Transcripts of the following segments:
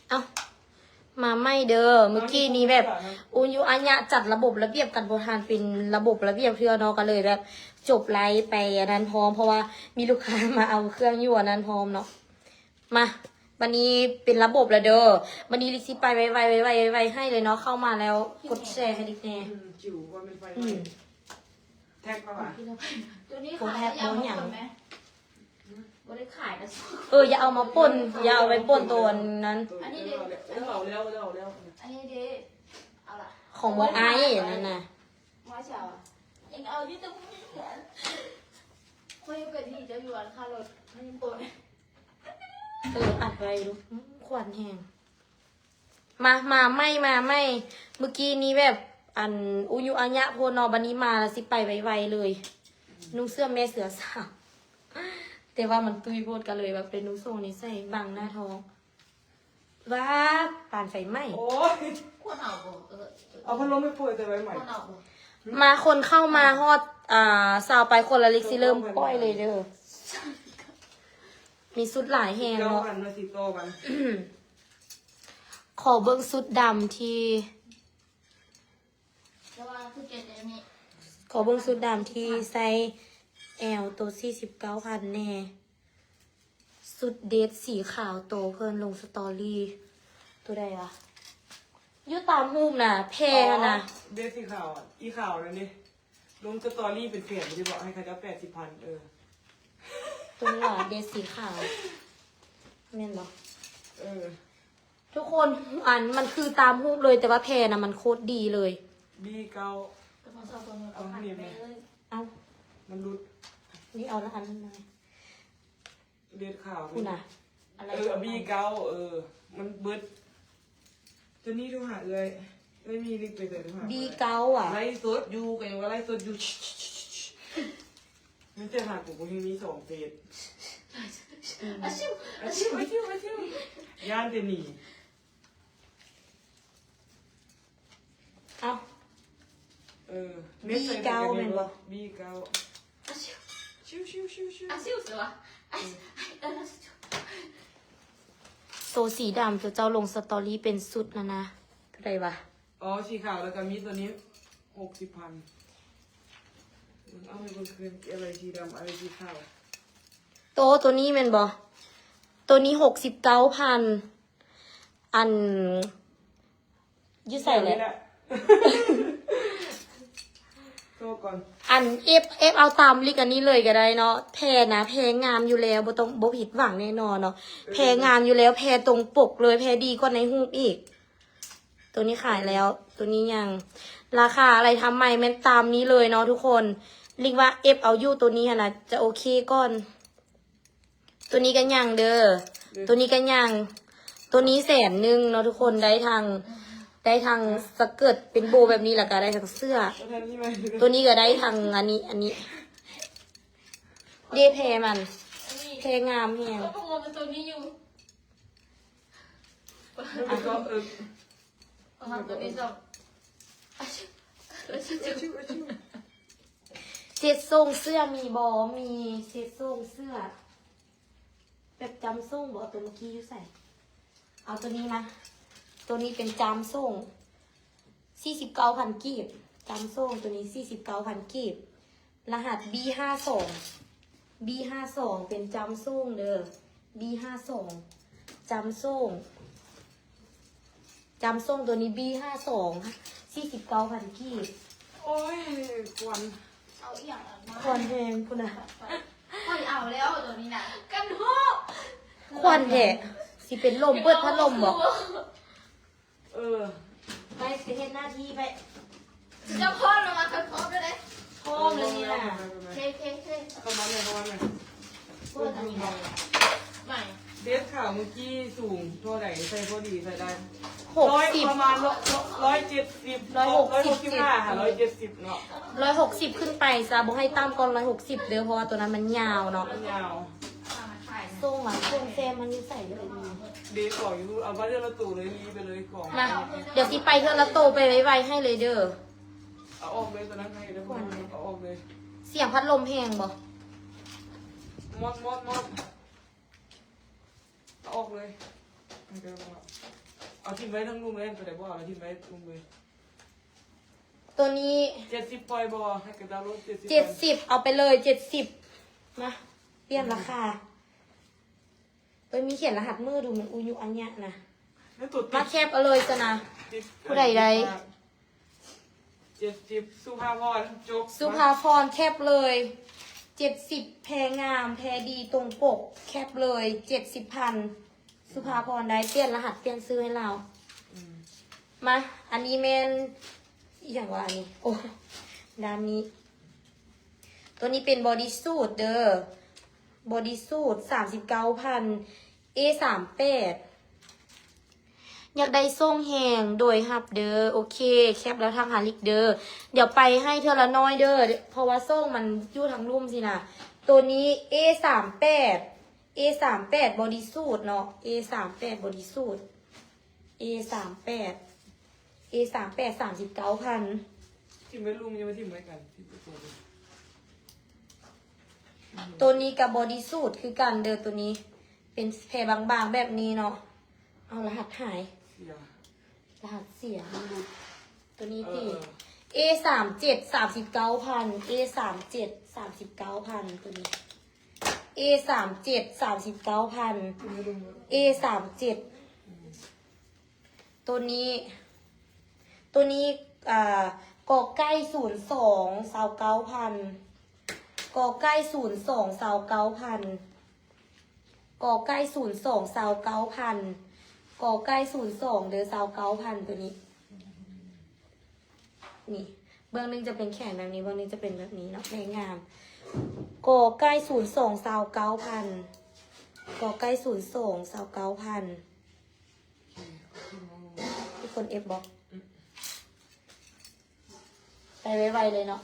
เอ้ามาไม่เด้อเมื่อกี้นี้แบบอุยุอัญญะจัดระบบระเบียบการบริหารเป็นระบบระเบียบเพื่อเนาะก็เลยแบบจบไลฟ์ไปอันนั้นพร้อมเพราะว่ามีลูกค้ามาเอาเครื่องอยู่อันนั้นพร้อมเนาะมาวันนี้เป็นระบบแล้วเด้อวันนี้ลิซิไปไวให้เลยเนาะเข้ามาแล้วกดแชร์ให้ดิแน่จิ๋วว่าเป็นไฟแท็กป่ะตัวนี้ขายยาวไหมบ่ได้ขายนะอย่าเอามาป่นอย่าเอาไปป่นตัวนั้นอันนี้เด็กเอาแล้วอันนี้เด็กเอาละของบอสไอ้นั่นน่ะมาเช้ายังเอาที่ต้องมีแขนคุยกันที่จะอยู่อันค่ารถไม่ปนอัดไว้ลูกขวัญแหงมาไม่เมื่อกี้นี้แบบอันอุยุอัญญะโพนอบันนี้มาแล้วสิไปไวเลยนุ่งเสื้อแม่เสือสาวแต่ว่ามันตุยโพดกันเลยแบบเป็นนุ่งทรงนี้ใส่บังหน้าท้องว้าป่านไฟไหม้โอ้ยคนเอาบ่เอาพัดลมไม่ป่วยแต่ไว้ใหม่คนเอาบ่มาคนเข้ามาฮอดสาวไปคนละเล็กสิเริ่มป้อยเลยเด้อมีสุดหลายแหงเนาะขอเบิ้งสุดดำที่ขอเบิ้งสุดดำที่ไซส์แอลตัว49,000แน่สุดเดทสีขาวโตเพิ่นลงสตอรี่ตัวใดวะยุตามรูปน่ะแพงนะเดทสีขาวอีขาวเลยนี่ลงสตอรี่เป็นเพจที่บอกให้เขาจะ80,000ตัวนี้ว่ะเดทสีขาวแม่นบ่ทุกคนมันคือตามรูปเลยแต่ว่าแพงนะมันโคตรดีเลยบีเกาเอาหนีบไหมเอามันรุดนี่เอาละอันนั้นมาเลือดขาวคุณอะอะไรบีเกามันเบิดตัวนี้ดูหาเลยไม่มีลิงไปเลยดูหาบีเกาอ่ะไล่สดอยู่กันว่าไล่สดอยู่นี่จะหาผมยังมี2เฟสอาชิวย่านเจนี่เอาบีเกาเป็นบ่บีเกาชิวสิวะโซสีดำจะเจ้าลงสตอรี่เป็นสุดนะอะไรวะสีขาวแล้วก็มีตัวนี้60,000เอาไปบนคืนอะไรสีดำอะไรสีขาวตัวนี้เป็นบ่ตัวนี้69,000อันยืดใส่เลยอันเอฟเอาตามลิกอันนี้เลยก็ได้เนาะแพนะแพงามอยู่แล้วบ่ต้องบ่ผิดหวังแน่นอนเนาะแพงามอยู่แล้วแพตรงปกเลยแพดีกว่าในรูปอีกตัวนี้ขายแล้วตัวนี้ยังราคาอะไรทำใหม่แม่นตามนี้เลยเนาะทุกคนลิกว่าเอฟเอาอยู่ตัวนี้นะจะโอเคก่อนตัวนี้กันยังเด้อตัวนี้กันยังตัวนี้100,000เนาะทุกคนได้ทางสเกิร์ตเป็นโบแบบนี้แหละก็ได้ทางเสื้อตัวนี้ก็ได้ทางอันนี้เดเพมันเพงามแฮงก็มันตัวนี้อยู่ก็ตัวนี้จบเซ็ตทรงเสื้อมีบอมีเซ็ตทรงเสื้อแบบจำทรงบอตัวเมื่อกี้อยู่ใส่เอาตัวนี้มาตัวนี้เป็นจามส่ง49,000 กีบจามส่งตัวนี้49,000 กีบรหัส B52 เป็นจามส่งเด้อ B52 จามส่งตัวนี้ B52 49,000 กีบโอ้ยควันเอาอย่างควันแหงคุณอะควันเอาแล้วตัวนี้นะกันโหควันแหะสิเป็นลมเปิดพัดลมบอกไปเฮ็ดหน้าที่ไปจะพ่อลงมาทักพร้อมได้เลยพร้อมเลยนี่แหละเคเข้ามาเลยพูดอันนี้บอกไม่เดสข่าวเมื่อกี้สูงเท่าไหร่ใส่พอดีใส่ได้60ประมาณ170 165ค่ะ170เนาะ160ขึ้นไปซะบ่ให้ตามก่อน160เด้อเพราะว่าตัวนั้นมันยาวเนาะยาวส่งช่วงแซมมันใส่เลยเดสก่อนอยู่เอาไปเรื่องละตู่เลยรีไปเลยก่อนมาเดี๋ยวสิไปเทื่อละโตไปไวๆให้เลยเด้อเอาออกเลยตอนนั้นให้เด้อเอาออกเลยเสียงพัดลมแห้งบ่มอดเอาออกเลย มันก็ว่าเอาทิ้งไว้ทั้งลุงเลยตัวไหนบ่เอาทิ้งไว้ลุงเลย ตัวนี้ 70ปล่อยบ่ให้กระดาวรถ70 70เอาไปเลย70มาเปลี่ยนราคามีเขียนรหัสมือดูมันอุยุอันเนี้ยนะ แล้วตัว มาแคบเอาเลยจ้ะนะผู้ใด70สุภาพรจบ สุภาพรแคบเลย70แพงามแพดีตรงปกแคบเลย70,000สุภาพรได้เปลี่ยนรหัสเปลี่ยนซื้อให้เรา มาอันนี้เมนอย่างว่าอันนี้โอ้ด้านนี้ ตัวนี้เป็นบอดี้สูทเด้อบอดี้สูท39,000 A38 อยากได้ส่งแหงโดยหับเด้อโอเคแคปแล้วทางหาลิกเด้อเดี๋ยวไปให้เธอละน้อยเด้อเพราะว่าส่งมันอยู่ทางรุ่มสินะตัวนี้ A38 บอดี้สูทเนาะ A38 บอดี้สูท A38 39,000 ทิ้งไว้ลุงยังไม่ทิ้งไว้กันทิ้งไว้ตัวนึง ตัวนี้กับบอดี้สูทคือกันเด้อตัวนี้ เป็นแพรบางๆแบบนี้เนาะเอารหัสหาย เสีย รหัสเสียมันหลุดตัวนี้ตี A37 39,000 A37 39,000 ตัวนี้ A37 39,000 ทิ้งไว้ลุง A37 ตัวนี้กอใกล้02 29,000กอใกล้02 29,000กอใกล้02 29,000กอใกล้02เด้อ29,000ตัวนี้นี่เบื้องหนึงจะเป็นแขนแบบนี้เบื้องหนึงจะเป็นแบบนี้เนาะแม่งามกอใกล้02 29,000กอใกล้02 29,000ทุกคนเอฟบอกไปไวๆเลยเนาะ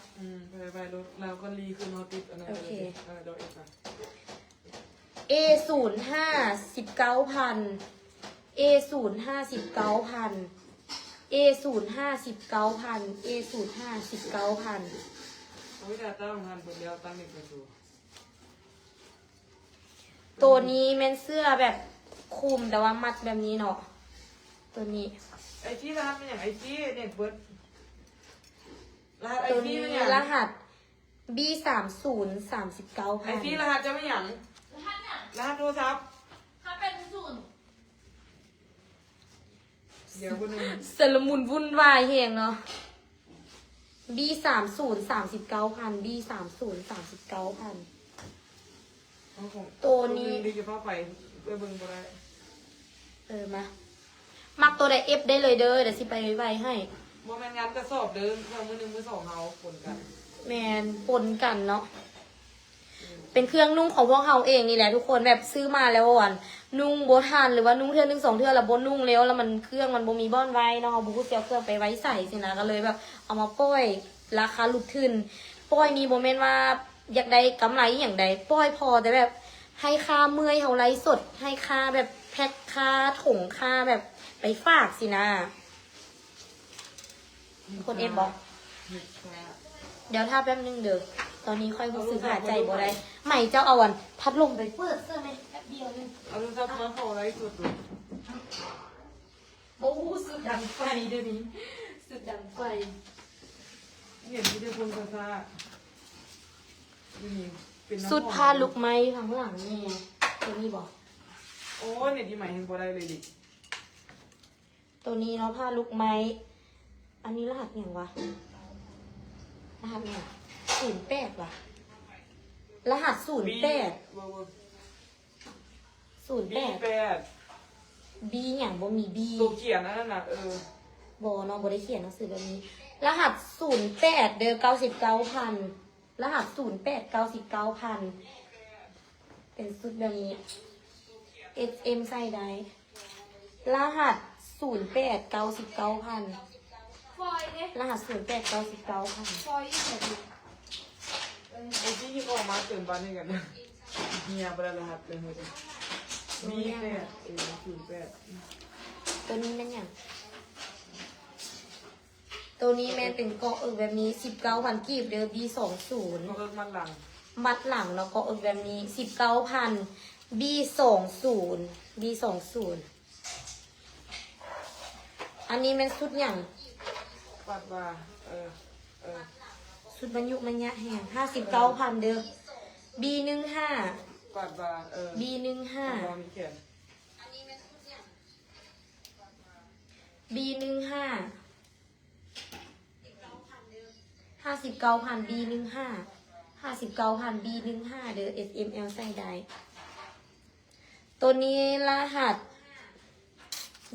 ไปรถแล้วก็รีคือโนติสอันนั้น โอเค เดี๋ยวเอกค่ะ A05 19,000 A05 19,000 A05 19,000 A05 19,000 เอาวิธีตั้งงานคนเดียวตั้งหนึ่งประตู ตัวนี้แม่นเสื้อแบบคลุมแต่ว่ามัดแบบนี้เนาะตัวนี้ ไอที่รหัสเป็นอย่างไอที่เน็ตเวิร์ดรหัสไอ ตัว ที่ นี้ เป็นอย่าง รหัส B30 39,000 ไอที่รหัสจะไม่อย่าง รหัสเนี่ย รหัสโทรศัพท์ ถ้าเป็นศูนย์ เดี๋ยวคนหนึ่ง สลมุนวุ่นวายเฮงเนาะ B30 39,000 B30 39,000 ตัวนี้ ดีจะเข้าไปเพื่อเบิ่งก็ได้ มามักตัวใดเอฟได้เลยเด้อเดี๋ยวสิไปไวๆให้ โมเมนต์งานกระสอบเดิมมือหนึ่งมือสองเขาผลกัน แมนปนกันเนาะเป็นเครื่องนุ่งของพวกเขาเองนี่แหละทุกคนแบบซื้อมาแล้วอ่ะนุ่งโบทันหรือว่านุ่งเทือนึง2 เทือแล้วโบนุ่งแล้วมันเครื่องมันโบมีบ้อนไว้เนาะบูเซียวเครื่องไปไว้ใส่สินะก็เลยแบบเอามาป้อยราคาลุกขึ้นป้อยนี้โบเมนว่าอยากได้กำไรอย่างใดป้อยพอแต่แบบให้ค่าเมื่อยเขาไลฟ์สดให้ค่าแบบแพ็คค่าถุงค่าแบบไปฝากสินะคนเอฟบอกเดี๋ยวถ้าแป๊บนึงเด้อตอนนี้ค่อยรู้สึกหายใจบ่ได้ใหม่เจ้าเอาวันพัดลมไปเปิดเสื้อไหมแป๊บเดียวนึง เอาดูซับมาเขาอะไรสุดเลย โอ้สุดดังไฟเดี๋ยวนี้สุดดังไฟ เห็นที่ได้พงซาซานี่เป็นน้ำ สุดผ้าลุกไหมข้างหลังนี่ตัวนี้บอก โอ้เน็ตที่ใหม่เห็นพอได้เลยดิ ตัวนี้เนาะผ้าลุกไหมอันนี้รหัสอย่างวะรหัสเนี่ย08ว่ะรหัส08 บีแปด B อย่างบ่มี B ตัวเขียนนั่นน่ะบ่เนาะบ่ได้เขียนหนังสือแบบนี้ รหัส08เด้อ99,000รหัส08 99,000เป็นสุดแบบนี้ SM ใส่ได้รหัส08 99,000 ฟอยล์เนี่ย รหัส08 99,000 ฟอยล์ยี่สิบ ไอ้ที่ออกมาเติมบ้านให้กันเฮียบรรหัสเลยเฮ้ยบีแปด08 ตัวนี้แม่นอย่างตัวนี้แม่นเป็นเกาะแบบนี้19,000กีบเด้อ B20 เขาเอิ้นมันหลัง มัดหลังแล้วก็แบบนี้19,000 B20 B20 อันนี้เป็นสุดอย่าง ปัดว่าเออ สุดบรรยุมันยะแห่ง59,000เด้อ B15 ปัดว่าB15 บอมีเขียน B15 59,000 B15 59,000 B15 เด้อ SML ใส่ได้ตัวนี้รหัส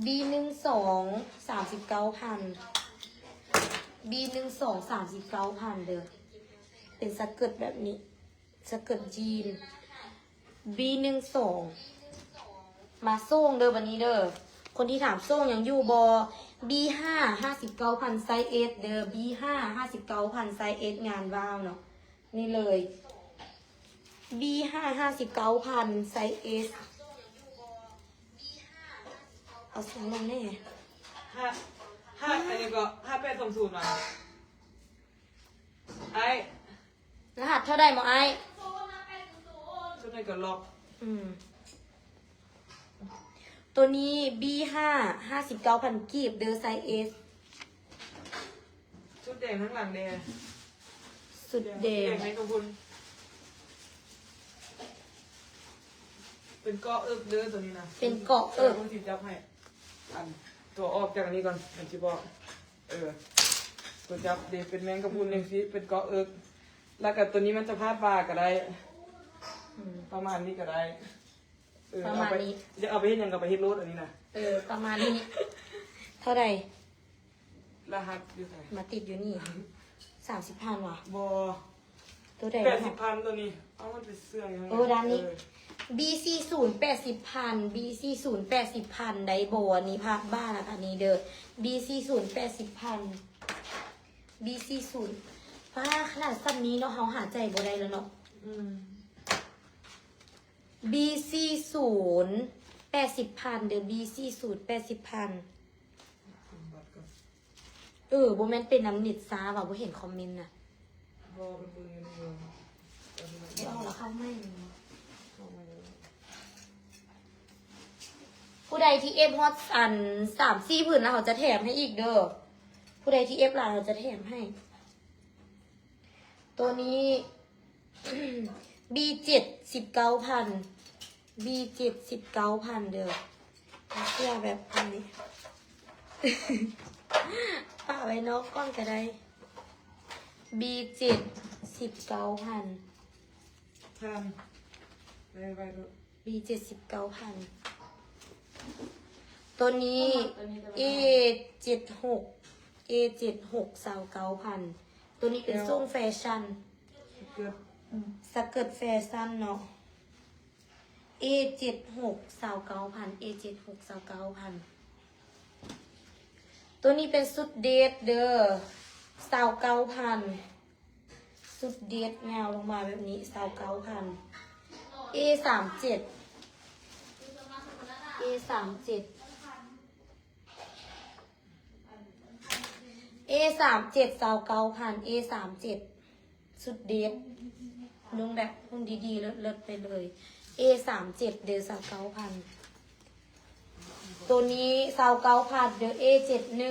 B12 39,000 B12 39,000เด้อเป็นสเกิร์ตแบบนี้สเกิร์ตจีน B12 มาส่งเด้อวันนี้เด้อคนที่ถามส่งยังอยู่บอ B5 59,000ไซส์ S เด้อ B5 59,000ไซส์ S งานว้าวเนาะนี่เลย B5 59,000ไซส์ S เอาเสียงลงแน่ 5อันนี้ก็5820มาไอ้ รหัสเท่าใดหมอไอ ชุดนี้ก็ล็อก ตัวนี้ B5 59,000กีบเดอไซส์ S ชุดแดงทั้งหลังแดง สุดเดง ให้กับคุณเป็นเกาะเอิบเด้อตัวนี้นะ เป็นเกาะเอิบ คุณจิบจับให้อันตัวออกจากอันนี้ก่อนอันที่บอกตัวจับเดี๋ยวเป็นแมงกะพรุนหนึ่งสิเป็นเกาะเอิบแล้วก็ตัวนี้มันจะพาดบ่าก็ได้ประมาณนี้ก็ได้ ประมาณนี้ จะเอาไปเฮ็ดหยังกับไปเฮ็ดรถอันนี้นะ ประมาณนี้ เท่าใด รหัสอยู่ไหน มาติดอยู่นี่30,000ว่ะ บอ ตัวใด 80,000ตัวนี้เอามันไปเสื่องยังไง ด้านนี้ BC0 80,000 BC0 80,000ไดโบอันนี้ภาคบ้านนะคะนี้เด้อ BC0 80,000 BC0 ป้าขนาดสั้นนี้เนาะเขาหาใจบ่ได้แล้วเนาะ BC0 80,000เด้อ BC0 80,000บ่แม่นเป็นน้ำนิดซาว่ะบ่เห็นคอมเมนต์น่ะ บอเป็นมือนี่เอง ไม่เอาแล้วเข้าไม่ผู้ใดที่เอฟฮอตอัน3-4ผืนนะเขาจะแถมให้อีกเด้อผู้ใดที่เอฟหลายเราจะแถมให้ ตัวนี้ B7 19,000 B7 19,000เด้อเสื้อแบบอันนี้ ป่าไว้นอกก้อนก็ได้ B7 19,000 ทำไปดู B7 19,000ตัวนี้ A76 A76 29,000ตัวนี้เป็นทรงแฟชั่น เกือบ สเกิร์ตแฟชั่นเนาะ A76 29,000 A76 29,000ตัวนี้เป็นสุดเดทเด้อ29,000สุดเดทแนวลงมาแบบนี้29,000 A37 A37 A37 29,000 A37 สุดเดทนุ่งแบบนุ่งดีๆเลิศๆไปเลย A37 เดือ29,000ตัวนี้29,000เดือ A71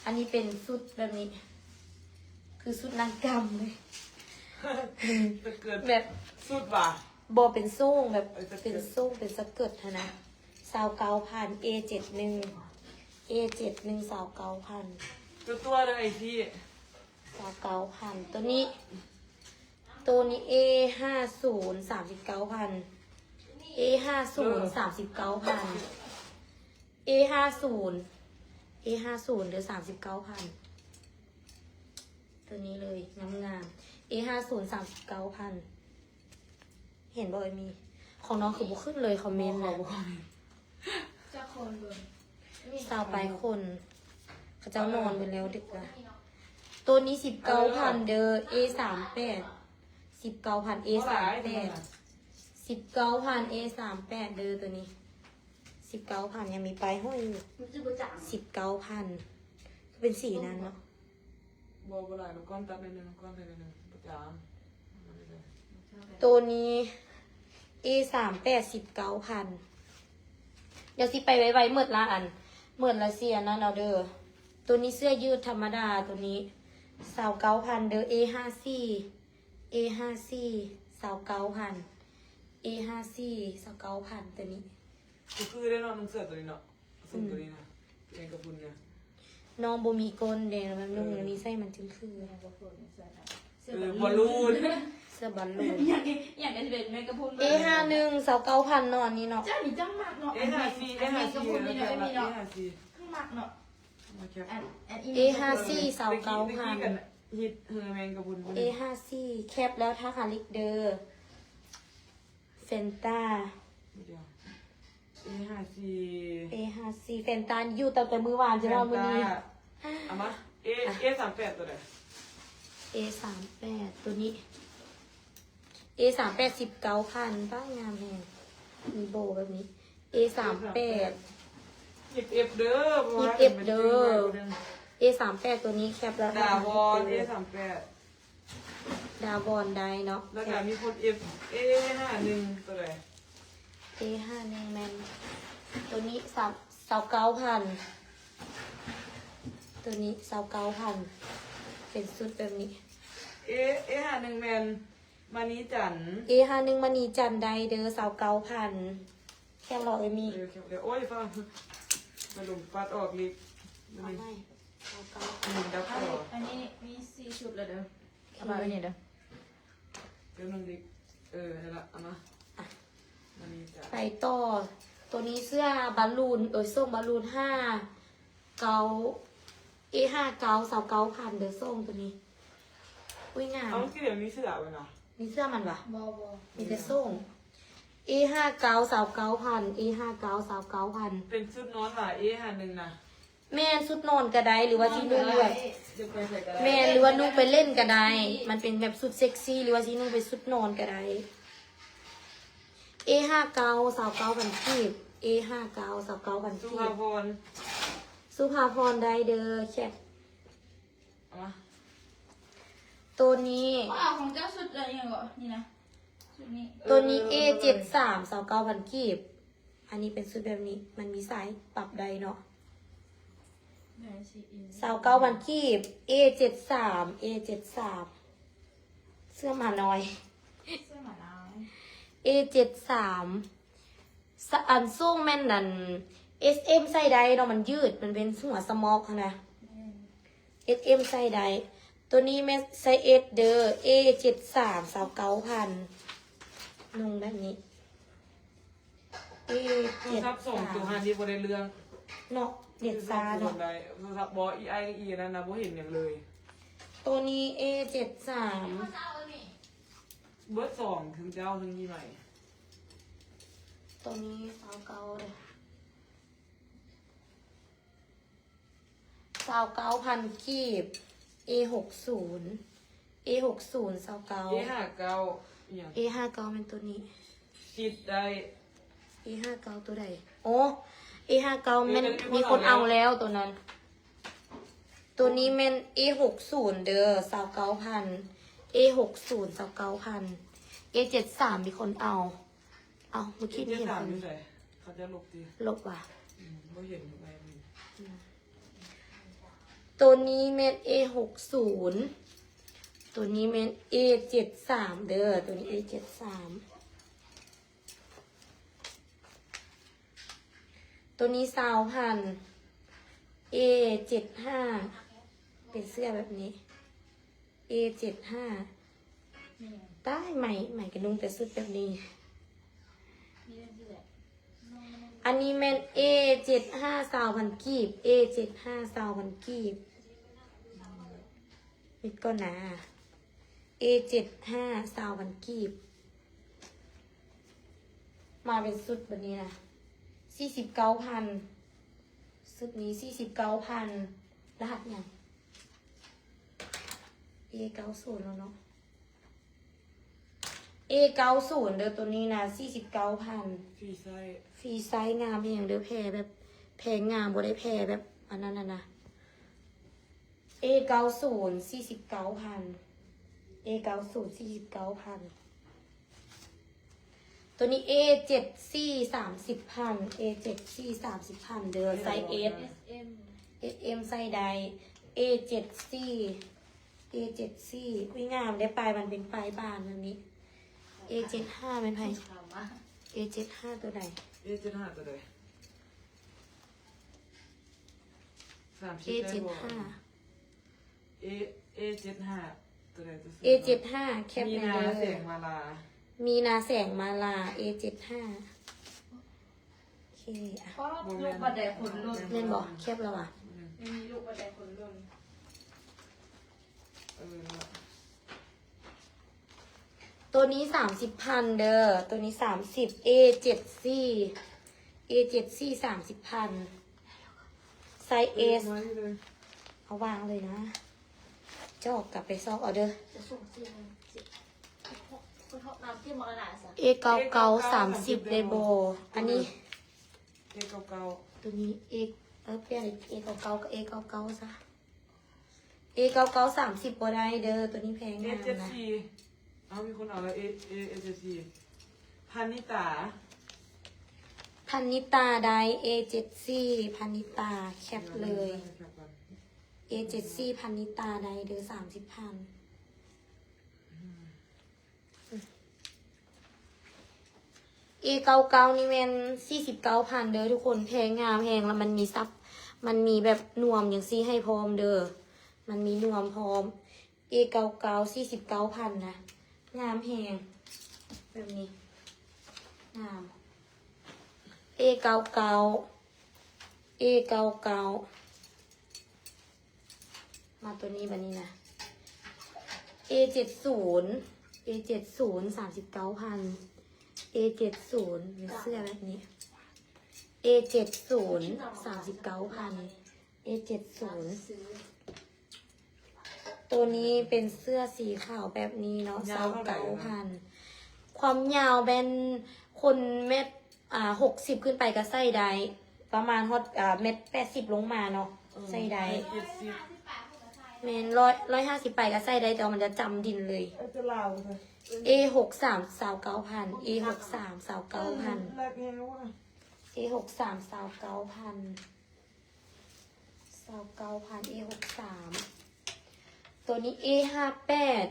อันนี้เป็นสุดแบบนี้ คือสุดนางกำเลย จะเกิด แบบ สุดว่ะ บอเป็นโซ่งแบบเป็นโซ่งเป็นสะเกิดนะ29,000 A71 A71 29,000 ตัวเลยไอ้ที่ 29,000ตัวนี้ A50 39,000 A50 39,000 A50 เดือ39,000ตัวนี้เลยงามๆ A50 39,000เห็นบ่อยมี ของน้องคือบุขึ้นเลยคอมเมนต์เลย จะคนเบิ่ง สาวไปคน เขาเจ้านอนไปแล้วดึกละตัวนี้19,000เด้อ A38 19,000 A38 19,000 A38 เด้อตัวนี้19,000ยังมีปลายห้อยอยู่ มันจะบ่จัง 19,000ก็เป็นสีนั้นเนาะ บอลอะไรลูกก้อนตัดในหนึ่งก้อนใส่ในหนึ่งประจาม ตัวนี้ A38 19,000เดี๋ยวสิไปไว้เมื่อละอัน เหมือนละเสียนะเราเด้อตัวนี้เสื้อยืดธรรมดาตัวนี้29,000เด้อ A54 A54 29,000 A54 29,000ตัวนี้ คือได้นอนนุ่งเสื้อตัวนี้เนาะซึ่งตัวนี้นะแมงกะพรุนเนี่ย น้องบ่มีก้นเด้มันนุ่งแล้วมีไส้มันจึงคือ บอลลูน เสื้อบอลลูน อย่างกันเป็นแมงกะพรุน A51 29,000เนาะอันนี้เนาะ เจ้าหนีจังมากเนาะ เอห้าซีเอห้าซี นี่เนาะมี เอ เนาะ ห้าซี จังมากเนาะ มาแคป A54 ฮิตเฮอแมงกะพรุน A54 แคปแล้วถ้าคาลิกเดอร์เฟนต้า เดียวเอห้าซี A54 เฟนต้าอยู่ตั้งแต่มื้อวานจะว่ามื้อนี้ เอามาA38ตัวไหน A38 ตัวนี้ A38 19,000ป้างามแฮงมีโบแบบนี้ A38 หยิบเอฟเด้อ A38 ตัวนี้แคปแล้ว ดาวอนA38 ดาวอนได้เนาะ แล้วก็มีคนเอฟA51ตัวไหน A51 แมนตัวนี้29,000ตัวนี้29,000เป็นชุดแบบนี้ A51แมนมานี้จัน A51 มณีจันไดเด้อ29,000แค่รอเอมี เดี๋ยวโอ้ยฟังมาลงปัดออกลิก เอาไหม29,000 หนึ่งดับต่อ อันนี้มี4ชุดแล้วเด้อเอามาไว้นี่เด้อ เดี๋ยวนึงลิกนั่นละเอามามานี้จัน ไปต่อ ตัวนี้เสื้อบอลลูนส้มบอลลูนA59 29,000เด้อส้มตัวนี้อุ้ยงาม เอาที่เดี๋ยวมีเสื้อไว้นะ มีเสื้อมันปะ บ่ มีแต่ส้ม A59 29,000 A59 29,000 เป็นชุดนอนว่ะA51นะ แม่นชุดนอนก็ได้หรือว่าที่นุ่งแบบ จะไปใส่กระดาษ แม่นหรือว่านุ่งไปเล่นก็ได้ มันเป็นแบบสุดเซ็กซี่หรือว่าที่นุ่งไปชุดนอนก็ได้ A59 29,000กีบ A59 29,000 สุ กี ภา บ พร สุภาพรได้เด้อแค่ เอามา ตัวนี้ ว่าเอาของเจ้าชุดอะไรอย่างเงี้ยนี่นะชุดนี้ ตัวนี้ A73 29,000กีบ อันนี้เป็นชุดแบบนี้ มันมีสายปรับได้เนาะ แม่ชีอิน 29,000กีบ A73 A73 เสื้อหมาน้อย เสื้อหมาน้อย A73 อันส่งแม่นนั่น SM ใส่ได้เนาะมันยืด มันเป็นหัวสมอกนะ SM ใส่ได้ตัวนี้แม่ใส่เอสเดอร์ A73 29,000นุ่งแบบนี้ โทรศัพท์ส่งตัวหา A73 ที่บริเรื่อง เนาะเด็ดซาเนาะ โทรศัพท์บออีนั่นนะบ่เห็นอย่างเลย ตัวนี้ A73 เบิร์ดสองถึงเจ้าถึงยี่ใหม่ ตัวนี้29เลย29,000กีบ A60 A60 29 A59อย่าง A59 เป็นตัวนี้ คิดได้ A59 ตัวใดโอ้ A59 แม่นมีคนเอาแล้วตัวนั้น ตัวนี้แม่น A60 เด้อ29,000 A60 29,000 A73 มีคนเอา เอาเมื่อกี้นี่เห็น สาม คน อยู่ไหนเขาจะลบดี ลบว่ะ บ่เห็นอะไรมี ตัวนี้แม่น A60 ตัวนี้แม่น A73 เด้อ ตัวนี้ A73 ตัวนี้20,000 A75 เป็นเสื้อแบบนี้ A75 ได้ใหม่กระดุมแต่สุดแบบนี้ นี่เป็นที่แหละ อันนี้แม่น A75 20,000กีบ A75 20,000กีบมิดก็นะ A75 20,000กีบ มาเป็นสุดแบบนี้นะ49,000สุดนี้49,000รหัสยัง A90 แล้วเนาะ A90 เด้อตัวนี้นะ49,000 พี่ไส้ ฟรีไซส์งามอย่างเด้อแพรแบบแพรงามบ่ได้แพรแบบอันนั้นนะ A90 49,000 A90 49,000 ตัวนี้ A7C 30,000 A7C 30,000เด้อไซส์ S SM SMไซส์ใด A7C A7C อุ้ยงามได้ปลายมันเป็นปลายบานแบบนี้ A75 เป็นไผ ถามว่า A75 ตัวใด A75ตัวใด30 A75 A75ตัวใดตัวสุด A75 แคป มี ใน นา เด้ เสีย อง มาลา มีนาแสงมาลา A75 โอเคอ่ะ เพราะลูกบันไดขนลุ่น เล่นบอกแคปแล้วอ่ะ มีลูกบันไดขนลุ่น ตัวนี้30,000เด้อ ตัวนี้30 A7C A7C 30,000ไซส์ S เอาวางเลยนะ จอกกลับไปซอกเอาเด้อ จะส่งเสียงสิคุณทบน้ำที่มรณะสัก A99 30เดโบอันนี้ A99 ตัวนี้ เปลี่ยน A99 กับ A99 ซะ A99 30บ่ได้เด้อ ตัวนี้แพงมากนะ A74 เอามีคนเอาแล้ว A74 พันนิตา พันนิตาได้ A7C พันนิตาแคปเลย A7C พันนิตาได้เด้อ30,000A99 นี่แม่น49,000เด้อทุกคนแพงงามแพงแล้วมันมีซับมันมีแบบนวมอย่างซี่ให้พร้อมเด้อมันมีนวมพร้อม A99 49,000นะงามแพงแบบนี้งาม A99 A99 มาตัวนี้บันนี้นะ A70 A70 39,000 A70 เป็นเสื้อแบบนี้ A70 39,000 A70 ซื้อ ตัวนี้เป็นเสื้อสีขาวแบบนี้เนาะ29,000ความยาวเป็นคนเม็ด60ขึ้นไปก็ใส่ได้ประมาณฮอตเม็ด80ลงมาเนาะใส่ได้ แมน150ไปก็ใส่ได้แต่ว่ามันจะจำดินเลย จะลาวเลย A63 29,000 A63 29,000 แรกเองว่า A63 29,000 A63 ตัวนี้ A58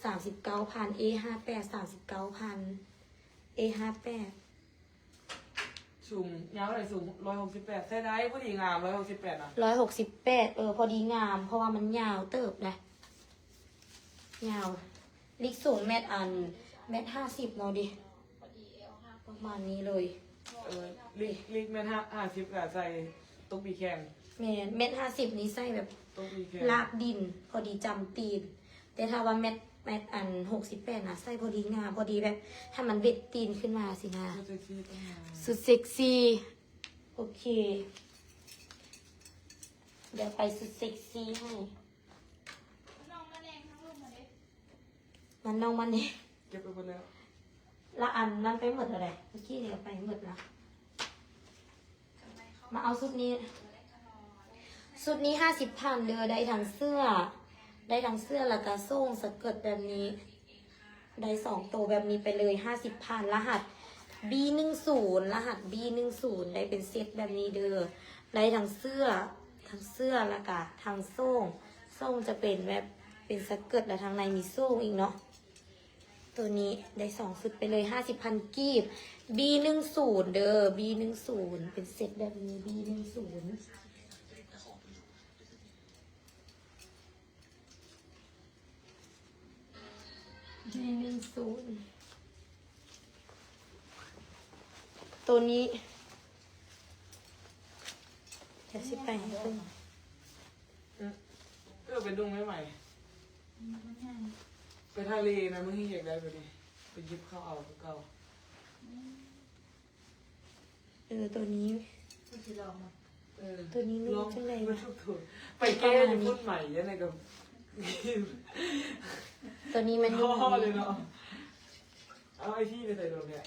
39,000 A58 39,000 A58 สูงยาวเลยสูง168ใช่ได้ผู้หญิงงาม168นะ 168พอดีงาม เพราะว่ามันยาวเติบนะยาวลิกสูงเมตร50เนาะดิ พอดีเอลห้า ประมาณนี้เลย ลิกแม่น50กับใส่ตุ๊กปีแข็ง เมตร50นี้ใส่แบบ ตุ๊กปีแข็ง ลากดิน พอดีจำตีน แต่ถ้าว่าเมตร68นะใส่พอดีงามพอดีแบบถ้ามันเบ็ดตีนขึ้นมาสินะ ก็เซ็กซี่ต้องมา สุดเซ็กซี่โอเค เดี๋ยวไปสุดเซ็กซี่ให้ น้องมาแดงทั้งลูกมาเลย มันน้องมันนี่ เก็บไปหมดแล้ว ละอันนั้นไปหมดอะไรเมื่อกี้เนี่ยไปหมดละมาเอาชุดนี้ชุดนี้50,000เด้อได้ทั้งเสื้อ ได้ทั้งเสื้อแล้วก็โซ่งสเกิร์ตแบบนี้ ได้2ตัวแบบนี้ไปเลย50,000รหัส B10 รหัส B10 ได้เป็นเซตแบบนี้เด้อได้ทั้งเสื้อแล้วก็ทั้งโซ่งจะเป็นแบบเป็นสเกิร์ตแล้วทางในมีโซ่งอีกเนาะตัวนี้ได้2ชุดไปเลย50,000กีบ B10 เด้อ B10 เป็นเซตแบบนี้ B10 B10 ตัวนี้จะสิไปให้เพิ่ง ไปดุงไม่ใหม่ไปทะเลนะมึงให้อยากได้ไปดิไปยิบเข้าเอาเก่า ตัวนี้ ไม่ใช่ลองมา ตัวนี้ลูกจังเลย มัน นะ ถูกไปแก้จะพูดใหม่ยังไงกับ ตัวนี้มัน พ่อเลยเนาะเอาไอ้ที่ไปใส่โดนเนี่ย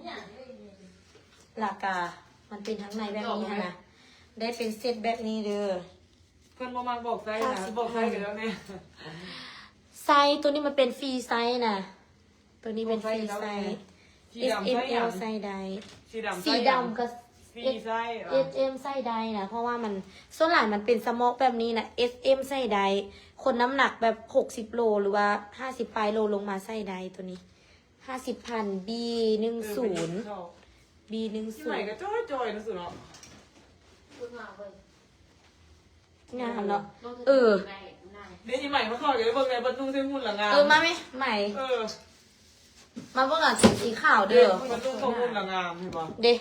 อย่างนี้เลย ราคามันเป็นทั้งในแบบนี้ฮะนะได้เป็นเซตแบบนี้เด้อ เพื่อนมาบอกไซส์นะบอกไซส์กันแล้วเนี่ย ไซส์ตัวนี้มันเป็นฟรีไซส์นะตัวนี้เป็นฟรีไซส์ สี S ดำ M ใส่หยั L ง ใส่ได้ สีดำ สี ใส่หยัง ดำกับ สีใส่เหรอ S M ใส่ได้นะเพราะว่ามันส่วนหลายมันเป็นสโมกแบบนี้นะ S M ใส่ได้คนน้ำหนักแบบ60 โลหรือว่า50 ปลายโลลงมาใส่ได้ตัวนี้50,000 B 10 B ที่ใหม่ก็ 10 จอยนะสุดเนาะ พูดมาเว้ย งามเนาะเออ เดี๋ยวที่ใหม่มาเข้ากันแล้วเบิ่งไงบรรทุกเส้นหุ่นหลังงาน มาไหมใหม่ เออ มาเบิ่งอ่ะสีขาว เดี๋ เด้ ยว อ บรรทุกเข้าหุ่นหลังงานเห็นปะ เด้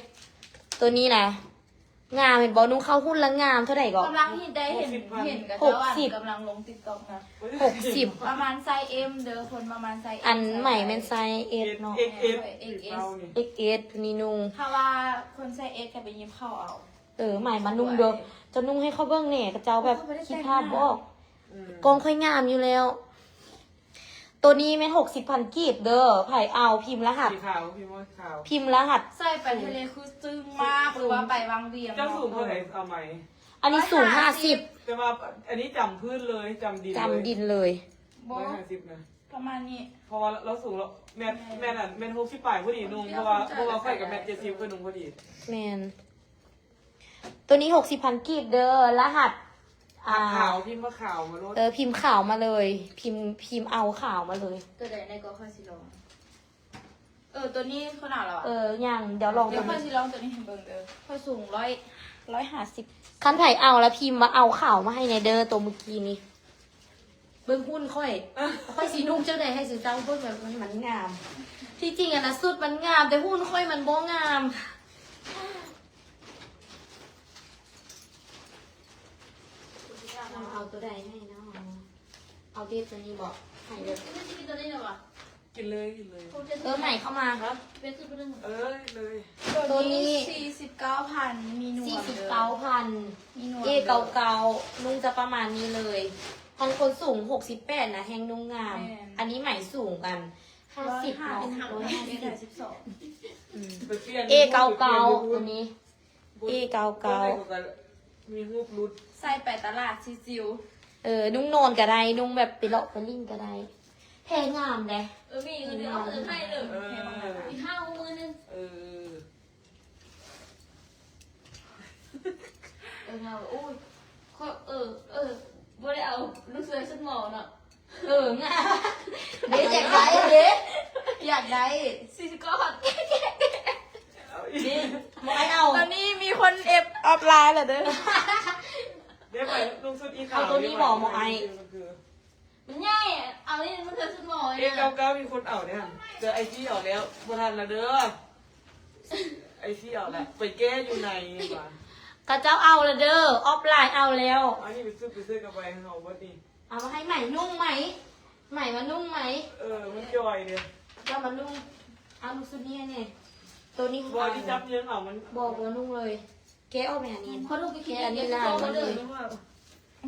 ตัวนี้นะงามเห็นบอนุ่งเข้าหุ้นแล้วงามเท่าไหร่ก่อน กำลังที่ได้เห็นกับเจ้าอันกำลังลงติ๊กต็อกนะ 60 ประมาณไซส์เอ็มเด้อคนประมาณไซส์ อันใหม่เป็นไซส์เอสเนาะ เอ็กเอสเรานี่ XS ตัวนี้นุ่ง ถ้าว่าคนไซส์เอสก็ไปยิ้มเข้าเอา ใหม่มานุ่งเด้อจะนุ่งให้เขาเบิ่งเนี่ยกระเจ้าแบบคิดภาพบอก อืม กองค่อยงามอยู่แล้ว ตัวนี้แม่น60,000 กีบเด้อไผ่เอาพิมพ์รหัส สีขาวพี่มดขาว พิมพ์รหัส ใส่ไปทะเลคือจึ้งมากหรือว่าไปวังเวียง เจ้าสูงเท่าไหร่เอาไหม อันนี้สูง50 แต่ว่าอันนี้จำพื้นเลยจำดินเลย จำดินเลย โบ 150นะ ประมาณนี้ เพราะว่าเราสูงเราแม่น่ะแม่60ปลายพอดีนุ่งเพราะว่าไฟกับแม่70ก็นุ่งพอดี แมนตัวนี้60,000 กีบเด้อรหัส ขาวพิมพ์ว่าขาวมาลด พิมพ์ข่าวมาเลย พิมพ์เอาข่าวมาเลย ตัวใดในก็ค่อยสิลองตัวนี้ขนาดเราอะ อย่างเดี๋ยวลอง เดี๋ยวค่อยสิลองตัวนี้เห็นเบิ่งเด้อค่อยสูง150 คันไผ่เอาแล้วพิมพ์มาเอาข่าวมาให้ในเด้อตัวเมื่อกี้นี้เบิ้งหุ้นค่อยสีนุ่งเจ้าใดให้สิเจ้าเบิ้งแบบมันงาม ที่จริงอะนะสุดมันงาม แต่หุ้นค่อยมันบ่งามเอาตัวใดให้นะเอาเด็ดตัวนี้บอกให้เลย ไม่ใช่กินตัวนี้หรอวะ กินเลยกินเลย ใหม่เข้ามาครับ เป็นคือเป็น เลย ตัวนี้ 49,000มีหนวด 49,000 มีหนวด เก่าๆนุ่งจะประมาณนี้เลยพันคนสูง68นะแหงนุ่งงาม อันนี้ใหม่สูงกัน50 เป็นหาง 150 12 เก่าตัวนี้ เก่า มีรูปรุด ใส่ไปตลาดซิว นุ่งนอนก็ได้นุ่งแบบไปเลาะไปลิ่งก็ได้แพงงามเลย มีเงินเดือนให้เลยอีก5 มื้อนึงเงาอุ้ยบ่ได้เอาลูกเสือฉันหมอเนาะ งามเดี๋ยวอยากได้เด้ อยากได้49,000 นี่ไม่เอา ตอนนี้มีคนเอฟออฟไลน์เหรอเด้อ ได้ไปลุงสุดอีขาว มันง่ายเอานี่มันเธอฉันหมอ เก้ามีคนเอาเนี่ยเจอไอซี่ออกแล้วบนทันละเด้อไอซี่ออกแล้วไปแก้อยู่ในว่ะ กระเจ้าเอาละเด้อออฟไลน์เอาแล้ว อันนี้ไปซื้อกับไปเอาวัดนี่ เอามาให้ใหม่นุ่งไหมใหม่มานุ่งไหม มันจอยเนี่ย เจ้ามานุ่งเอาลูกสุดเนี่ยเนี่ยตัวนี้ บอยที่จับเยื้องเอามัน บอกว่านุ่งเลยแกเอาแม่นี่ เขาดูไปคิด อันนี้ลายมาเลย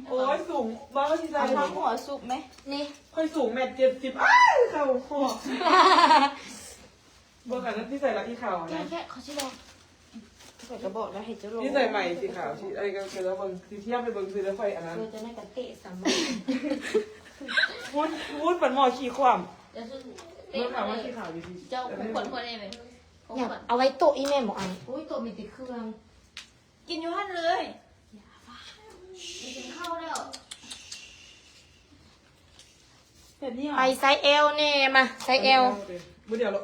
โอ้ยสูงบ้าก็ที่ใจ ทำหัวสุกไหม นี่ ค่อยสูง1.70อ้าวเข่าคอบอกกันนั้นที่ใส่ละที่ขาวนะ แค่เขาชิลอง เปิดกระบอกแล้วเห็นจะลง ที่ใส่ใหม่สีขาวที่อะไรก็คือแล้วบางที่เทียบไปเบิ่งซื้อแล้วไฟอันนั้น เราจะไม่กระเตะสาม วุ้นปันหม้อขี้ความ เดี๋ยวซึ่ง เมื่อถามว่าขี้ขาวอยู่ที่ เจ้าขวดเองไหม อยากเอาไว้โต๊ะอีแม่หมออันอุ้ยโต๊ะมีติดเครื่อง กินอยู่หันเลยกินข้าวแล้วแบบนี้ ไปไซส์ L เน่มาไซส์ L เดี๋ยวเรา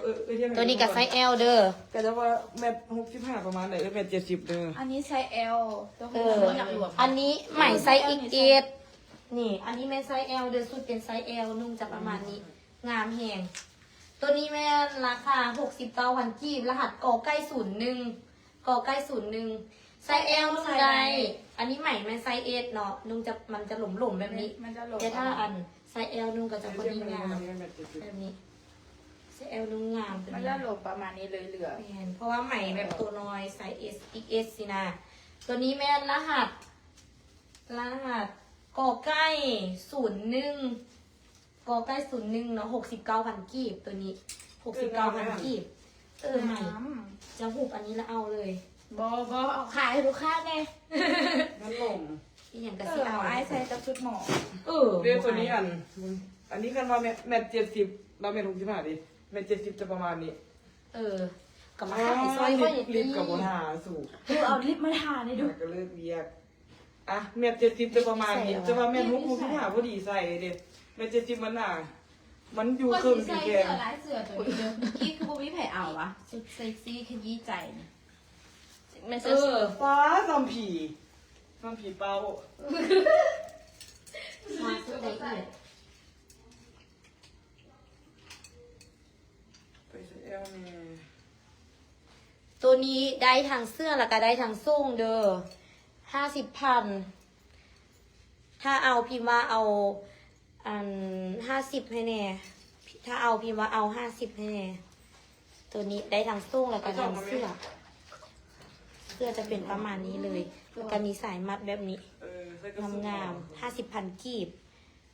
ตัวนี้กับไซส์ L เด้อ ก็จะว่า1.65ประมาณไหน1.70เด้อ อันนี้ไซส์ L ตัว อันนี้ใหม่ไซส์ XS นี่ อันนี้แม่ไซส์ L เดือนสุดเป็นไซส์ L นุ่งจะประมาณนี้ งามแหงตัวนี้แม่ราคา69,000 กีบรหัสกอใกล้01กอใกล้01ไซส์ L นุ่งได้อันนี้ใหม่แม่ไซส์ S เนาะนุ่งจะมันจะหล่มๆแบบนี้ มันจะหลบ แต่ถ้าอันไซส์ L นุ่งก็จะพอดีงามแบบนี้ไซส์ L นุ่งงามตัว มัน นี้ จะหลบประมาณนี้เลยเหลือ แมนเพราะว่าใหม่แบบตัวน้อยไซส์ S XS สินะตัวนี้แม่นรหัสกอใกล้01กอใกล้01เนาะ69,000 กีบตัวนี้69,000 กีบใหม่จะหุบอันนี้แล้วเอาเลย บเอาขายให้ลูกค้าแน่ นั่นหล่ม อีหยังก็ ก็ สิ เอา เอา ไอ้ใส่กับชุดหมอ เรื่องตัวนี้อันนี้กันว่า1.70เรา1.65ดิ1.70จะประมาณนี้ ก็มาขายซอยค่อยอย่าง ลิ นี้ ฟต์กับบนหาสู่ ดูเอาลิปมาทาในดู ก็เลิกเวียกอ่ะเม็ด70จะประมาณนี้จะว่าแม่น6 6ที่หาพอดีใส่เด็ดเม็ด70มันน่ะมันอยู่ คน ครึ่ง ที่ สี ใส่ แด เสื้ ง อลายเสื้อตัวนี้เด้อกี้คือบ่มีไผเอาวะสุดเซ็กซี่ขยี้ใจนี่มัน เอ เสื้อ อฟ้าซอมผีเป้า มาซื้อได้อีก ไปใส่เอลนี่ ตัวนี้ได้ทางเสื้อแล้วก็ได้ทางส่งเด้อ50,000ถ้าเอาพิมพ์ว่าเอา50ให้แน่ถ้าเอาพิมพ์ว่าเอา50ให้แน่ตัวนี้ได้ทางส่งแล้วก็ทางเสื้อ เสื้อจะเป็นประมาณนี้เลยแล้วก็มีสายมัดแบบนี้ เออใส่กระสุน งามๆ50,000กีบ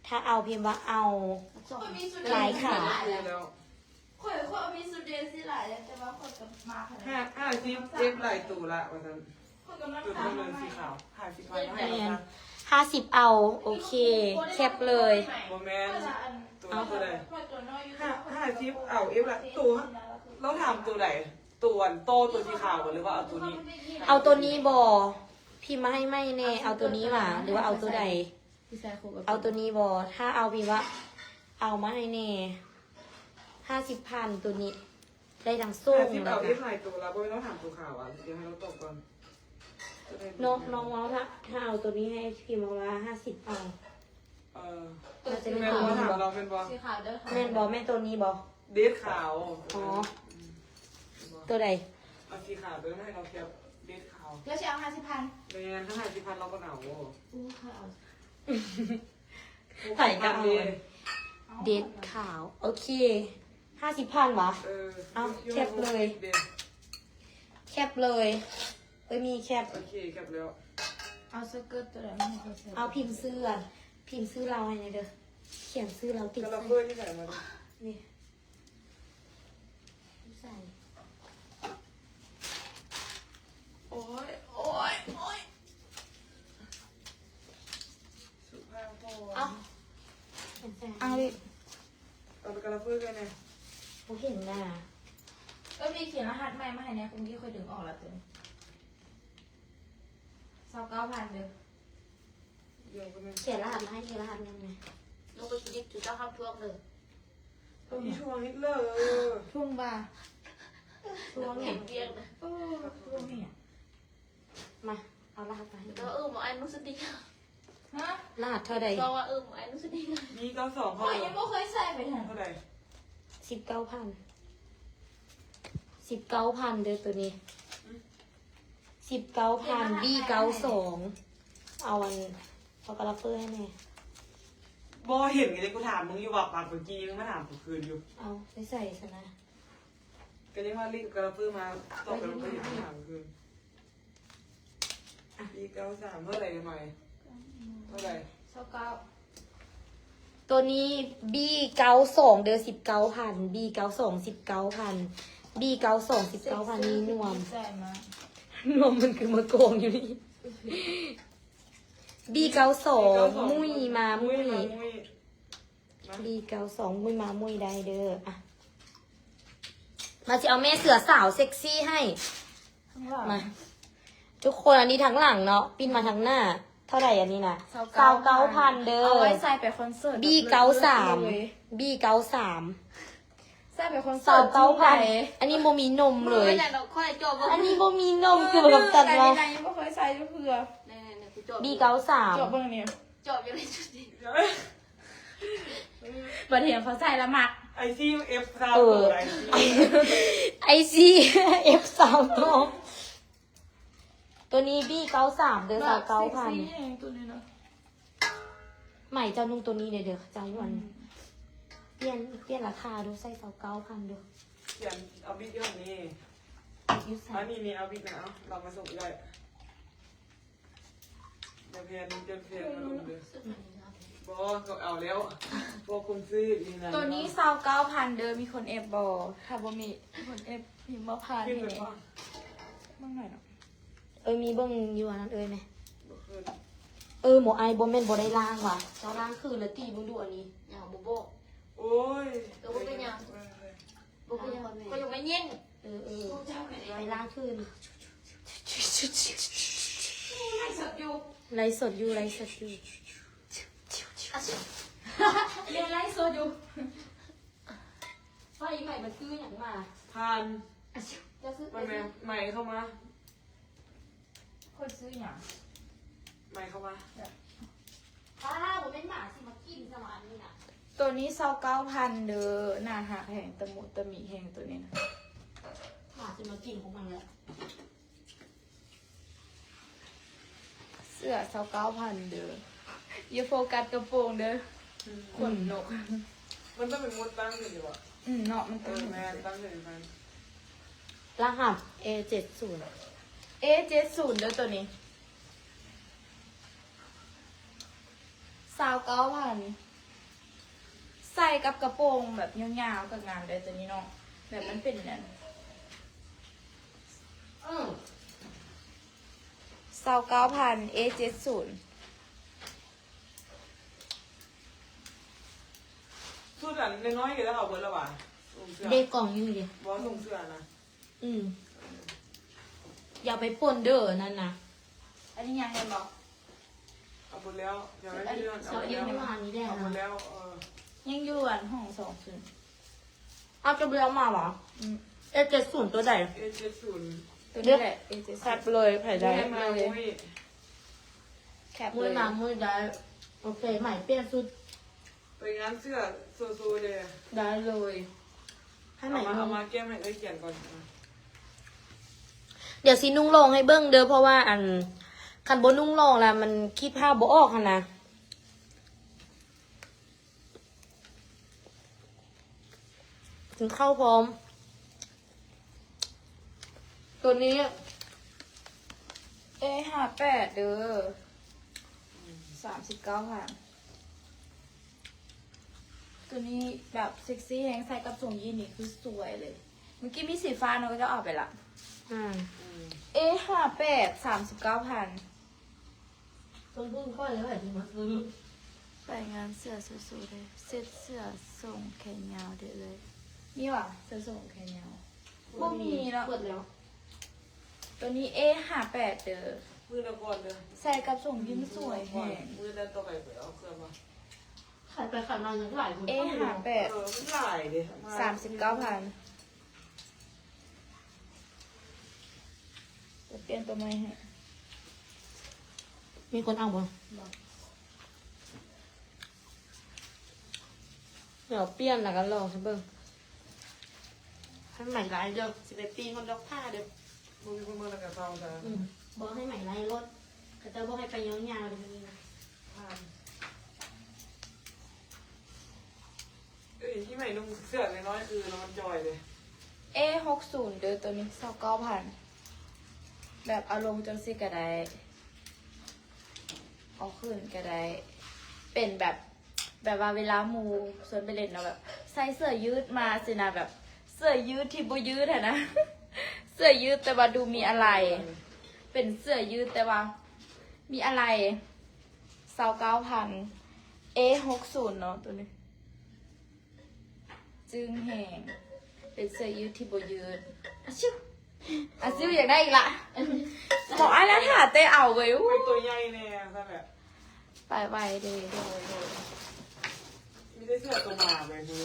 ถ้าเอาพิมพ์ว่าเอา คนมีสุด ลายขาว แล้ว คนมีสุดเดนสิหลายแต่ว่าคนกับมาขนาด 50เอฟหลายตัวละว่าซั่น คนกำลัง ตัว ทำ เงิน มา สี ใหม่ ขาว50พันให้ แม ราคนา 50เอาโอเค แคปเลย บ่แม่นตัวใด ตัวน้อยอยู่ 50เอาเอฟละตัวเราถามตัวใดตัวโตตัวสีขาวหรือว่าเอาตัวนี้ เอาตัวนี้บอพิมพ์มาให้ไม่แน่ เอาตัวนี้มาหรือว่าเอาตัวใด พี่ชายคู่กับ เอาตัวนี้บอถ้าเอาพิมพ์ว่า เอามาให้แน่50,000ตัวนี้ ได้ทั้งส่ง 50 แล้ เอา ว เอ ก็ ฟหลายตัวแล้วบ่ต้องถามตัวขาวอ่ะเดี๋ยวให้เราตกก่อนจะได้ น้องว่าถ้าเอาตัวนี้ให้พิมพ์มาว่า50เอา เออ น่าจะได้ แม่น ขาว บ่ถาม บอ เราเป็นบ่ สีขาวเด้อค่ะ แม่นบอแม่ตัวนี้บอ เดทขาว อ๋อ ตัวใด เอาสีขาวตัวนั้นให้เราแคปเดทขาว แล้วจะเอา50,000 แม่นถ้า50,000เราก็เหงา อู้ค่ะเอา ไผ่ก็เอา ดี เด็ดขาว โอเค50,000วะ เออ เอาแคปเลย แคปเลย มีแคป โอเคแคปแล้ว เอาสเกิร์ตตัวไหนไม่ให้เขาใส่ เอาพิมพ์ซื้ออะพิมพ์ซื้อเราให้หน่อยเด้อ เขียนซื้อเราติด กระ ใส่ เพื่อที่ไหนมา นี่ใส่ โอ้ยสุภาพพอ เอาใส่ เอาดิ เอากระเพื่อกันเนี่ย เขาเห็นหน้า ก็มีเขียนรหัสใหม่มาให้เนี่ยคุณกี้ค่อยดึงออกแล้วตัวนี้29,000เด้อ เดี๋ยวก็มัน เขียนรหัสมาให้เขียนรหัสยังไงลูกไปคิดจุดเจ้าข้าวพวกเลย อีช่วงฮิตเลอร์ ทุ่งบ่า ช่วงเนี่ย เรียกนะ ทุ่งเนี่ย มา เอารหัสมาให้ แล้วหมอไอ้นุสติก ฮะ รหัสเท่าใด บอกว่าหมอไอ้นุสติก มี92 พ่ เขา อ เลย ยังไม่เคยใส่ไปถึง เท่าไหร่ 19,000เด้อตัวนี้19,000 B92เอาอันเอากระเปื้อให้แน่ บอเห็นไงเลยกูถามมึงอยู่ว่าปากเมื่อกี้มึงมาถามกูคืนอยู่ เอาไปใส่ซะนะ ก็ยังว่ารีบกระเพื่อมาตกกันก็ยังถามคืนอี93เท่าไหร่กันหน่อยเท่าไหร่ 29 ตัวนี้ B92 เดือ19,000 B92 19,000 B92 19,000นี่นวม ใส่มาน วมมันคือมาโกงอยู่นี่ B92 มุ้ยมามุ้ย B92 มุ้ยมามุ้ยได้เด้ออะมาจะเอาแม่เสือสาวเซ็กซี่ให้ ข้างหลัง มา ทุกคนอันนี้ทั้งหลังเนาะปิ้นมาทั้งหน้า เท่าไหร่อันนี้นะ29,000เด้อ เอาไว้ใส่ไปคอนเสิร์ต B93 B93 ใส่ไปคอนเสิร์ต 29,000อันนี้โมมีนมเลย ไม่ได้เราค่อยจบ อันนี้โมมีนมคือแบบตัด ว่า ว่า ยังไม่เคยใส่เพื่อ เนี่ยกูจบ B93 จบเบิ่งเนี่ย จบอยู่ในจุดนี้ บัดเห็นเขาใส่ละหมัก ไอซี่เอฟซาว เออ ไอซีF3 ตัวนี้ B93 เดือ29,000 ตัวนี้เนาะ ใหม่เจ้านุ่งตัวนี้เลยเด้อเจ้าวันเปลี่ยนราคาดูใส่29,000เด้อ เขียนเอาบิ๊กอย่างนี้ ยูใส่ อันนี้เอาบิ๊กนะเรามาส่งได้เดี๋ยวเพียนมาลงเลยบอเขาเอาแล้วพวกคุณซื้อดีนะ ตัวนี้29,000เดิมมีคนเอฟบอถ้าบ่มีคนเอฟพิมพ์ว่าผ่าน ขึ้น ให้ ไป เนี่ย บ้าง บ้างหน่อยเนาะ มีเบิ่งอยู่อันนั้นไหม ขึ้น หมอไอบ่แม่นบ่ได้ล้างว่ะเจ้าล้างคืนแล้วตีมึงดูอันนี้ อย่างบุโบ โอ้ย บุเป็นยังก็ยังไม่เย็น ไปล้างคืน ไล่สดอยู่ ไลฟ์สดอยู่ไลฟ์สดอยู่ เรียนไล่สดอยู่ไฟใหม่มันซื้ออย่างมา ผ่าน จะซื้อ มันใหม่เข้ามา คนซื้ออย่าง ใหม่เข้ามา ป้าผมเป็นหมาสิมากินสมานนี่น่ะ ตัวนี้29,000เด้อหน้าหักแห่งตะมุตะหมีแห่งตัวนี้นะ หมาจะมากินของมันแล้ว เสื้อ29,000เด้ออย่าโฟกัสกระโปรงเด้อขนนก มันต้องเป็นมดตั้งอยู่ดีวะ เนาะมัน เอ ต้อง อแม่ตั้งอยู่ดีแม่ รหัส A70 A70เด้อตัวนี้29,000ใส่กับกระโปรงแบบยาวๆกับงานเลยตัวนี้เนาะแบบมันเป็นนั่น29,000 A70 สุดอันน้อยๆก็จะเอาเบอร์ละบาทส่งเสื้อ เด็กกล่องอยู่ดิ บอสส่งเสื้อนะ อย่าไปป่นเด้อนั่นนะ อันนี้ยังไงบอก เอาหมดแล้วยังไม่ได้เรื่องเอา เรา หมด เลี้ย แล้ ง ว ไม่มานี้ได้ เอาหมด นะ แล้วยังอยู่อันห้อง2คืน เอาจะเบี้ยมาเหรอ A70 ตัวใหญ่ A70 ตัวนี้แหละ A70 แคปเลยไผ่ได้ ได้มาเลย แคป มื เล อย มามือได้โอเคใหม่เปลี่ยนชุด ไปงานเสื้อโซเลย ได้เลย ให้ใหม่ เอา นุ่ง มาแก้มให้ได้เขียนก่อน เดี๋ยวสินุ่งลงให้เบิ้งเด้อเพราะว่าอันคันบนนุ่งลงแล้วมันคิดภาพบ่ออกค่ะนะถึงเข้าพร้อม ตัวนี้ A58เด้อ39,000ตัวนี้แบบเซ็กซี่แฮงใส่กับทรงยีนนี่คือสวยเลย เมื่อกี้มีสีฟ้าเนอะก็จะออกไปละ A58 39,000 ต้นพึ่งค่อยเลยที่มาซื้อ ไปงานเสื้อสวยๆเลยเซ็ตเสื้อส่งแขนยาวเด้อเลยนี่ว่ะเสื้อส่งแขนยาวบ่มีแล้ว เปิดแล้ว ตัวนี้ A58เด้อ มือละก่อนเลย ใส่กับส่งยิ้มสวยแฮง มือละต่อไปไปเอาเครื่องมา ขายไปขายมาอย่างหลายคน A58 มันหลายดิ 39,000จะเปลี่ยนตัวใหม่ให้ มีคนเอาบ่เดี๋ยวเปลี่ยนแล้วก็ลองสิเบิ่งให้ใหม่ลายเด้อสิไปปีนคนดอกผ้าเด้อ มือมือละกับเซาจ้ะ บอกให้ใหม่ลายรถก็จะบอกให้ไปยาวๆเลยนี่นะ เอ้ยที่ใหม่นุ่งเสื้อน้อยๆคือน้องจอยเลย A60 เด้อตัวนี้29,000แบบเอารมณ์จังสิก็ได้เอาขึ้นก็ได้เป็นแบบว่าเวลาหมูส่วนไปเล่นเนาะแบบใส่เสื้อยืดมาสินะแบบเสื้อยืดที่บ่ยืดอะนะ เสื้อยืดแต่ว่าดูมีอะไร เป็นเสื้อยืดแต่ว่ามีอะไร29,000 A60 เนาะตัวนี้จึงแหงเป็นเสื้อยืดที่บ่ยืดอะชิวอะชิวอยากได้อีกละบอกอันนั้นหาเต้เอาไว้ ไปตัวใหญ่แน่ท่านแหละ ไปเด้โดย มีได้เสื้อตัวหมาแบบนี้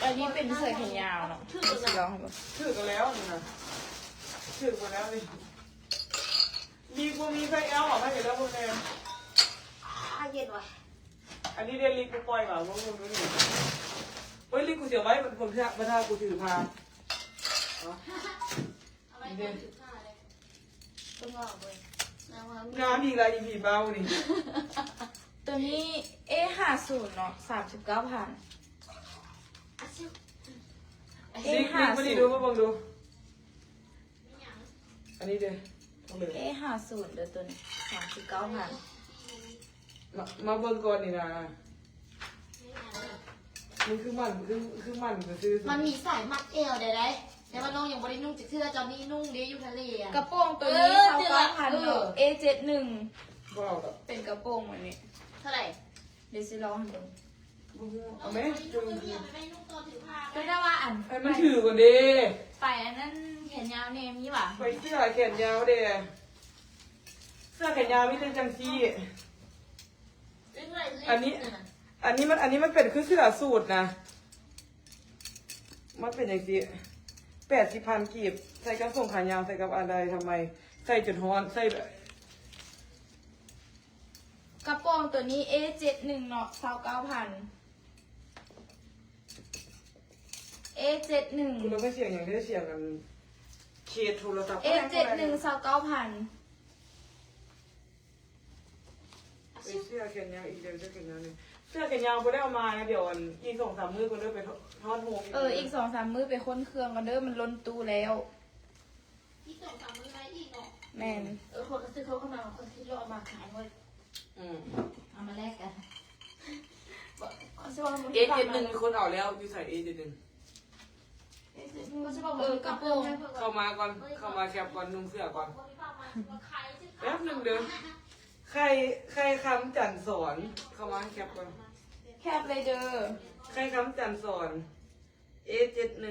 อันนี้เป็นเสื้อแขนยาวเนาะสิลองให้บ่ ถือกันแล้วนี่นะถือกันแล้วนี่มีกูมีไฟเอลหรอไม่เห็นแล้วพวกแนน เย็นว่ะ อันนี้เรียนลิกูปล่อยเปล่าพวกมึงนี่เฮ้ยลิกูเสียไว้เป็นคนที่มาท่ากูถือพา เอาไว้คนถือผ้าเลย ต้องลองเว้ย แล้วว่า งานอีกแล้วอีผีเบานี่ ตัวนี้ A50 เนาะ39,000 ลิกมาดีดูมาบังดู อันนี้เด้อเลย A50 เด้อตัวนี้39,000 มาเบิ่งก่อนนี่นะมันคือมันคือมันก็คือ มันมีสายมัดเอวได้แต่ว่าน้องยังบรินุ่งจากเสื้อจอนนี่นุ่งดีอยู่ทะเลอ่ะ กระโปรงตัวนี้29,000เนาะ A71 บ่เอาดอก เป็นกระโปรงแบบนี้ เท่าไหร่ เดี๋ยวสิลองให้ดู เอาไหม จุ่มเดียวไปนุ่งตัวถือผ้า ก็ได้ว่าอัน ให้มันถือก่อนดิ ไปอันนั้นแขนยาวเนมนี่หว่า ไปเสื้อแขนยาวเด้เสื้อแขนยาวไม่ใช่จังซี่อันนี้มันเป็นคือเสื้อสูทนะมันเป็นอย่างซี่80,000กีบใส่กับทรงขายาวใส่กับอะไรทำไม ใส่จนฮ้อนใส่แบบ กระโปรงตัวนี้ A71 เนาะ29,000 A71 คุณเราไม่เสียงอย่างได้เสียงกันเคสโทรศัพท์ A71 29,000 ไปเสื้อแขนยาวอีกเดี๋ยวเสื้อแขนยาวนี่เสื้อแขนยาวก็ได้เอามานะเดี๋ยวอีก2-3 มื้อก็ได้ไปทอดโฮม อีก2-3 มื้อไปค้นเครื่องกันเด้อมันล้นตู้แล้ว ที่ส่งทำมือไรอีกเนาะ แม่น คนก็ซื้อเขาเข้ามาคนที่เราเอามาขายหมด เอามาแลกกัน A71 มีคนเอาแล้วอยู่ใส่ A71 ก็จะบอกกระโปรง เข้ามาก่อนเข้ามาแคปก่อนนุ่งเสื้อก่อนแป๊บหนึงเด้อใครคำจันสอนเข้ามาแคปก่อน แคบเลยเด้อ ใครคำจันสอน A71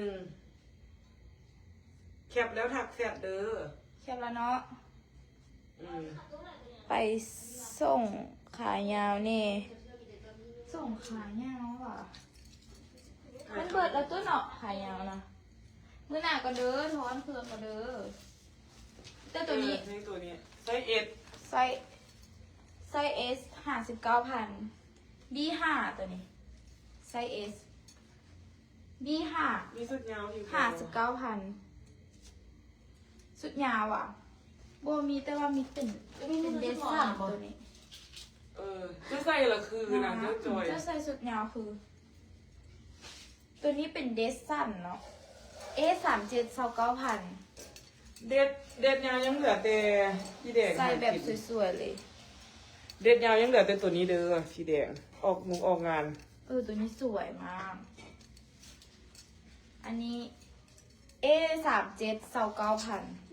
แคปแล้วถักแซดเด้อ แคบแล้วเนาะ อืม ไปส่งขายาวนี่ ส่งขายาวว่ะ มันเปิดแล้วตัวเนาะขายาวนะมื้อหน้าก็เด้อถอนเครื่องก็เด้อแต่ตัวนี้ นี่ตัวนี้ไซส์ S ไซส์ S 59,000 B5 ตัวนี้ ไซส์ S B5 มีสุดยาวที่ 59,000 สุดยาวอ่ะบ่มีแต่ว่ามีเป็นเดซซันตัวนี้ จะใส่ละคือนะเจ้าจอย เจ้าใส่สุดยาวคือ ตัวนี้เป็นเดซซันเนาะ A37 29,000 เด็ดยาวยังเหลือแต่สีแดง ใส่แบบสวยๆเลย เด็ดยาวยังเหลือแต่ตัวนี้เด้อสีแดงออกมุงออกงาน ตัวนี้สวยมาก อันนี้ A37 29,000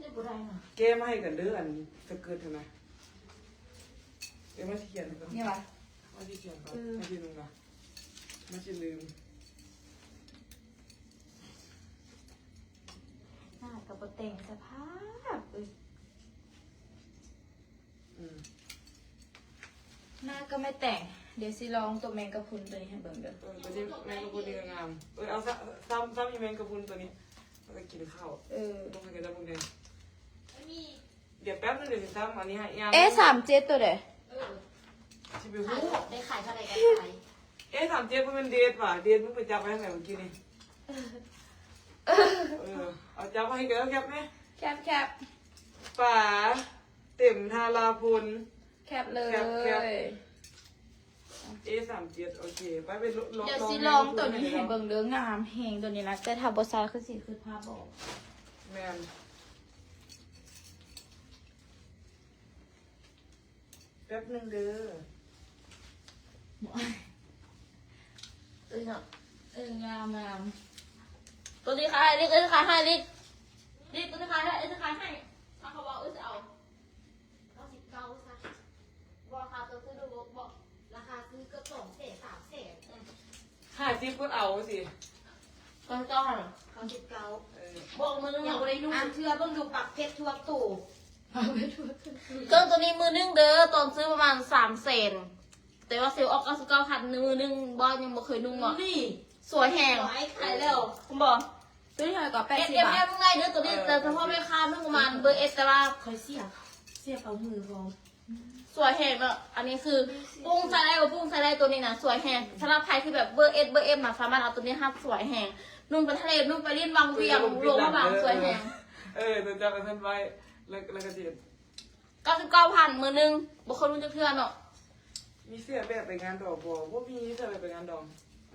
นี่บุไรเนาะ แก้มาให้กันเด้ออันสเกิร์ตเท่านั้นเดี๋ยวมาสิเขียนก่อน นี่วะ มาสิเขียนก่อนมาสิลืมก่อนมาสิลืม หน้ากับโแต่งสภาพเอ้ย หน้าก็ไม่แต่ง เดี๋ยวสิลองตัวแมงกะพรุนตัวนี้ให้เบิ่งเด้อ ตัวนี้แมงกะพรุนดีงามเอาซ้ำอีแมงกะพรุนตัวนี้เราจะกินข้าวต้องให้กันได้พวกนี้ ไม่มี เดี๋ยวแป๊บนึงเดี๋ยวสิซ้ำอันนี้ให้ยาม A37 ตัวเด้อ ชิบิ ขาย ฮู ได้ขายเท่าไหร่กันขาย 37มันเป็นเดทว่ะเดทมึงไปจับไว้ให้ไหนเมื่อกี้นี่เอาจับไว้ให้กันแล้วแคปไหม แคบ ป่าเต็มทาราพุน แคบเลย แคป A37โอเคไปลอง เดี๋ยวสิลองตัวนี้ให้เบิ่งเด้องามแหงตัวนี้นะแต่ถ้าบ่ใส่คือสิคือภาพบอก แมนแป๊บนึงเด้อ เนาะ งาม ตัวนี้ขายลิกขายให้ลิกตัวนี้ขายให้ขายให้ถ้าเขาบอกจะเอา99ซะราคาตัวซื้อดูบอกราคาซื้อก็200,000 300,000 50ก็เอาสิ 99เหรอ99บอกมือนึงอย่างไรนุ่งเชื่อต้องดูปักเพชรทั่วตู่เครื่องตัวนี้มือนึงเด้อตอนซื้อประมาณ300,000แต่ว่าเซลล์ออก99,000มือนึงบอลยังบ่เคยนุ่งเนาะนี่สวยแหงขายแล้วผมบอก ตัวนี้เท่าไหร่ก็ เอส 80 เอ็ม บา เอ็ ท มไงเด้อตัวนี้แต่เฉพาะแม่ค้านุ่งประมาณเบอร์เอสแต่ว่าเคยเสียบเอามือรองสวยแหงเนาะอันนี้คือปุ้งใส่ได้กับปุ้งใส่ได้ตัวนี้นะสวยแหงสำหรับใครที่แบบเบอร์เอ็มมาสามารถเอาตัวนี้ห้าสวยแหงนุ่งไปทะเลนุ่งไปเล่นวังเวียงรวมบางสวยแหง ตัวจับไปท่านไว้แล้วก็เดียด 99,000มือนึงบุคคลนุ่งจะเพื่อนเนาะ มีเสื้อแบบไปงานดอกบัวพวกมีเสื้อแบบไปงานดอก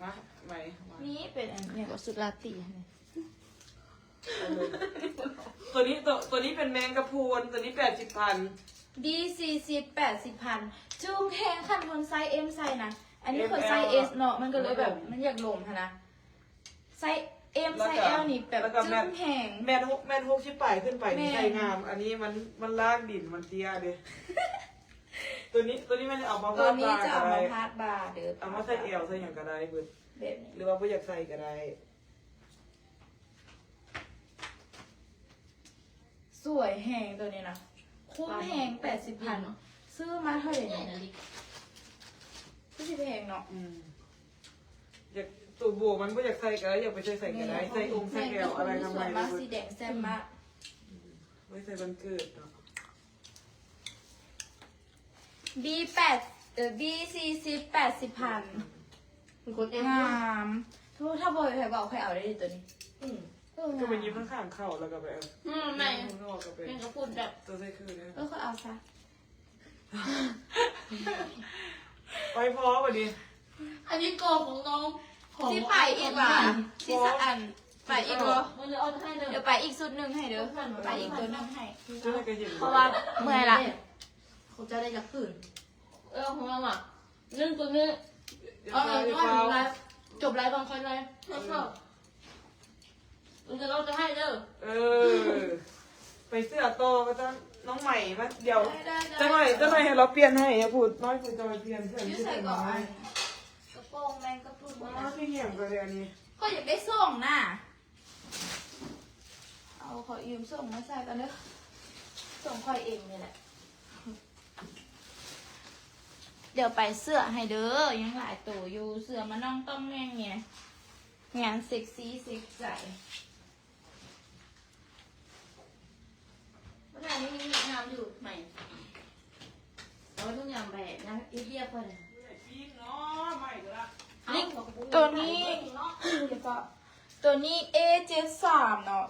มาไหมมา นี่เป็นอันนี้ก็สุดลาตีนี่ ตัวนี้เป็นแมงกะพรุนตัวนี้80,000 ดี40 80,000จุงแพงคันคนไซส์ M ไซส์นะอันนี้คนไซส์ S เนาะมันก็เลยแบบมันอยากลงค่ะนะไซส์ M ไซส์ L นี่แบบจุงแพง แมน6ชิปไปขึ้นไปนี่ใส่งาม อันนี้มันลากดินมันเตี้ยเด้ ตัวนี้มันเอามา ตัว พาด นี้ บาร์ จะ ก็ เอา ได้ มาพาดบาร์เด้อ เอามาใส่เอวใส่อย่างก็ได้เบิด แบบนี้ หรือว่าไม่อยากใส่ก็ได้ สวยแหงตัวนี้นะคุ้มแหง80,000ซื้อมาเท่าไหร่ ใหญ่ เนี่ย นะลิ ก็สิแพงเนาะ อยากตัวบวกมันไม่อยากใส่ก็ได้อยากไปใส่ก็ได้ใส่องค์ใส่เอวอะไรทำไม สวยมากสีแดงแซ่บมาก ไม่ใส่วันเกิดเนาะ B40 80,000 คุณเอ็ม งามถ้าบอยใครบอกใครเอาได้ดิตัวนี้ ก็ไปยิ้มข้างๆเข่าแล้วก็ไปเอา ไม่ ข้างนอกก็ไป เป็นกระปุนแบบ ตัวใส่คือเนี่ย ก็เอาซะ ไปพอวันนี้ อันนี้กรอบของน้องของ ที่ไปอีกว่ะที่สะอันไปอีกเหรอ มันเลยเอาให้เลย เดี๋ยวไปอีกสุดหนึ่งให้เด้อไปอีกตัวหนึ่งให้ จะได้ก็เห็น เพราะว่าเมื่อยละ เขาจะได้จากผืนของเราอ่ะนึ่งตัวนี้ เอา จบไลฟ์บางคนเลยมันจะเราจะให้เด้อ ไปเสื้อโตก็จะน้องใหม่มาเดี๋ยวจะหน่อยให้เราเปลี่ยนให้พูดน้อยคุณจะไปเปลี่ยนเสื้อ ยืด ที่ ใส่ ใส่ ก่ ก่ อ อน นกระโปรงแมงกระพรุน ว้าวที่เหี้ยมกันเลยอันนี้ ก็อยากได้ส่งน่ะเอาขอยืมส่งมาใส่กันเด้อส่งคอยเองนี่แหละเดี๋ยวไปเสื้อให้เด้อยังหลายตัวอยู่เสื้อมาน้องต้องแง่งเนี่ยงานเซ็กซี่เซ็กใส เมื่อไหร่นี่มีงามอยู่ใหม่เราต้องยำแบบนะอีเดียเพิ่น พี่เนาะใหม่ก็ละ ตัวนี้เดี๋ยวก็ตัวนี้ A73 เนาะ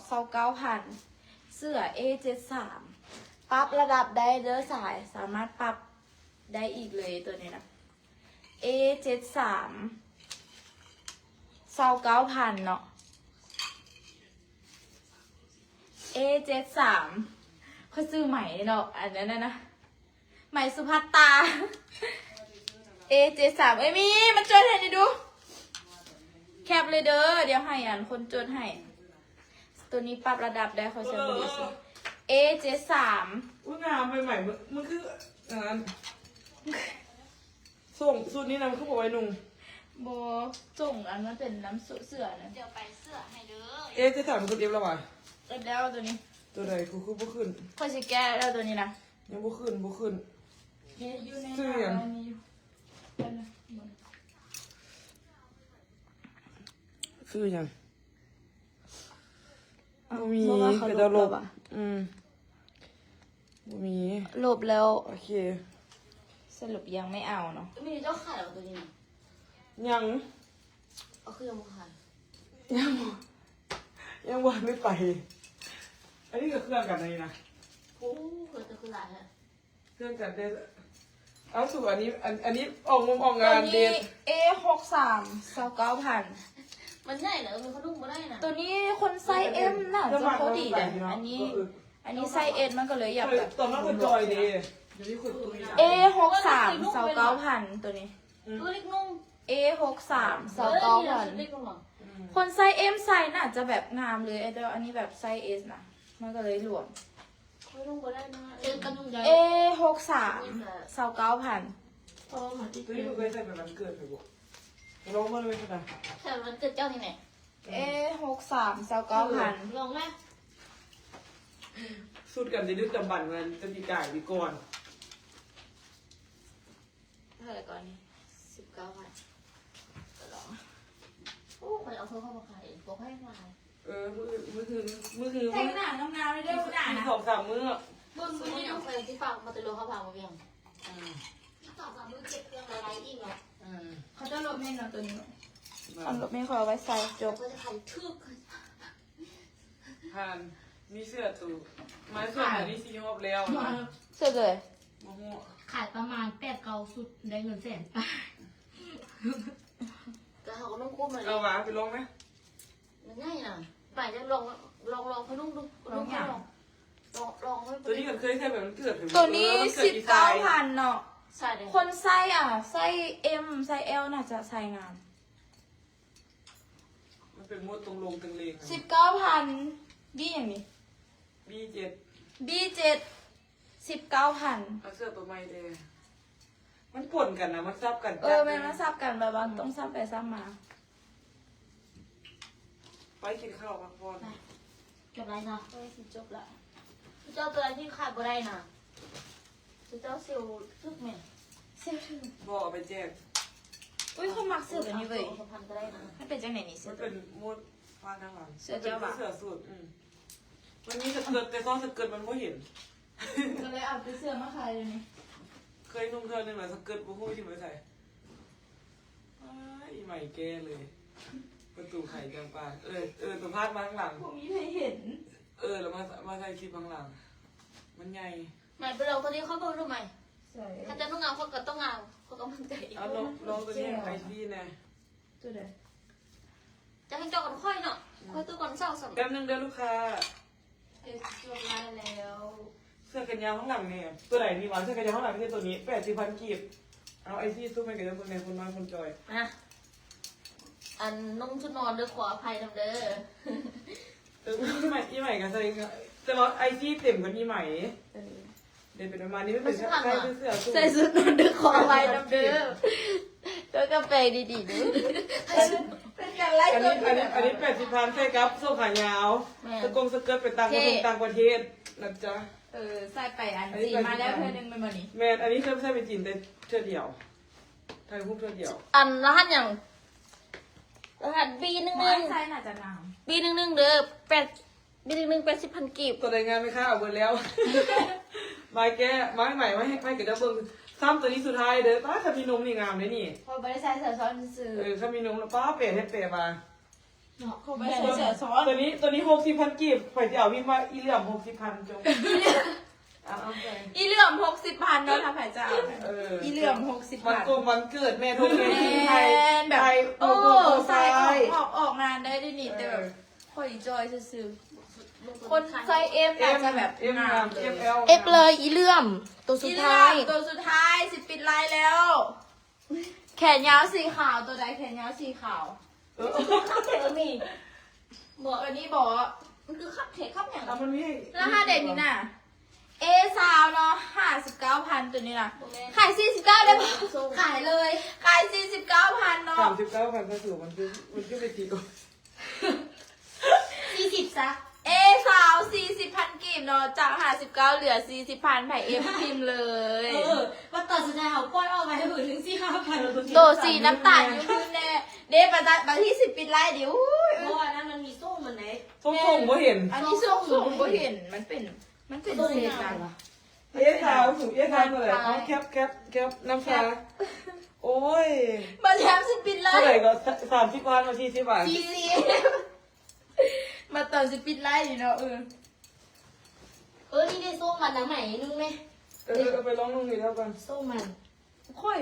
29,000เสื้อ A73 ปรับระดับได้เด้อสายสามารถปรับได้อีกเลยตัวนี้นะ A73 29,000เนาะ A73 ค่อยซื้อใหม่เนาะอันนั้นนะใหม่สุภัตตา A73 เอ้ยมีมันจดให้ดิดู แคปเลยเด้อเดี๋ยวให้อันคนจดให้ ตัวนี้ปรับระดับได้เขาใช้บริษัท A73 อุ้ยงามใหม่ๆมันคือนั้นส่งสูตรนี้นะมันคือบอกไว้นุ่ง โบส่งอันนั้นเป็นน้ำเสือนะเดี๋ยวไปเสื้อให้เด้อ จะถามคุณเอฟแล้ววะ เรียบแล้วตัวนี้ ตัวใดคือบ่ขึ้น ค่อยสิแก้แล้วตัวนี้นะ ยังบ่ขึ้น อยู่ใน ซื้อยัง อันนี้อยู่อันนั้น ซื้อยัง เอา บ่มี เพราะว่าเขา เป็น ล ต บ ล แล้ บ วอะ บ่มี ลบแล้ว โอเค สรุปยังไม่เอาเนาะ มีเจ้าขายหรอตัวนี้ ยัง เอาเครื่องมาขาย ยังว่าไม่ไป อันนี้ก็เครื่องกันอันนี้นะ โอ้เกิดจะคือหลายฮะ เครื่องกันเดทเอาสู่อันนี้ออกมุมออก ตัว งานเด นี้ ท A63 29,000 มันใหญ่เหรอมันเขาดุ้งมาได้นะ ตัวนี้คนไซส์ M น่ะจะพอดีแต่อันนี้ไซส์ S มันก็เลยอยากแบบ ตอนนั้นคนจอยดีเดี๋ยวนี้คนตุ้ย A63 29,000ตัวนี้ ตัวเล็กนุ่ง A63 เล็ก 29,000 นุ่งหรอ คนไซส์ M ไซส์น่ะจะแบบงามเลยแต่ว่าอันนี้แบบไซส์ S นะมันก็เลยหลวม เขาดุ้งมาได้นะเอ็นกันดุ้งใหญ่ A63 29,000 เพราะมันติด ตัวนี้มันเคยใส่เป็นวันเกิดไปบุกลองมาเลยขนาด แต่มันเกิดเจ้าที่ไหน A63 29,000 ลองไหม สูตรกันจะดึกจำบันมันจะดีกายดีก่อน เท่าไหร่ก่อนนี่19,000 โอ้ไปเอาเธอเข้ามาขายบอกให้ขาย มือคือ แต่งหน้างามๆเลยเด้อหน้านะ 2-3 มื้อ มึงไม่เอาไปที่ฝากมาติโลเขาพามาเพียงฝากมือเก็บเครื่องอะไรอีกเหรอ เขาจะลบเมนเนาะตัวนี้เอาลบเมนเขาเอาไว้ใส่จบ เขาจะขายทึก ผ่านมีเสื้อตู่มาเสื้อแบบนี้ซีฮอบแล้ว เสื้อเลย มะม่วง ขายประมาณ8-9สุดได้เงินแสนแต่เขาก็ต้องคุ้มเลย เอาหวานไปลงไหม มันง่ายนะไปจะลองเขานุ่งดูลองให้ ตัวนี้ก็เคยใส่แบบมันเกิด ตัวนี้19,000เนาะ ใส่เลย คนไส้อ่ะไส้ M ไส้ L น่าจะใส่งาม มันเป็นมดตรงลงตรงเลง 19,000 B อย่างนี้ B7 B7 19,000 เอาเสื้อตัวใหม่เลย ป่นกันนะมันซับกัน แม่มาซับกันแบบว่าต้องซับไปซับมา ไปกินข้าวพักผ่อน จบไรเนาะ ก็สิจบละ เจ้าตัวที่ขาดบ่ได้น่ะเจ้าเซลล์ทึกแม่ เสื้อถึง บอกเอาไปแจก อุ้ยเขามักเสื้อแบบนี้เว้ย สัมพันธ์ก็ได้นะ มันเป็นจังไหนนี่เสื้ มั อน เป็นมดฟ้าทั้งหลัง เสื้อเจ้าบ่ะ เสื้อสูทมันมีสเกิร์ตแต่ซ้อนสเกิร์ตมันไม่เห็น ก็เลยเอาไปเสื้อมาขายเลยนี่ เคยนุ่งเธอหนึ่งหรือสเกิร์ตบุ้งที่มือใส่อีใหม่แกเลย ประตูไข่กลางปานตัวพาดมาข้างหลัง ผมมีใครเห็น แล้วมาใส่คลิปข้างหลัง มันใหญ่ ใหม่ไปเราคนนี้เขาบอกรู้ไหม ใส่ ถ้าจะต้องเอาเขาก็ต้องเอาเขาก็มั่นใจ เอาลองตัวนี้ไอซีแน่ ตัวเดียว จะให้เจ้ากันค่อยเนาะค่อยตัวก่อนเศร้าสำ แป๊บนึงเด้อลูกค้า จบมาแล้ว เสื้อกันยาวข้างหลังเนี่ยตัวไหนมีหวานเสื้อกันยาวข้างหลังไม่ใช่ตัวนี้80,000 กีบเอาไอซีซุปไปกับคนในคนน้อยคนจอย นะอันนุ่งชุดนอนด้วยขออภัยนำเด้อ อีใหม่กันใส่แต่ว่าไอซีเต็มกันอีใหม่เดี๋ยวเป็นประมาณนี้ไม่เป็นใช่เสื้อ ใส่สุดนอนดึกขอไว้น้ำเด้อตัวกาแฟดีๆดูเป็นการไล่ อัน ตัว นี้80,000ใส่กับโซ่ขายาวสกงสเกิร์ตไปต่างประเทศนะจ๊ะ ใส่ไปอันจีมาแล้วเพื่อนนึงเป็นวันนี้ แมนอันนี้เคยใส่ไปจีนแต่เทื่อเดียวไทยพุ่งเทื่อเดียว อันรหัสอย่างรหัส B11 ไม่ใส่น่าจะน B11 เด้อB11 80,000 กีบ ตัวรายงานไม่ค่าเอาเบิร์แล้วมาแกมาใหม่ไม่ให้กับเจ้าเบิ้งซ้ำตัวนี้สุดท้ายเด้อป้าถ้ามีนมนี่งามเลยนี่ ำพอไม่ได้ใส่เสื้อซ้อนซื้อ ถ้ามีนมแล้วป้าเปลี่ยนให้เปลี่ยนมา เขาไม่ใส่เสื้อซ้อน ตัวนี้60,000 กีบข่อยจะเอาวิ่งมาอีเหลี่ยม60,000จงเอาไป อีเหลื่อม60,000เนาะทำแผลเจ้าอีเหลื่อม60,000 วันโกงวันเกิดแม่ทุกเดือนที่ไทย แบบ ไทย โอ้ โอ้โห ใส่ ใส่ ออกงานได้ดีนี่แต่แบบพอดีจอยซื้อคนไซส์เอ็มอาจจะแบบ เอ็ม งามเล เอ็ ย มเอล เอฟเลยอีเลื่อม ตัวสุดท้าย ตัวสุดท้ายสิปิดลายแล้ว แขนยาวสีขาวตัวใดแขนยาวสีขาว เทลนี่ บอกอันนี้บอก มันคือขับเทขับอย่าง เอามันมี ราคาเด็กนี่น่ะเอสาวเนาะ59,000ตัวนี้น่ะขาย49ได้ปะขายเลยขาย49,000เนาะ 39,000กระสุนมันขึ้นไปทีก่อน 40ซะ เอสาว40,000กีบเนาะจาก59เหลือ40,000ไผ่เอฟพิมพ์เลย ว่าตัดสินใจเอาป้อยออกมาให้ถึง4,500 ตัวสีน้ำตาลอยู่พื้นแน่เด้มาที่10ปิดไล่ดิว เพราะว่านั้นมันมีส้มมันไหน ส่งบ่เห็น อันนี้ส่งสูงบ่เห็นมันเป็นเศษนะ เอ๊ะทาวสูงเอ๊ะทาวเท่าไหร่เอาแคปน้ำชาโอ้ย มาแถม10ปิดไล่ เท่าไหร่ก็30,000มา40 บาท มาตอน10ปิดไล่ดิเนาะนี่ได้ส้มมันนะใหม่นึงไหม เอาไปลองนุ่งนี่แล้วกัน ส้มมัน ค่อย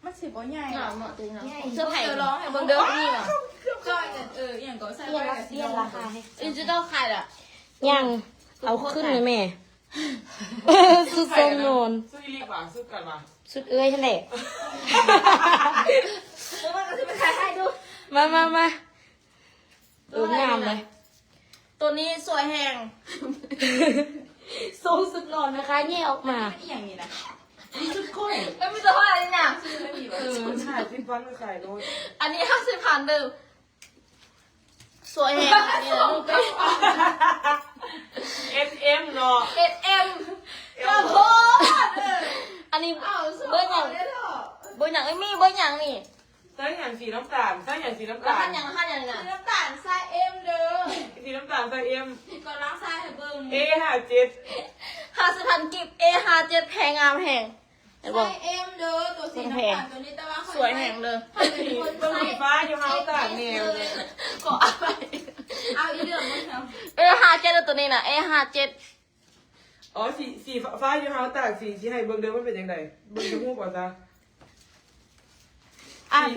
มันสิบ่ใหญ่ หนาเหมาะตึงเนาะ เสื้อไผ่ร้องให้เบิ่งเด้อนี่ว่ะจ้อยกันอย่างก็ใส่ เรีย ไว้ น กับ เรียนราคาให้ ดิจิตอลขายอ่ะ ยังเอาขึ้นเลยแม่ สุดทรงโนน ซื้ออีลีกว่าซื้อกันมา สุดเอ้ยทะเล แล้วมันก็จะไปขายให้ดู มางามเลย ตัวนี้สวยแหง ทรงสุดนอนนะคะแย่ออกมา เป็นอย่างนี้นะ ชุดค่อย ไม่มีตัวอะไรเนี่ย ไม่มีแบบ ขาย10,000ก็ขายโลด อันนี้50,000เดิม สวยแหงอันนี้ลูกเป็น SM เนาะ SM กระโพด อันนี้ อ้าวสวย เบอร์อย่าง เลยเถอะ เบอร์อย่างมีเบอร์อย่างนี่ ใส่อย่างสีน้ำตาลใส่อย่างสีน้ำ รา ตา คา ล อย่างราคาอย่างน่ะ น้ำตาลทรายเอ็มเด้อ สีน้ำตาลใส่ M ก่อนล้างทรายให้เบิ่ง A57 50,000กิบ A57 แพงงามแพงเห็น ท บ่ รายเอ็มเด้อตัวสีน้ำตาลตัวนี้แต่ว่า สวยแหงเลย สีฟ้าอยู่เฮาตากแนวเลย ก็เอาไป เอาอีเรื่องมั้งเนาะ A57 ตัวนี้น่ะ A57 อ๋อสีฟ้าอยู่เฮาตากสีให้เบิ่งเด้อมันเป็นจังไดเบิ่งจะฮู้ก่อนจ้ะ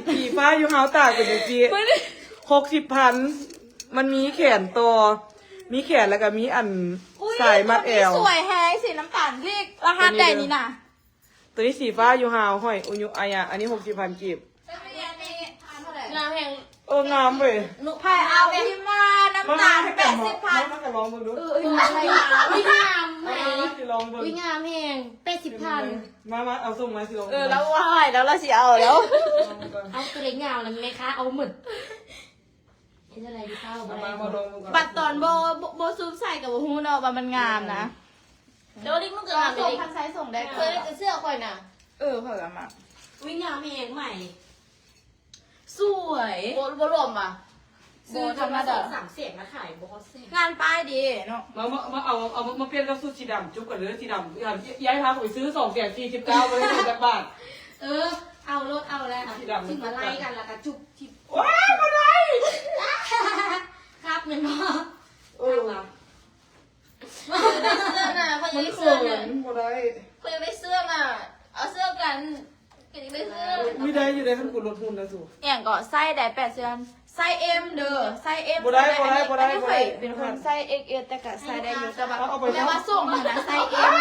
สีฟ้าอยู่เฮาตากเป็นจังซี่60,000มันมีแขนตัวมีแขนแล้วก็มีอันสายมัดแอว สวยแฮงสีน้ำตาลเรียกรหัสใดนี่น่ะ ตัวนี้สีฟ้าอยู่เฮาห้อยอุยุอายะอันนี้60,000กีบ แล้วมีอันนี้ทานเท่าไหร่ งามแพง โอ้งามเว้ย นุก ไผ่เอาพิมพ์มาน้ำตาล80,000 มันก็ลองมึงดู อะไรงาม ไม่งาม ไหม สิลองเบิ่ง วิงามแหง80,000 มาเอาส่งมาสิลอง แล้วว่าแล้วเราสิเอาแล้ว ลองก่อน เอาตัวเล็กงามแล้วไหมคะเอาหมดเห็นอะไรดีข้าว เอามาลองดูก่อน บัตรตอนโบซูมใส่กับโบฮูเนาะว่ามันงามนะ เดี๋ยวลิงมึงเกิด ส่ มาเป็น ง ลิง พันไซส์ส่งได้ เคยได้เสื้อคอยน่ะ เผอมา วิงามแหงใหม่ สวย โบรวมอ่ะ ซื้อธรรมดา 3เสียงมาขายบอสเสียง งานป้ายดีเนาะ มาเอามาเปลี่ยนกับสูตรสีดำจุ๊บกันเลยสีดำย้ายพาไปซื้อ249ไปเลย1,000 บาท เอารถเอาแล้ว สีดำ ถึงมาไล่กันแล้วก็จุบทิบ ว้ายมาได้ ครับเงินพ่อ เออ เสื้อน่ะเขายัง มัน ได้ เขิ เสื้อน่ะ นมาได้ เขายังได้เสื้อน่ะเอาเสื้อกันกินได้เสื้อ ไม่ได้อยู่ในขั้นกูลดทุนนะสู อย่างก็ไส้ได้8เดือนไส้ M เด้อไส้ M บ่ได้ อันนี้เคยเป็นคนไส้ XS แต่ก็ไส้ได้อยู่แต่ว่า เอาไป แต่ว่าส่งมานะไส้ M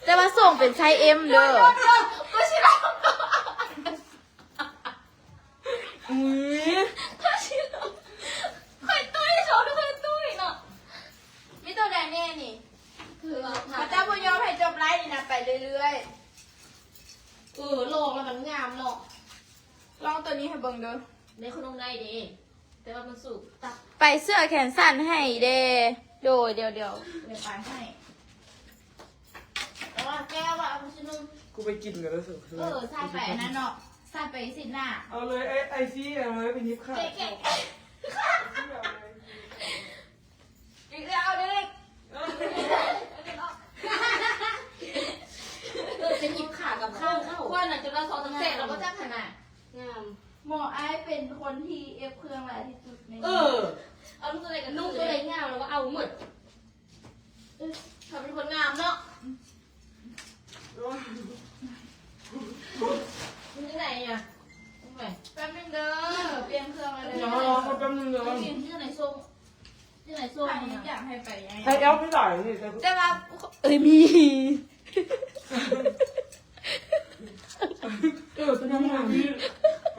แต่ว่าส่งเป็นไส้ M เด้อ ไม่ใช่เรา อุ้ย ไม่ใช่เราคอยตุ้ยโชว์ด้วยตุ้ยเนาะ มีตัวแดงแน่นี่ คือ พระเจ้าพยอมให้จบไลฟ์นี่นะไปเรื่อย โลงแล้วมันงามเนาะ ๆลองตัวนี้ให้เบิ่งเด้อ ในคนนงได้ดีแต่ว่ามันสุกตัก ไปเสื้อแขนสั้นให้เด้โดยเดี๋ยวไปให้ แต่ว่าแก้วว่าเอาไปชิ้นนึง กูไปกินกันแล้วสู ใส่ไปอันนั้นเนาะใส่ไปสิหน้า เอาเลยไอซี่เอาเลยไปยิบข้าว แกะ อีกแล้วเด็ก จะหยิบขากับข้าวเข้า ว่าน่ะจะเรา2-3เศษเราก็จะขนาด งาม หมอไอซ์เป็นคนที่เอฟเครื่องหลายที่สุดใน เอาลูกตัวไหนกัน ลู ลู ก ก ตั ตัว ว เล็ ไหน กงามแล้วก็เอาหมด เขาเป็นคนงามเนาะมึงที่ไหนอ่ะมึงไหน แป๊บนึงเด้อเปลี่ยนเครื่องแล้วเด้ ร อ อคนแป๊บนึงเดี๋ยว ที่ไหนส้มที่ไหนส้ม อันนี้ เนี่ย อยากให้ไปยังไง ใช้แอลไม่ได้นี่แต่ แต่ว่ามี เป็นยังไงพี่เ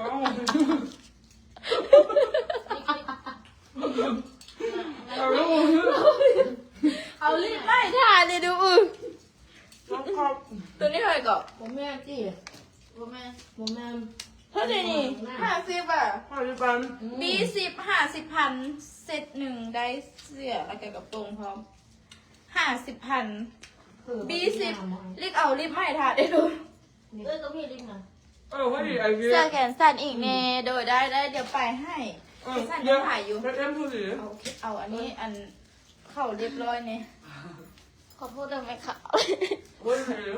อาลูก เอาลิ้นไล่ทาเลยดู น้องขอบ ตัวนี้เท่าไหร่ก่อน ผมแม่จี บ่แม่ ผมแม่ เท่าไหร่นี่50อ่ะ พ่อจะปัน B10 50,000เซตหนึ่งได้เสื้อแล้วก็กระโปรงพร้อม50,000 B10 รีบเอารีบไม่ทาได้ดู ต้องมีลิงก์นะ ว่าดีไอเดีย เสื้อแขนสั้นอีกเน่โดยได้เดี๋ยวไปให้สั้นยังถ่ายอยู่ เอ็มพูดสิ เอาอันนี้อันเข้าเรียบร้อยเนี่ย ขอโทษด้วยไหมคะ โอ้ยเหว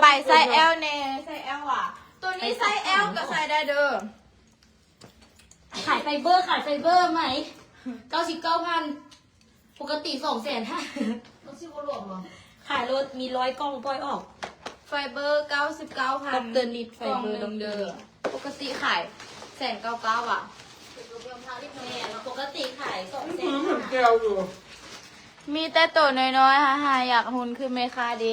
ไปไซส์ L เน่ไซส์ L อ่ะ ตัวนี้ไซส์ L ก็ใส่ได้เด้อ ขายไฟเบอร์ไหม99,000ปกติ250,000 ต้องซื้อรวมเหรอ ขายรถมี100กล่องปล่อยออก ไฟเบอร์99,000 กับเตือนลิตรไฟ กล่อง เบอร์ หนึ่งเด้อปกติขาย199,000อ่ะ เป็นกระเบื้องผ้าที่แม่ แม่ เนาะ ปกติขาย คือเหมือนแก้วอยู่ มีแต่ตัวน้อยๆฮ่าๆอยากหุ่นคือเมคาดี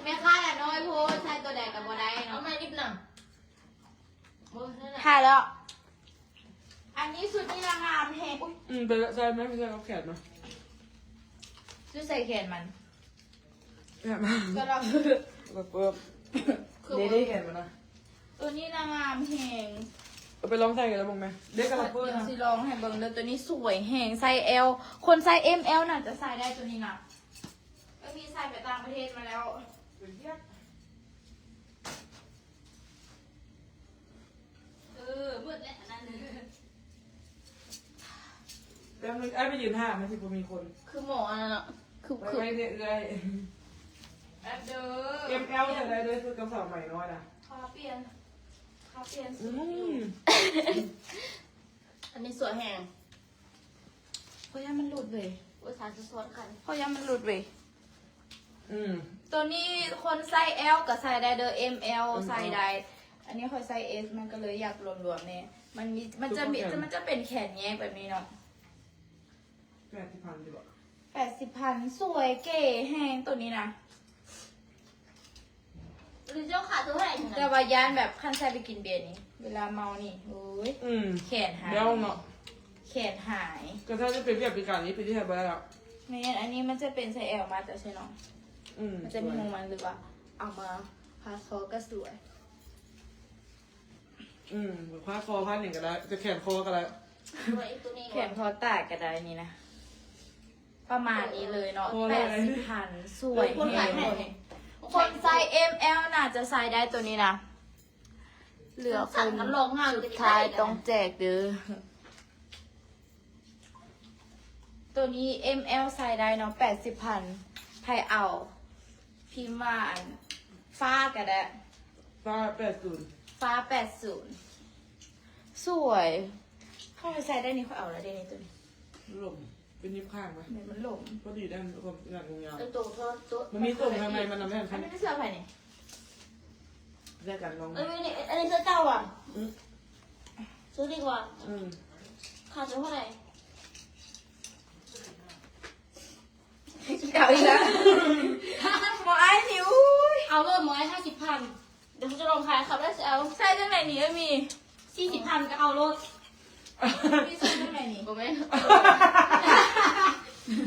แม่ค่าแต่น้อยโพใช้ตัวแดงกับบัวได้เนาะไม่ริบหนังโอ้ยนั่นแหละ ถ่ายแล้ว อันนี้สุดนี่นางงามแฮงอุ๊ย เป็นใช่ไหมไม่ใช่เขาแขนมา ชุดใส่แขนมัน แขนมา ก็เรา แบบเปิบได้แขนมานะ ตัวนี้นางงามแฮง เอาไปลองใส่กันแล้วบ้างไหมเด็กกระเพื่อ เดี๋ยว นะ สิลองให้เบิ่งเด้อตัวนี้สวยแฮงไซส์ L คนไซส์ ML น่ะจะใส่ได้ตัวนี้น่ะก็มีใส่ไปต่างประเทศมาแล้ว มืดแล้วนั่น แล้วนึงไอ้ไปยืนห้ามันสิผมมีคน คือหมออันนั้นอะคือ ไปไว้เนี่ยเลย แอบเด้อ ML จะได้ด้วยคือกระสอบใหม่น้อยนะ ขอเปลี่ยนสี อันนี้สวยแหง เพราะยังมันหลุดเว้ย อุตส่าห์จะซ้อนกัน เพราะยังมันหลุดเว้ย ๆ ตัวนี้คนไซส์ L กับไซส์ได้เด้อ ML ใส่ได้ อันนี้คอยไซส์ S มันก็เลยอยากรวมๆเนี่ยมันจะเป็นแขนแยกแบบนี้เนาะ 80,000ดีกว่า 80,000 สวยเก๋แฮงตัวนี้นะ หรือเจ้าขาตัวเท่าไหร่ถึง แต่ว่าย่านแบบขั้นใส่ไปกินเบียร์นี้ เวลาเมานี่โอ้ยแขนหาย เดี๋ยวเนาะ แขนหาย ก็ถ้าจะเป็นแบบปีการนี้ปีที่ไหนไปแล้ว แม่อันนี้มันจะเป็นไซส์ L มาแต่ใช่น้อง มันจะมีของมันหรือว่า เอามาพาคอก็สวย ผ้าคอผ้าหนึ่งก็ได้จะแขนคอก็ได้ ด้วยไอ้ตัวนี้ แขนคอตากก็ได้นี่นะ ประมาณนี้เลยเนาะ80,000สวย คนขายให้ คนไซส์ ML น่าจะใส่ได้ตัวนี้นะ เหลือค สั่ง น กันลองห้าง สุดท้ายต้องแจกเด้อ ตัวนี้ ML ใส่ได้เนาะ80,000ไทยเอา พิมพ์ว่าอันฟ้าก็ได้ ผ้า80 ฟ้า80 สวย เข้าไปใส่ได้นี่เขาเอาแล้วได้ในตัวนี้ หลมเป็นยิบข้างไหม เหมือนมันหลง พอดีได้ความงานงาม ไอ้ตัวตัว มันมีตุ่มข้างในมันทำให้ อั ทั น น นี้ไม่เสื้อใครนี่ ได้กันลอง เอ้ยนี่อันนี้เสื้อเจ้าอ่ะซื้อดีกว่า อืม ค่าจะเท่าไหร่ เก่าอีกแล้วหมอไอ้หิว เอาเลยหมอไอ้50,000เดี๋ยวเขาจะลองขายขับได้เอา ใส่จังไหนนี่ก็มี 40,000ก็เอารถ มีใส่จังไหนนี่ บ่แม่น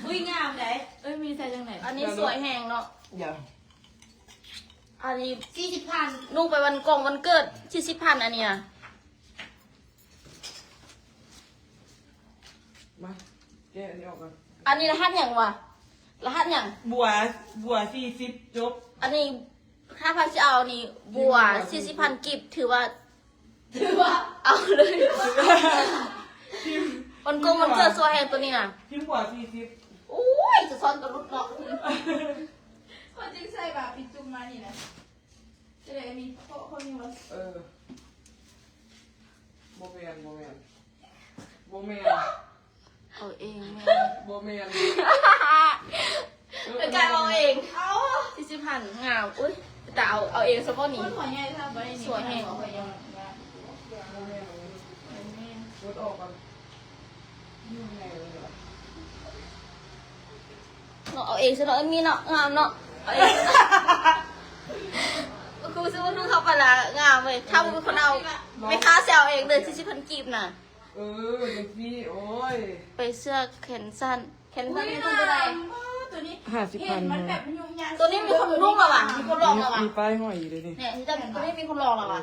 อุ้ยงามเลยมีใส่จังไหน อันนี้สวยแหงเนาะ อย่า อันนี้ 40,000 นุ่งไปวันกงวันเกิด40,000อันเนี้ย มาแกะอันนี้ออกก่อน อันนี้รหัสหยังวะรหัสหยัง บัว40จบ อันนี้ถ้าพันจะเอานี่บัว40,000กิบถือว่าเอาเลย ทิม วันกงวันเกิดสวยแหงตัวนี้น่ะ ทิมบัว40 อุ้ยจะซ้อนกับรุ่นเนาะ คนจึงใส่แบบปิดจุ่มมานี่นะจะได้มีคนมีวัน โบเมียน เอาเองแม่ โบเมียน เป็นการเอาเอง เอา 40,000งามอุ้ยแต่เอาเองเฉพาะ ค นี้ นหัวใหญ่ทำไว้นี่ สวยแฮง หัวใหญ่ รถออกก่อนยุ่งไงเลยเหรอ เนาะเอาเองซะเนาะมีเนาะงามเนาะเอาเองครูซื้อมาดูเข้าไปละงามเลยถ้าเป็นคนเอาไม่ค่าแซวเองเลย40,000กีบน่ะ อย่างนี้โอ้ย ไปเสื้อแขนสั้นแขนสั้น อุ้ย นี่ งา ตัวใด มตัวนี้ 50,000 เห็นมันแบบยุ่งยาก ตัวนี้มีคนนุ่งหรอวะมีคนลองหรอวะ มีป้ายห้อยอยู่เลยนี่ เนี่ยที่จะตัวนี้มีคนลองหรอวะ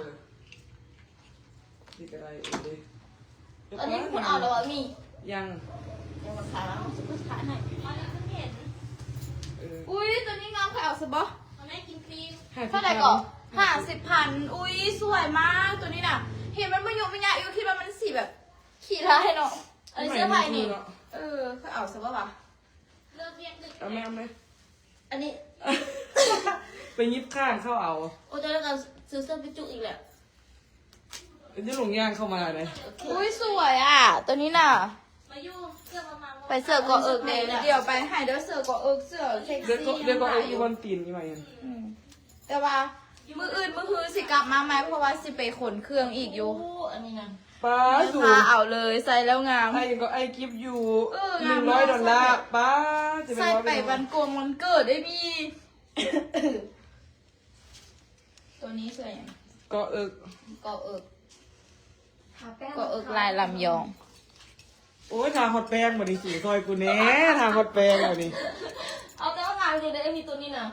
นี่ก็ได้เลย อันนี้มีคนเอาหรอวะมี ยัง เดี๋ยวมาขายแล้วจะไปขายให้ อุ้ยตัวนี้งามค่ะเอาสบอ เอาแม่กินครีม เท่าไหร่ก่อน50,000อุ้ยสวยมากตัวนี้น่ะ เห็นมันไม่ยุ่งไม่ยากอยู่คิดว่ามันสีแบบขี้ร้ายเนาะ อันนี้เสื้อผ้านี่ เขาเอาสบอปะ เลิกเรียกดึก เอาไหม อันนี้ ไปยิบข้างเข้าเอา โอ้จะเลิกกันซื้อเสื้อไปจุอีกแหละ เป็นที่หลงย่างเข้ามาเลย อุ้ยสวยอ่ะ ตัวนี้น่ะ มายุ่งเสื้อประมาณ ไปเสือกเกาะเอิกเลยเดี๋ยวไปให้เด้อเสือกเกาะเอิกเสือเซ็ก เดี๋ยวก็ ซี่ เดี๋ยวก็เอา อ อี ยู่ วันตีนนี่มาเอง แต่ว่ามืออื่นมือคือสิกลับมาไหมเพราะว่าสิไปขนเครื่องอีกอยู่ โอ้อันนี้นะ ป้าสู พาเอาเลยใส่แล้วงาม ไอ้ก็ไอ้กิฟต์อยู่ งาม $100ป้าจะ ใส่ไปวันโกงวันเกิดได้มี ตัวนี้สวยยัง ก็เอิก เกาะเอิก ทาแป้ง เกาะเอิกลายลำยอง โอ้ยทาฮอตแป้งมาดิสีซอยกูแน่ทาฮอตแป้งมาดิ เอาแต่ว่างานเลยได้มีตัวนี้นะ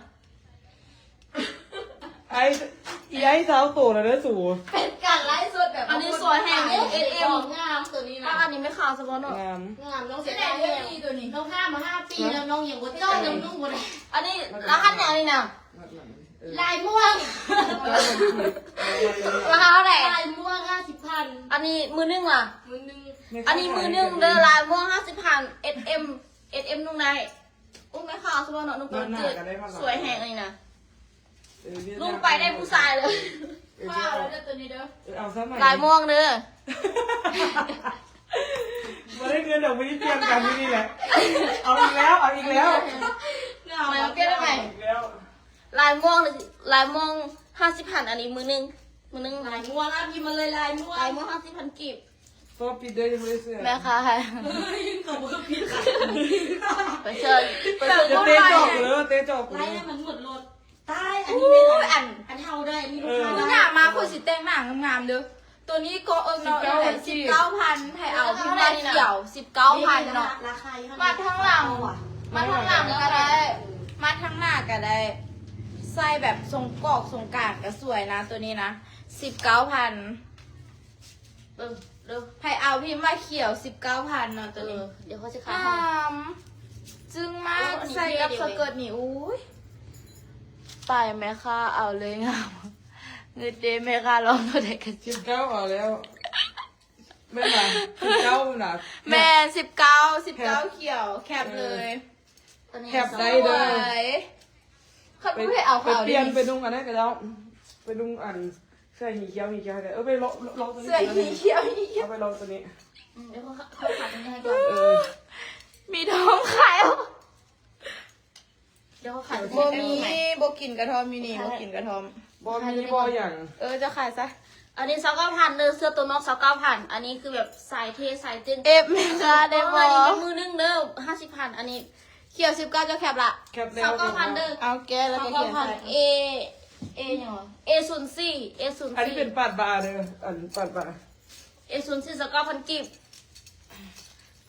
ไอ้สาวโตแล้วเด้อสู เป็นการไล่สดแบบ อันนี้สวยแหงเนี่ย SM งามตัวนี้ ถ้า นะ อันนี้ไม่ขาวเฉพาะเนาะ งาม งามน้อง จะ เสีย ได้ ดาย เรื่ แห อง งดีตัวนี้ น้องห้ามา5 ปีแล้วน้องอย่างว่าเจ้ายังนุ่งบ่ได้ อันนี้รหัสอย่างนี้นะ ลายม่วง ราคาเท่าไหร่ ลายม่วง50,000 อันนี้มือนึงล่ะ มือนึง อันนี้มือนึงเด้อลายม่วง50,000 SM นุ่งในอุ้งไม่ขาวเฉพาะเนาะนุ่งไปเกิดสวยแหงเลยนะนุ่งไปได้ผู้ชายเลย ว้าวแล้วตัวนี้เด้อ เอาซะหน่อย ลายม่วงเด้อ มาได้เงินเดี๋ยวไม่ได้เตรียมกันนี่แหละเอาอีกแล้วเอาอีกแล้ว มาเปลี่ยนได้ไหม อีกแล้ว ลายม่วง50,000 อันนี้มือนึงลา ลาย ย ม่วงอ่ะพิมพ์มาเลยลายม่วง ม่วง50,000กีบ ก็ปิดเด้อยังไม่ได้เสื้อ แม่ค้าให้ ขอบคุณพี่ค่ะ ไปเชิญไปเชิญ จะเตะจอกเลยเตะจอกเล ไล่ ย ให้มันหมดรถตายอันนี้ไม่ได้อันเท่าได้อันนี้ลูกค้า คุณอ ได้ ยากมาคนสิแต่งหน้างามๆเด้อตัวนี้เกาะเอิกเนาะ19,000ให้เอาพี่ว่าเขียว19,000เนาะ ราคาเท่าไหร่ มาทั้งหลัง มาทางหลังก็ได้ มาทางหน้าก็ได้ ใส่แบบทรงกอกทรงกลางก็สวยนะตัวนี้นะ19,000 เบิ่งเร็ว ให้เอาพี่มาเขียว19,000เนาะตัวนี้ เดี๋ยวเขาจะขาย ง ห้อง ามจึงมาก อันนี้ ใส่กับ เท่ ส ดีเว้ย เกิร์ตนี่อุ้ยไปไหมคะเอาเลยงามเงินเดไหมคะลองตัวไหนกันจุ 19เอาแล้วแม่มา19น่ะ แม่19เขียวแคบเลย ตัวนี้ แคบได้ ส เด้ ว อ ยเขาไม่เอา ไป เขา เป ดิ ลี่ยนไปนุ่งอันนั้นก็แล้วไปนุ่งอันเสื้อหีเขียวให้ไปลองตัวนี้ เสื้อหีเขียว เอาไปลองตัวนี้ เดี๋ยวเขาขายตัวนี้ให้ก่อน เออ มีท้องขายอ่ะ เดี๋ยวเขาขายตัว โบ นี้ มี ให้ โบกินกระทอมอยู่นี่โบกินกระทอม บอมีบออย่าง จะขายซะ อันนี้29,000เด้อเสื้อตัวนอก29,000อันนี้คือแบบสายเทสายเต้น เอฟไหมคะได้บ อั อน นี้เป็นมือนึงเด้อ50,000อันนี้ เขียว19จะแคบละ แคปแล้ว 29,000เด้อ เอาแก้แล้วก็เขียนใส่ 29,000 A ยังไง A04 อันนี้เป็นปาดบาร์เด้ออันปาดบาร์ A04 29,000กิบ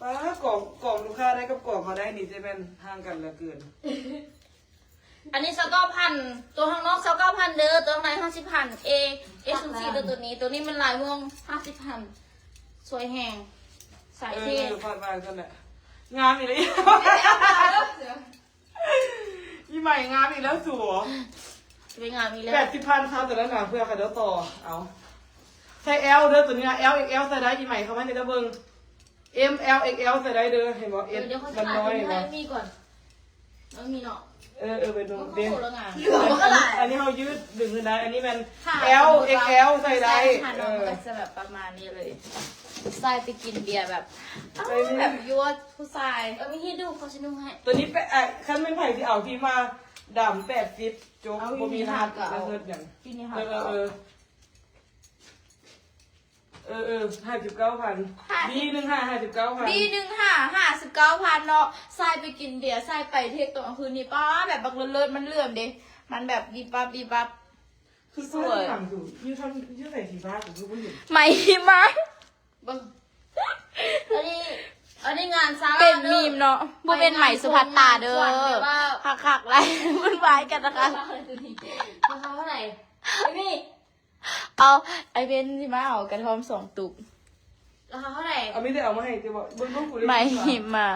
ป้ากล่องลูกค้าได้กับกล่องเขาได้นี่จะเป็นห่างกันเหลือเกิน อันนี้29,000ตัวข้างนอก29,000เด้อตัวข้างใน50,000 A04 เด้อตัวนี้มันลายม่วง50,000สวยแหงสาย เอ เท อปาดบาร์กันแหละงามอีกแล้วยี่ใหม่งามอีกแล้วสัว เป็นงานมีแล้ว 80,000ครับแต่ละหนาเพื่อค่ะเดี๋ยวต่อเอาใส่ L เด้อตัวนี้นะ L XL ใส่ได้ยี่ใหม่เขาไม่ได้เบิ่ง M L XL ใส่ได้เด้อเห็นบ่ เดี๋ยวเขาจะ มัน ขาย น้อย ตัว เห็น ให้ บ่ มีก่อนแล้วมีเนาะ ไปดู เขา เด่น โคตรงาน อันนี้เขายืดดึงขึ้นได้อันนี้มัน ค่ะ L XL ใส่ได้ ค่ะน้องก็จะแบบประมาณนี้เลยใส่ไปกินเบียร์แบบ ไปนี่ แบบยั่วผู้ชาย มีที่ดูเขาชินุ่งให้ ตัวนี้ขั้นเป็นไผ่ที่เอาที่มาดำ80โจ๊กบ่มีรหัสแล้วเฮ็ดหยัง ที่นี่ค่ะ 59,000ดี15 59,000 ปี1,559,000เนาะใส่ไปกินเบียร์ใส่ไปเทคตัวกลางคืนนี่ป้าแบบบักเลิศๆมันเหลื่อมเด้มันแบบบีบับบีบับ คือสวยทำอยู่ยืดใส่สีฟ้าผมคือบ่เห็น ไหมมา เบิ้งอันนี้งานซาร่า เป็นมีมเนาะบ่เป็นไหมสุภัตตาเด้อคักๆไรวุ่นวายกันนะคะ ราคาเท่าไหร่ไอ้นี่ เอาไอเบนสิมาเอากระทอม2 ตุก ราคาเท่าไหร่ เอาไม่ได้เอามาให้จะบอกเบิ่งกูเลย ไหมหิมมา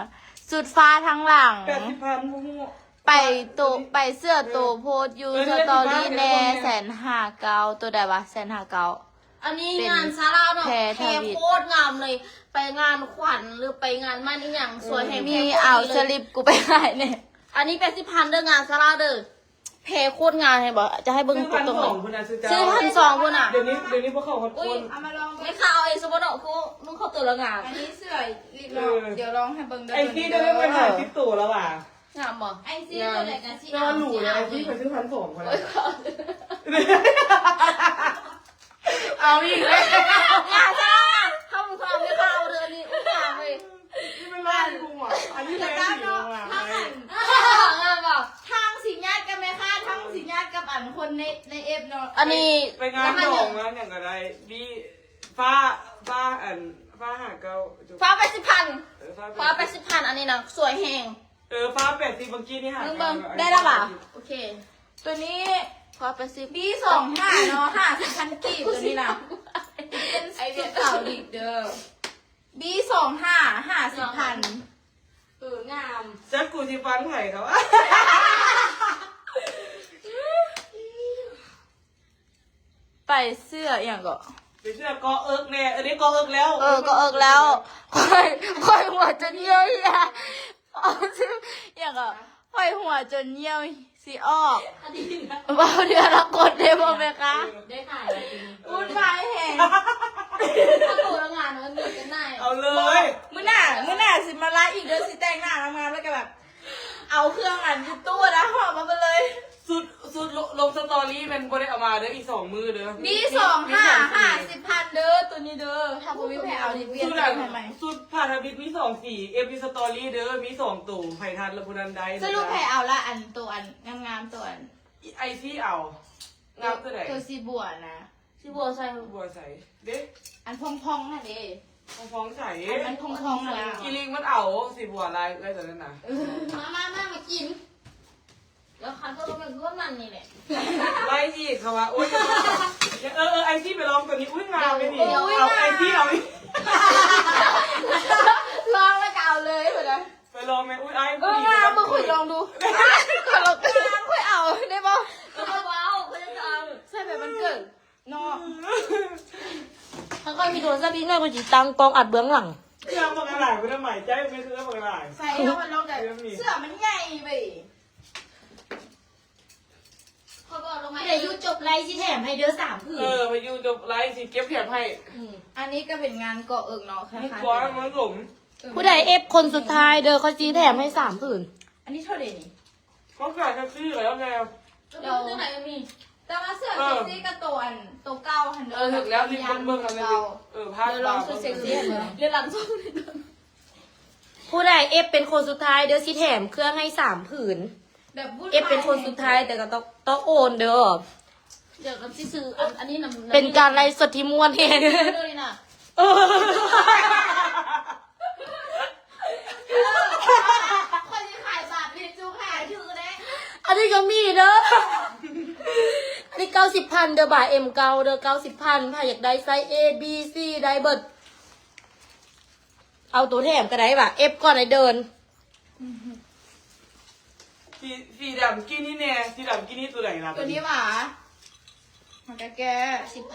สุดฟ้าทั้งหลัง 80,000ฮู้ ไปเสื้อโตโพสต์อยู่สตอรี่แน่159,000ตัวใดวะ159,000 อันนี้งานซาร่าเนาะ แพร แพรโคตรงามเลย ไปงานขวัญหรือไปงานมั่นอีกอย่างสวยแฮง มีเอาสลิปกูไปขายเนี่ย อันนี้80,000เด้องานซาร่าเด้อแพรโคตรงามให้บอกจะให้เบิ้ง ซื้อ ตรงๆเลย 1,200พุ่นน่ะซื้อเจ้า ซื้อ1,200พุ่นอ่ะ เดี๋ยวนี้พวกเขาคน อุ้ย เอามาลอง ไม่ข่าวเองสมมติเขามึงเข้าตัวละงาม อันนี้เสื้อรีบลองเดี๋ยวลองให้เบิ่ง ไอ้ที่จะได้ไปหาคลิปตัวแล้วว่ะ งามบ่ ไอซี่ตัวไหนกันซี่ นอนหนูเลยไอ้ที่ไปซื้อ1,200คนละเอาอีกแล้ว งานซาร่าเข้ามึงเข้าไม่เข้าเดือนนี้อุ้ยงามเลย นี่มันร้านกูอ่ะอันนี้แพงสีลงอ่ะ งามบ่ ทางสิญญาติกันไหมคะทางสิญญาติกับอันคนในเอฟเนาะ อันนี้ ไปงานดองงานอย่างไรดีฟ้าหาเก้า ฟ้า80,000ฟ้า80,000อันนี้นะสวยแฮง ฟ้า80เมื่อกี้นี่หา เบิ่งได้แล้วป่ะโอเค ตัวนี้ ฟ้า80 ปี25เนาะ50,000กีบตัวนี้นะเป็นไอเดียเก่าดิเด้อปี50,000 งาม จักกูที่ฟันไผ่เขา ไปเสื้ออย่างก็ ไปเชื่อกอเอิกแน่อันนี้กอเอิกแล้ว ก็เอิกแล้วค่อยหัวจนเยี่ยวอ่ะอย่างก็ค่อยหัวจนเยี่ยวสิออก อันนี้นะ ว่าเดือนละกดได้บ่ไหมคะ ได้ถ่ายอะไรจริง วุ่นวายแห่ง ถ้าตัวละงานมันมีกันได้ เอาเลย มื้อหน้าสิมาไลฟ์อีกเดือนสิแต่งหน้างามๆแล้วก็แบบ เอาเครื่องอันอยู่ตู้นะหอบมาเลย สุดลงสตอรี่มันบ่ได้เอามาเด้ออีก2มือเด้อ ปี50,000เด้อตัวนี้เด้อถ้าบ่มีแพ้เอาดิเวียน สุด ไป อัน ให้ใหม่ สุดผ่าทบิดมี2สีเอพีสตอรี่เด้อมี2ตู่ไผ่ทันและพุนันได สรุปแพ้เอาละอันตัวอันงามๆตัวอัน ไอซี่เอางามตัวไหน ตัวสีบัวนะ ที่บัวใส่ บัวใสเด้ อันพองๆน่ะเด้ ฟ้องใส่ มันพองๆนะ อีลิงมันเอาสิบัวลายอะไรแต่นั้นนะ มากิน แล้วคันก็ต้องเป็นพวกมันนี่แหละ ไล่อีกเขาว่าอุ้ยไอที่ไปลองตัวนี้อุ้ยงามเลยนี่เอาไอที่เอา ลองแล้วก็เอาเลยเหมือนกัน ไปลองไหมอุ้ยไอ งามมาคุยลองดูก่อนเราคุยเอาได้ป่ะ เบาๆเขาจะเอา ใช่แบบมันเกิดนอก ถ้าก็มีโทรศัพท์อีกหน่อยก็จะตั้งกล้องอัดเบื้องหลัง เครื่องมันกระไรมันทำไมใจไม่ซื้อมันกระไร ใส่แล้วมันลองได้เสื้อมันใหญ่ไป เขาบอกลงมา เดี๋ยวยูจบไลฟ์ที่แถมให้เดือ3 ผืน ไปยูจบไลฟ์สิเก็บเพียบให้ อันนี้ก็เป็นงานเกาะเอิกเนาะค่ะ มุกก้อนมันสม ผู้ใดเอฟคนสุดท้ายเด้อเขาจีแถมให้3 ผืน อันนี้เท่าไหร่นี่ เขาขายแท็กซี่แล้วไง เดี๋ยวที่ไหนก็มี แต่ว่าเสื้อเซ็กซี่กับตัวอันตัวเก้าหัน ถึงแล้วที่เบิ้งกันเลยพา เดี๋ยวลองชุดเซ็กซี่เรียนหลังส้ม ผู้ใดเอฟเป็นคนสุดท้ายเด้อสิแถมเครื่องให้3 ผืน แบบวุ่น เอฟเป็นคนสุดท้ายแต่ก็ต้องโอนเด้อ เดี๋ยวน้ำซีซื้ออันนี้น้ำ เป็นการไลฟ์สดที่ม่วนแฮง เลยนะ คนที่ขายบาทพี่จูขายถือได้ อันนี้ก็มีเด้อ อันนี้90,000เด้อบ่า M9 เด้อ90,000ถ้าอยากได้ไซส์ A B C ได้เบิดเอาตัวแถมก็ได้บ่ะ F ก่อนให้เดิน สีดำกินนี่แน่สีดำกินนี่ตัวไหนนะ ตัวนี้หว่ามันกะแก 10,000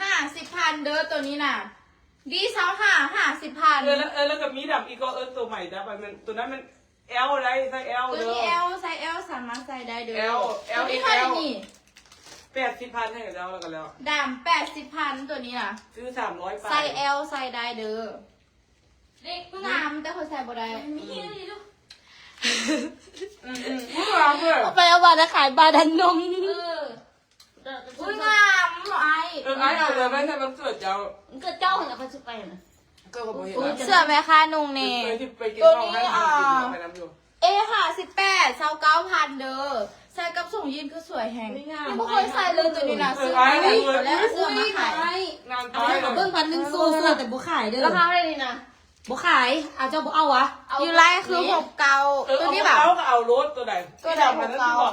50,000เด้อตัวนี้น่ะดีเซา50,000 แล้วกับมีดำอีกก็ตัวใหม่จ้ะมันตัวนั้นมัน L อะไรไซส์ L ตัว เด้ นี้ อ L ไซส์ L สามารถใส่ได้เด้อ L ตัวนี้เท่าไหร่นี่ 80,000ให้กับเราแล้วกันแล้ว ดำ80,000ตัวนี้น่ะ ซื้อ300ไป ไซส์ L ใส่ได้เด้อ เด็ก งามแต่คนใส่บ่ได้ มีนี่ลูก พูดมาเพื่อ เอาไปเอาบานะขายบาดันนม อุ้ยงามไอ้ ไอ้เอาเลยไม่ใช่มันเกิดเจ้า เกิดเจ้าของกับพัชไปนะ ก็เขาบอกเห็น เสื้อแม่ค้านุ่งนี่ ไปกินข้าวให้กินไปน้ำอยู่ 58 29,000เด้อใส่กับส่งยีนคือสวยแฮงนี่บ่เคยใส่เลยตัวนี้นะซื้อมาแล้วเสื้อมาขาย งาน เอา ตาย ให้ เล กับ ย เบิ้ง1,000สู้เสื้อแต่บ่ขายเด้อ ราคาเท่าไหร่นี่นะ บ่ขายเอาเจ้าบ่เอาวะ อยู่ไล่คือ69ตัวนี้แบบ เขาก็เอารถตัวไหนมันนั่นที่บอก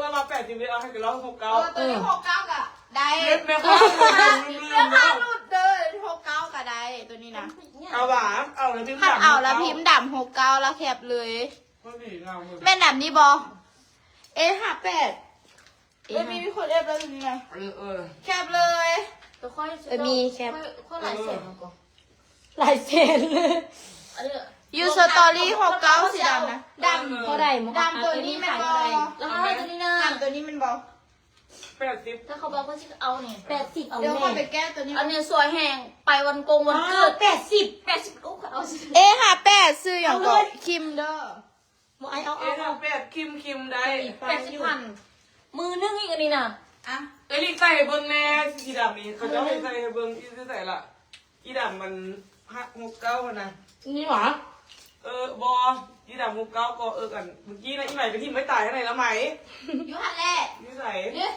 ก็มา80เลยเอาให้กับเรา69 ตัวนี้69ก็ได้ เล็บแม่ค้า แม่ค้าหลุดเด้อ69ก็ได้ตัวนี้นะ เอาหวานเอาแล้วพิมพ์ คัดเอาแล้วพิมพ์ดำ69แล้วแคบเลย มันดีงามเลย แม่ดำนี่บอ58มีคนเอฟแล้วตัวนี้นะแคบเลย ตัวค่อย มีแคป ค่อยหลายแสนมาก่อน หลายแสนเลย อันนี้ ยูสตอรี่69สีดำนะดำ เท่าไหร่หมอ ดำตัวนี้มันบอ ราคาตัวนี้นะ ดำตัวนี้มันบอ 80 ถ้าเขาบอกว่าจะเอาเนี่ย 80เอา เดี๋ยว แม่ ค่อยไปแก้ตัวนี้ อันนี้สวยแหงไปวันโกงวันเกิด 80 80ลูกเอาสิ 58ซื้ออย่างก่อนคิมเด้อ บ่ไอเอา 8คิมได้ 80,000มือนึ่งอีกอันนี้นะ อ่ะ ลิกใส่เบิ้งแน่สีดำนี่เขาจะให้ใส่เบิ้งที่ใส่ละอีดำมัน69นะ นี่หรอบ อีดำ69ก็กันเมื่อกี้นะอีใหม่ไปที่ไม่ตายข้างในแล้วไหม ยูฮันแหละ นี่ใส่ เด้อ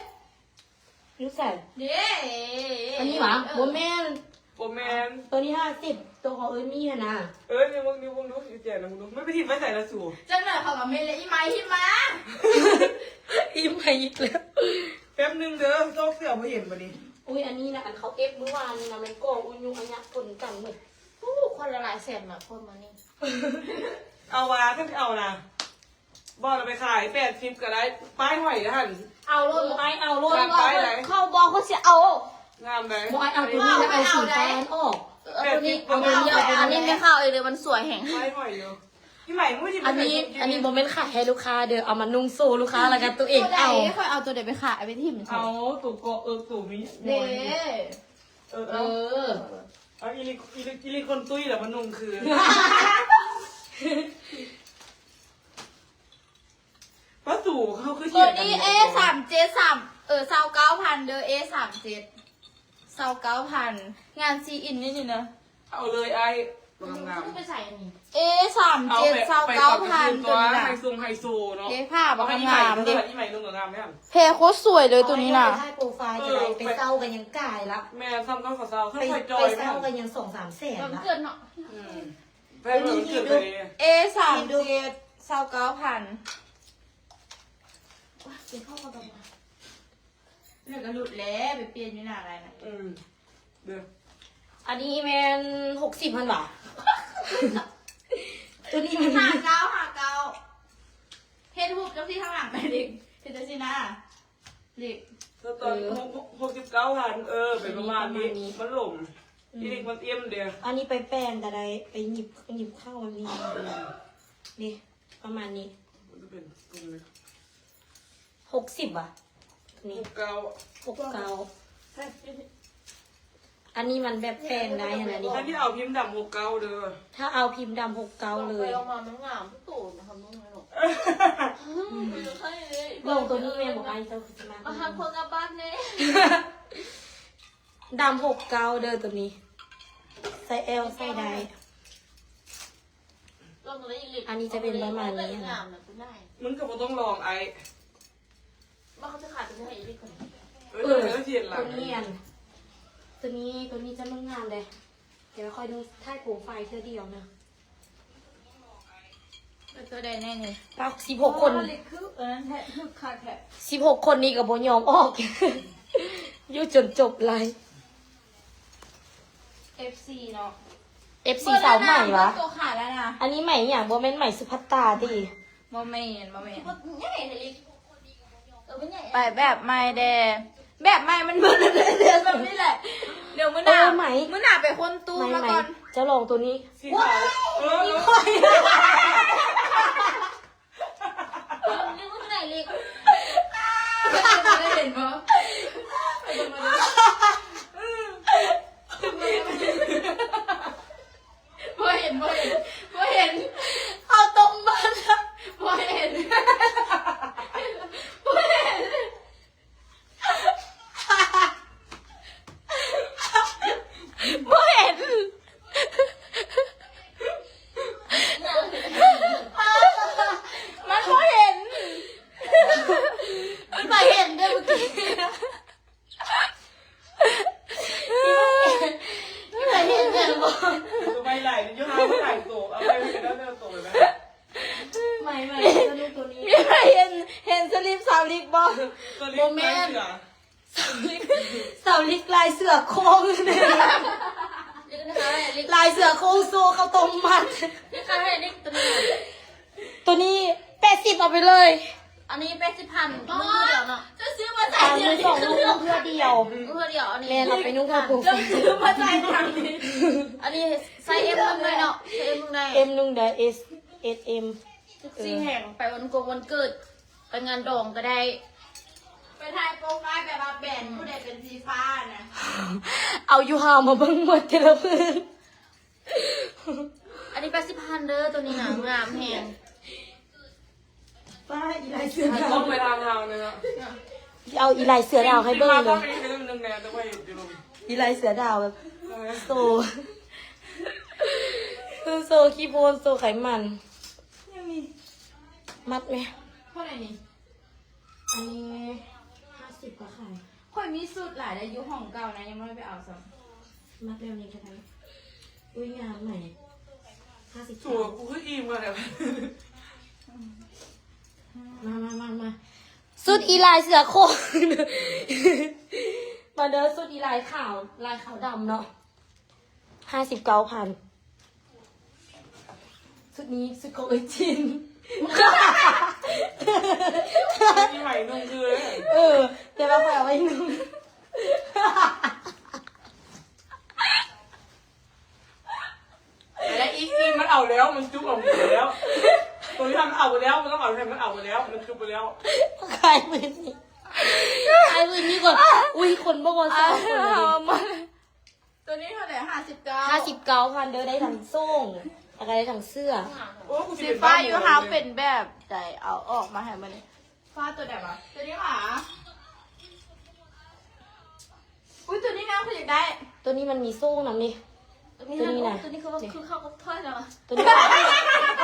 รู้ใส่ เด้อ อันนี้หรอบ่แม่น โอแมน ตัวนี้50ตัวของเอ้ยมีหั่นน่ะ นี่มึงดูอยู่เจ๋นะมึงดูไม่ไปที่ไม่ใส่ละสู่ จังหน่อยเขากับเมเลยอีไม้ที่มา อิ่มไปอีกแล้ว แป๊บนึงเด้อโชคเสือมาเห็นมาดิ อุ้ยอันนี้นะอันเขาเอฟเมื่อวานนี่นะมันโกงอุ้ยยุงอันยักษ์คนกันหมด ผู้คนละหลายแสนแบบคนมานี่ เอามาถ้าเอานะบอกเราไปขาย80ก็ได้ป้ายหอยนะฮัน เอาโลดบ่ไอเอาโลด เขาบอกเขาจะเอา งามเลย บ่ไอเอาตัวนี้แล้วเอาสีแฟนออก ตัวนี้อันนี้ไม่เข้าเองเลยมันสวยแหง ป้ายหอยเยอะพี่ใหม่ไม่ที่ อันนี้บ่แม่นขายให้ลูกค้าเด้อเอามานุ่งโซ่ลูกค้าแล้วกันตัวเอง ตัวใด เอา ค่อยเอาตัวใดไปขายไปทิม เอาตู่กตู่มี เด้ เอาอีลิคนตุ้ยแหละมันนุ่งคือป้าตู่เขาคือ ตัวนี้A37 29,000เด้อ A37 29,000งานซีอินนี่เนอะ เอาเลยไอ ตัวงาม ต้องไปใส่อันนี้ สาม เอา เจ็ด ไป เศร้า ไป เก้า กับ พัน ตั ตัว วนี้ ไฮ นะ ซูงไฮโซเนาะ เด้ผ้าแบบ เอาไป งาม เด้ เด้ ที่ใหม่นุ่งกับงามเนี่ย เพโคตรสวยเลยตัวนี้น่ะ เอาไให้โปรไฟล์จะได้ไปเศร้ากันยังกายละ แม่ซ้ำก็ขาวๆ ไป ค่อยๆจอ ไป ย เศร้ากันยัง2-3 แสน แบบ ละ เกินเนาะ แม่เหมือนเกิดไปเลย สามเจ็ดเศร้าเก้าพัน เกินเข้ากับมา เนี่ยก็หลุดแล้วไปเปลี่ยนอยู่หน้าอะไรนะ เดี๋ยว อันนี้แมน60,000 บาท ตัวนี้มัน หาเก้าเฮ็ดหุบเจ้าที่ข้างหลังไปดิเฮ็ดเจ้าที่หน้าดิ ตอน69,000เป็นประมาณนี้มันหล่มอีกมันเอี่ยมเดียว อันนี้ไปแป้งแต่ใดไปหยิบข้าวมันมีนี่ประมาณนี้ มันจะเป็นตรงนี้ 60 อ่ะนี่ 69 69อันนี้มันแบบแป้งได้ขนาดนี้ ถ้าที่เอาพิมพ์ดำ69เด้อ ถ้าเอาพิมพ์ดำ69 เลย เอามามันงามทุกตัวนะครับน้องหนูไม่รู้ใช่เลย ลงตัวนี้แม่บอกไอ้เจ้าคือจะมา มาทำคนกับบ้านเนี่ย ดำ69เด้อตัวนี้ ใส่เอลใส่ได้ ลองตัวนี้อีก อันนี้จะเป็นประมาณนี้ งามนะคุณได้ มึงก็บ่ต้องลองไอ้ ว่าเขาจะขาดตัวนี้ให้อีกคน แล้วเทียนหลั ตั ง วนี้อันตัวนี้จะมึงงามเลย เดี๋ยวคอยดูท่ายโปรไฟล์เธอเดียวนะ ตัวใดแน่นี่ เรา16 คน คือนั้นแท้คือขาดแท้ 16 คนนี้กับโบยอมออก อยู่จนจบไลฟ์ FC เนาะ FC สาวใหม่วะ ตัวขาดแล้วนะ อันนี้ใหม่อย่างโบแม่นใหม่สุภัตตาดิ บ่แม่น ใหญ่เลยลิเป็นใหญ่ ไปแบบใหม่แดแบบใหม่มันเบิ่นเลยแบบนี้แหละ เดี๋ยวมื้อหน้ามื้อหน้าไปคนตู้ ใหม่ มา ใหม่ ก่อน จะลองตัวนี้ สีขาว นี่มันใหญ่เล็ก ได้เห็นบ่บ่เห็น เอาตรงมา บ่เห็น มันบ่เห็น มันมาเห็นด้วยเมื่อกี้นี่มาเห็นเนี่ยบอก ตัวใบไหลนี่ยุ่งเอาไม่ไหลโตเอาไปเป็นแล้วเนี่ยโตเลยไหม ใหม่สนุกตัวนี้ มีใครเห็นสลิปสาวลิกบ่ ตัวเล็กแม่เสือ เสาลิกลายเสือโค้งเนี่ย เล็กนะคะเล็ก ลายเสือโค้งโซเข้าตรงมัด เล็กค่ะเล็กตัวนี้ ตัวนี้80เอาไปเลย อันนี้80,000มือเดียวเนาะ จะซื้อมาใส่ อันนี้2ลูกเพื่อเดียว มือเดียวอันนี้ แม่เราไปนุ่งผ้าปู จะซื้อมาใส่ทางนี้ อันนี้ไซส์ M มึงเลยเนาะไซส์ M มึงได้ เอ็มนุ่งเดอ S M ซีแห่งไปวันกงวันเกิดไปงานดองก็ได้ ไปถ่ายโปรไฟล์แบบว่าแบนผู้ใดเป็นสีฟ้านะ เอายูฮามาเบิ่งหมดเทละพื้น อันนี้80,000เด้อตัวนี้หนางามแหง ป้าอีลายเสือดา ต้ ว องไปทางเลยนะ เอาอีลายเสือดาวให้เบิ่งเล ต้อย งไปเรื่องนึงแน่จะไปอยู่ลง อีลายเสือดาวแบบโซคือโซคีโพนโซไขมันมัดไหม เท่าไหร่นี่ อันนี้50ก็ขาย ข่อยมีสูตรหลายอายุห้องเก่านะยังไม่ได้ไปเอาซ้ มัดแบบนี้ก็ได้อุ้ยงามใหม่50 ตัวกูคืออิ่มกันเลย มาสุดอีลายเสือโคร่ง มาเด้อสุดอีลายขาวลายขาวดำเนาะ59,000สุดนี้สุดของไอจิน ที่ใหม่นุ่งคือ เดี๋ยวเราไปเอาไว้นุ่ง และอีกทีมันเอาแล้วมันจุ๊บออกไปแล้วตัวที่ทำเอาไปแล้วมันต้องเอาใช่มันเอาไปแล้วมันจุ๊บไปแล้ว ขายมือนี่ขายมือนี่ก่อนอุ้ยคนบ้าบอ ำ สาวคนเลย มาตัวนี้เท่าไหร่59,000เด้อได้ทั้งส่งแล้วก็ได้ทั้งเสื้อ โอ้กู สีฟ้าอยู่ฮาวเป็นแบบใจเอาออกมาให้มันฟ้าตัวไหนวะตัวนี้หว่าอุ้ยตัวนี้นะคุณอยากได้ ตัวนี้มันมีโซ่นำนี่ ตัวนี้ ตัวนี้นะ ตัวนี้คือเข้ากับถ้อยแล้ว ตัวนี้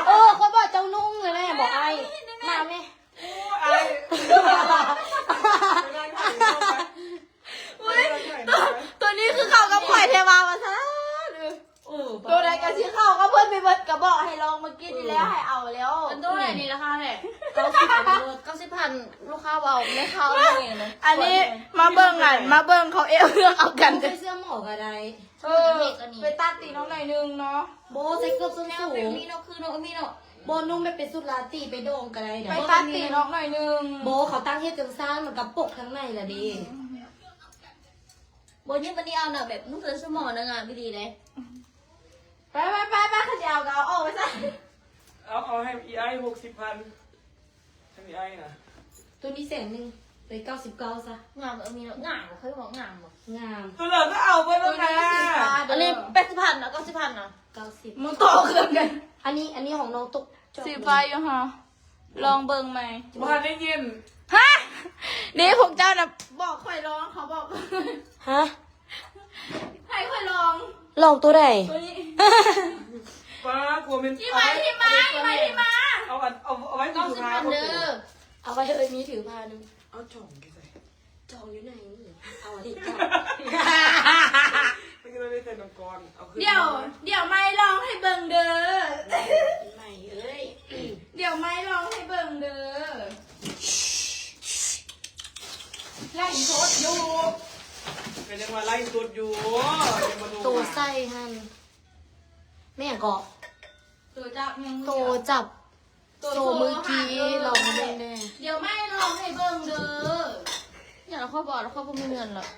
เขาบอกเจ้านุ่งเลยแม่บอกไอ้มาแม่ ไอ้ไม่ได้ถ่ายรูปไหมไม่ได้ถ่ายรูปไหม ตัวนี้คือเขากับข่อยเทวามาซะตัวใดกันที่เขาก็เพิ่นไปเบิดกระบอกให้ลองมากินนี่แล้วให้เอาแล้ว อันตัวไหนนี่ราคาแท้90,000ลูกค้าเบาไม่เข้าเลยนะ อันนี้มาเบิ่งกันมาเบิ่งเขาเอวเรื่องเอากัน ใส่เสื้อหมอกอะไร ไปตัดตีน้องหน่อยนึงเนาะ โบใส่เกือบส้น แนว สู แบบ ง นี้เนาะคือเนาะมีเนาะ โบนุ่งไปเป็นสุดลาตีไปโด่งกันเลย ไปตัดตีน้องหน่อยนึง โบเขาตั้งเฮ็ดจังซ่านเหมือนกับปกข้างในละดี บนนี้วันนี้เอาเนาะแบบนุ่งเสื้อสมอนะงานไม่ดีเลย ไปเขาจะเอาก็เอาออกไปซะ เอาให้อีไอ60,000ให้อีไอนะ ตัวนี้100,000เลย99ซะ งานมีเนาะงานเขาบอกงานบอก งาม ตัวเหลือก็เอาไปแล้วนะ อันนี้80,000นะ90,000นะ 90 มึงโตขึ้นกัน อันนี้ของน้องตก สีไฟอยู่ฮะลองเบิ่งไหม บ้านได้ยิน ฮะนี่พวกเจ้าน่ะบอกข่อยลองเขาบอก ฮะ ให้ข่อยลอง ลองตัวใด ตัวนี้ ป้ากลัวเป็น ที่มา เอาไว้ที่สุดท้าย 90,000เด้อ เอาไว้เถอะมีถือพานึง เอาจ่องกี่ใส่ จองอยู่ไหนเอาอันนี้จอง ไม่ก็ได้ใส่นกรเอาขึ้น เดี๋ยวไม่ลองให้เบิ่งเด้อ ใหม่เอ้ย เดี๋ยวไม่ลองให้เบิ่งเด้อไล่โคตรอยู่ เป็นยังมาไล่สุดอยู่ยังมาดู ตัวไส้หันแม่ก็ ตัวจับยัง โตจับโซมือกี้ลองไม่แน่ เดี๋ยวไม่ลองให้เบิ่งเด้อ อย่างเราเขาบอกแล้วเขาไม่มีเงินหรอก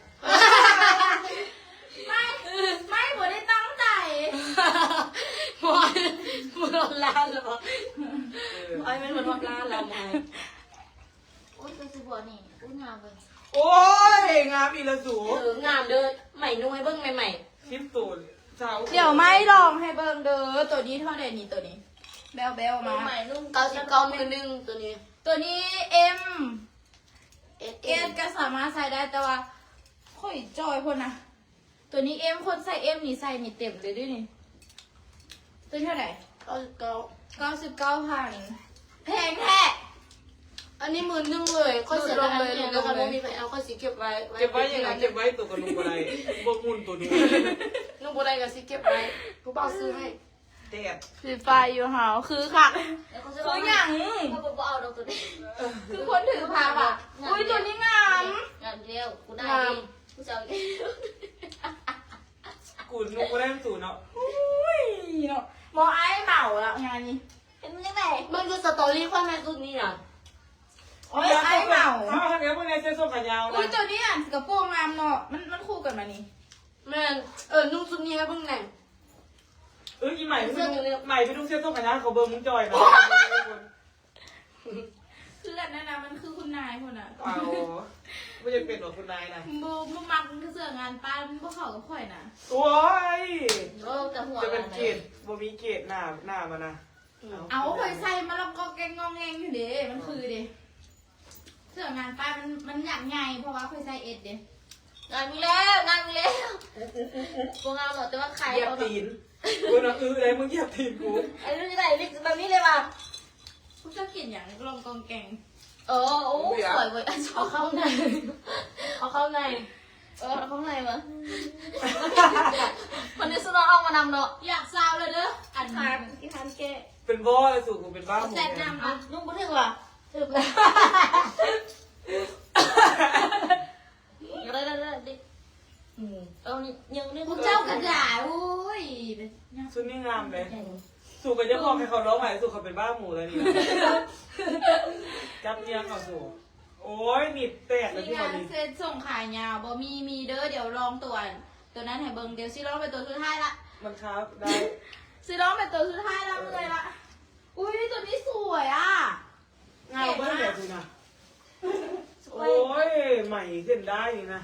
ไม่ผมได้ตั้งใจ มอยมือร้อนล้านเหรอมอยไม่เหมือนร้อนล้านเรามอย โอ้ยตัวสีบัวนี่อุ้ยงามเลย โอ้ยงามอีละสู งามเด้อใหม่นุ่งให้เบิ้งใหม่ ชิมตูนสาว เดี๋ยวไม่ลองให้เบิ่งเด้อตัวนี้เท่าไหร่นี่ตัวนี้แบล ตัว มา ใหม่นุ่ง 99มือนึงตัวนี้ ตัวนี้ M เอ เอสก็สามารถใส่ได้แต่ว่าค่อยจอยคนนะตัวนี้ M คนใส่ M นี่ใส่นี่เต็มเลยด้วยนี่ตัวเท่าไหร่ 99,000แพงแท้ อันนี้มือนึงเลยค่อยเสียดายเนี่ยแล้วก็มีไปเอาค่อยสีเก็บไว้ เก็บไว้ยังไงเก็บไว้ตัวกระดูกอะไรบวกมุ่นตัวนี้ นุ่งบัวใดก็สีเก็บไว้ผู้บ่าวซื้อให้ แดด สีไฟอยู่หาวคือค่ะ แล้วเขาจะ คืออย่าง เขาบอกเอาดอกตัวนี้ คือคนถือพาอ่ะอุ้ยตัวนี้งาม งานเดียวกูได้กูจะเอาอีก กูนุกก็ได้สูนเนาะ อุ้ยเนาะหมอไอ้เหมาละงานนี้ เห็นมันยังไง มันคือสตอรี่ความแม่ตุ้นนี่อ่ะ โอ้ยไอ้เหมา ถ้าทำอย่างนี้พวกนี้เส้นส้มขายาว อุ้ย นะ ตัวนี้อ่ะกระโปรงงามเนาะมันคู่กันมานี่ แม่นุ่งชุดนี้ให้เบิ้งแน่ อีใหม่ไปดูเส้นส้มขายาวเขาเบอร์มึงจอยนะ คือกันนั่นนะมันคือคุณนายคนน่ะ เอาไม่จะเป็นหรอกคุณนายนะ บูมักเสืองานป้ามันพวกเขากับข่อยนะ โอ้ย โอ้แต่หัว จะเป็นเกตบ่มีเกตหน้ามานะ เอาข่อยใส่มาแล้วก็แกงงองแงงอยู่เด้มันคือเด้เสืองานป้ามันอยากใหญ่เพราะว่าข่อยใส่เอ็ดเด้ งานมีแล้วงานมีแล้วกูงานหรอแต่ว่าใคร เหยียบ เอา ตีนกูนะอะไรมึงเหยียบตีนกู ไอ้เรื่องนี้ไหนแบบนี้เลยว่ะ กูจะกินอย่างลองกองแกง โอ้สวยเว้ยชอ เอา บ เข้าในเอาเข้าใน เอาข้างในมาคนนี้สุดเอามานำเนาะ อยากซาวเลยเด้ออัน ขาดอีคันแก เป็นบ่อเลยสู่กูเป็นบ้าหมู แซ่บน้ำอ่ะ นุ่งบ่ถึงว่ะ ถึกแล้ว ได้ดิเอานี่ยังนี่ พวกเจ้ากระดาษโอ้ย สุดนี่งามเลยสู่กันจะบอกให้เขาร้องใหม่สู่เขาเป็นบ้าหมูแล้วนี่จับเนียงเขาสู่โอ้ยหนีบแตกเลย มี ที่ งา มัน นนี่ เซ็ตส่งขายยาวบ่มีเด้อเดี๋ยวลองตัวนั้นให้เบิ่งเดี๋ยวสิลองเป็นตัวสุดท้ายละ มันครับได้ สิลองเป็นตัวสุดท้ายละเมื่อยละอุ้ยตัวนี้สวยอ่ะ งานเบิ้ลแบบนี้นะโอ้ยใหม่เส้นได้นี่นะ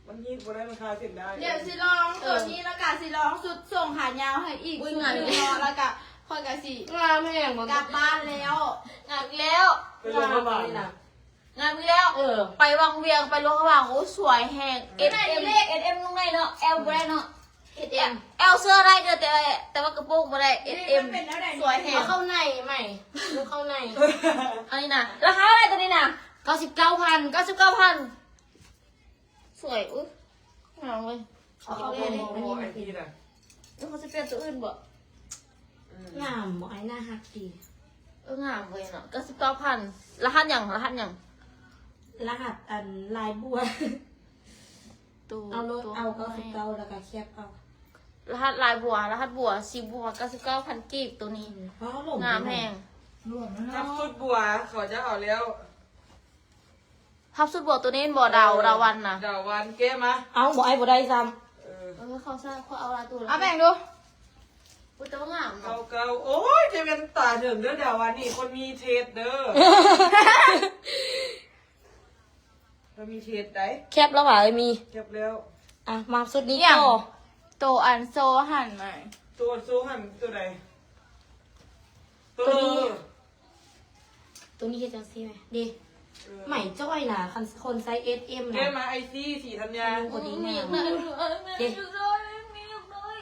มันยีดบ่ได้มันคาเส้นได้ เดี๋ยวสิลองตัวนี้แล้วก็สิลองสุดส่งขายาวให้อีกสุดหนึ่งแล้วก็ค่อยก็สิ งามแม่ง กลับบ้านแล้ว งานแล้ว เป็นโรงพยาบาล นะ งานแล้ว ไปวังเวียงไปโรงพยาบาลโอ้สวยแหง SM ลงในเนาะ L แบรนด์เนาะ SM เอลเสื้อได้เด้อแต่ว่ากระโปรงบ่ได้ SM สวยแฮ เอา ง เข้าในใหม่ดูเข้าใน อันนี้นะราคาอะไรตัวนี้นะ 99,000 สวยอุ้ยงามเลย เอาเข้าใน โอ้ไอทีน่ะ แล้วเขาจะเปลี่ยนตัวอื่นบ่ งามบ่ไอ้หน้าฮักดี งามเลยเนาะ99,000รหัสหยัง รหัสอันลายบัว ตัว เอารถ ตัว เอา99แล้วก็แคบเอา รหัสลายบัวรหัสบัวสีบัว99,000กีบตัวนี้ เพราะหลง งามแพง ทับสุดบัวเขาจะเอาแล้ว ทับสุดบัวตัวนี้เป็นบัวดาวดาวันนะ ดาววันเก้มา เอาบ่ไอ้บ่ได้ซ้ เออ เขาใช่เขาเอาลายตัว เอาแบ่งดู อุ้ยแต่ว่างาม เก่า เนาะ เก่าโอ้ยจะเป็นตาถึงเด้อดาววันนี่คนมีเทสเด้อเรามีเทสได้ ำแคบแล้วว่ะมี เก็บแล้ว อ่ะมาสุดนี้ อย่าง ต่อ โตอันโซหันมา ตัวโซ่หันตัวใดตัว ตัวนี้เฮ็ดจังซี่ไหมดีใหม่จ้อยนะคนไซส์ SM เก้ นะ มาไอซีสีธัญญา คนนี้ มี งา อ ม ยากได้มีอยู่ด้วยมีอยู่ด้วย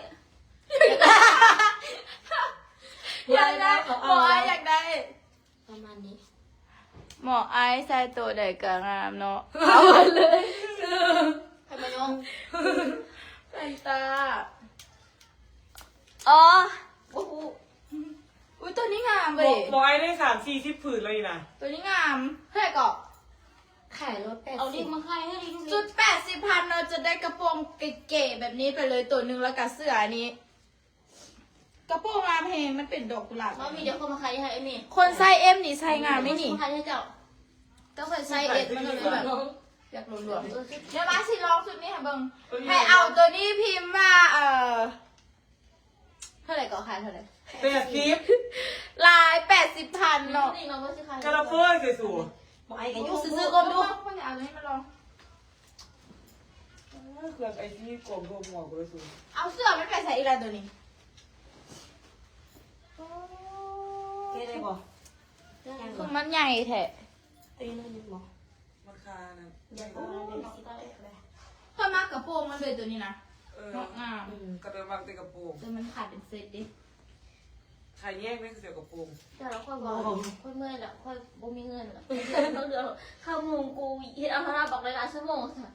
อยากได้หมอไออยากได้ ประมาณนี้ หมอไอใส่ตัวใดก็งามเนาะ ใครมายอง ใส่ตา อ๋อ โอ้โหอุ้ยตัวนี้งาม บ เว้ อย กบอยได้30-40ผืนเลยนะ ตัวนี้งามเท่าไหร่ก่อน ขายรถ80 เอาดิมาใครให้ดิ จุด80,000เราจะได้กระโปรงเก๋ๆแบบนี้ไปเลยตัวหนึ่งแล้วกับเสื้ออันนี้ กระโปรงงามเพลงมันเป็นดอกกุหลาบ เขามีเดี๋ยวเขามาใครให้ไอ้นี่ คนไซส์เอ็มนี่ใส่งามไหม่นี่ มาใครให้เจ้า ก็ใส่ไซส์เอ็ดมันก็เลยแบบอยากหลวมๆเดี๋ยวมาสิลองชุดนี้ค่ะเบิ้งให้เอาตัวนี้พิมพ์ว่าเท่าไหร่ก็ขายเท่าไหร่ 80 ลาย80,000เนาะ นี่เราไม่ใช่ใคร กระเพื่อสวย บ่ไอ้ก็อยู่ซื่อๆก่อนดู คนจะเอาตัวนี้มาลอง ๆเครื่องไอซีกลมตัวหมวกเลยสูง เอาเสื้อไม่ไปใส่อีกแล้วตัวนี้ แกได้บ่ คือมันใหญ่แท้ ตีนั่นนี่บ่ มันคานะ อยากเอาอะไรสิได้เลย เพิ่มมากกระโปรงมันเลยตัวนี้นะ เออ เหมาะงาม กระเดบังเตะกระโปรง แต่มันขาดเป็นเซตดิ ใครแยกไม่เสียกระโปรง แต่เราค่อยบอกค่อยเมื่อยแล้วค่อยบ่มีเงินแล้วต้องเดือดข้าวมุงกูเฮ็ดเอาพาราบอกเลยชั่วโมงค่ะ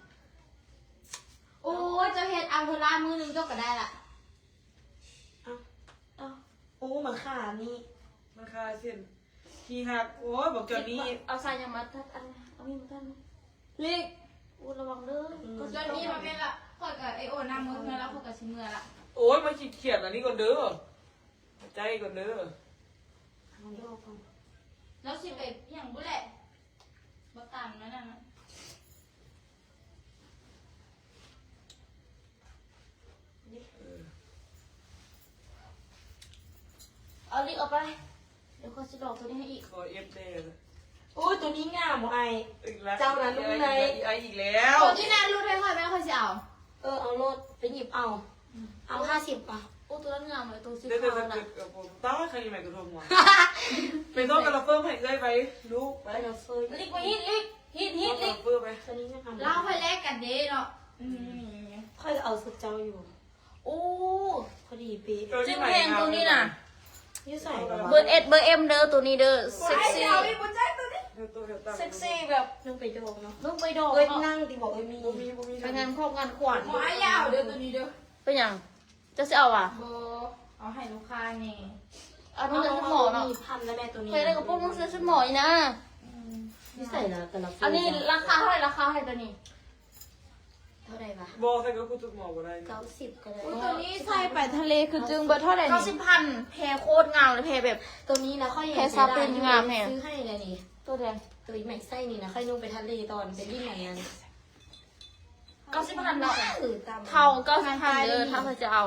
โอ้ยเจะเฮ็ดเอาเทอร่ามือนึงเจ้าก็ได้ละ เอาโอ้มันขานี่ มันคาเส้นทีหักโอ้ยบอกจอนี้ เอาใส่ยังมาทัดอันเอามีมาทัด ลิก อู้ระวังเด้อก็ จนนี้มาเป็นละพอดกับไอโอน้ำมือเมื่อแล้วพอดกับชิ้นเมื่อละ โอ้ยมันขีดเขียดอันนี้ก่อนเด้อใจก่อนเด้อ เอาโยกก่อน แล้วสิไปอย่างบุแหละบักตังนั่นน่ะ เอาลิกเอาไปเดี๋ยวเขาจะดอกตัวนี้ให้อีก ขอเอฟเด้อ โอ้ตัวนี้งามบ่ไอ้ อีกแล้ว เจ้านั้นรู้ไหม ไออีกแล้ว ตัวที่น่ารู้ได้ค่อยแม่ค่อยจะเอา เอารถไปหยิบเอา50ป่ะ โอ้ตัวนั้นงามเลยตัวสี เดี๋ยว ขาว จะ นะ เกิดกับผมต้าใครยังไงตัวทงวะเป็นต้องกระเฟิร์มให้ได้ไปลูกไป ไปเราเฟย ลิกไปฮิตลิกฮิตฮิต ก ลิ ระ ก เฟิร์มไป ตัวนี้งาม เราค่อยแลกกันเด้เนาะ ค่อยเอาสุดเจ้าอยู่ โอ้ พอดีปี๊ จึงเพลงตัวนี้น่ะ ยืดใส่กับ เบอร์เอ็ดเบอร์เอ็มเด้อตัวนี้เด้อเซ็กซี่ เอาอีกบุญใจตัวนี้ เซ็กซี่แบบ เรื่องไปโดกเนาะ ต้องไปดอก เอ้ย เนาะ นั่งตีบอกมี ไปงานครอบงานขวัญ หมอยาวเด้อตัวนี้เด้อ เป็นยังจะสิเอาอ่ะ โบเอาให้ลูกค้านี่ เอาต้องเดินสมอเนาะ มีพันแล้วแม่ตัวนี้ เคยได้กับพวกมึงซื้อสมออีนะ ยืดใส่ละแต่ละ อันนี้ราคาเท่าไหร่ราคาเท่าไหร่ตัวนี้ เท่าไหร่ปะ บอกใส่ก็คุณจุกหมอก็ได้ 90ก็ได้ ตัวนี้ใส่ไปทะเลคือจึงเบอร์เท่าไหร่นี่ 90,000แพรโคตรงามเลยแพรแบบ ตัวนี้นะค่อย แค่ซับเป็นงามแม่ ซื้อให้เลยนี่ ตัวแดง ตัวใหม่ไส้นี่นะค่อยนุ่งไปทะเลตอนไปวิ่งไหนนั้น 90,000เนาะ ตาม เท่า90,000เด้อถ้าเธอจะเอา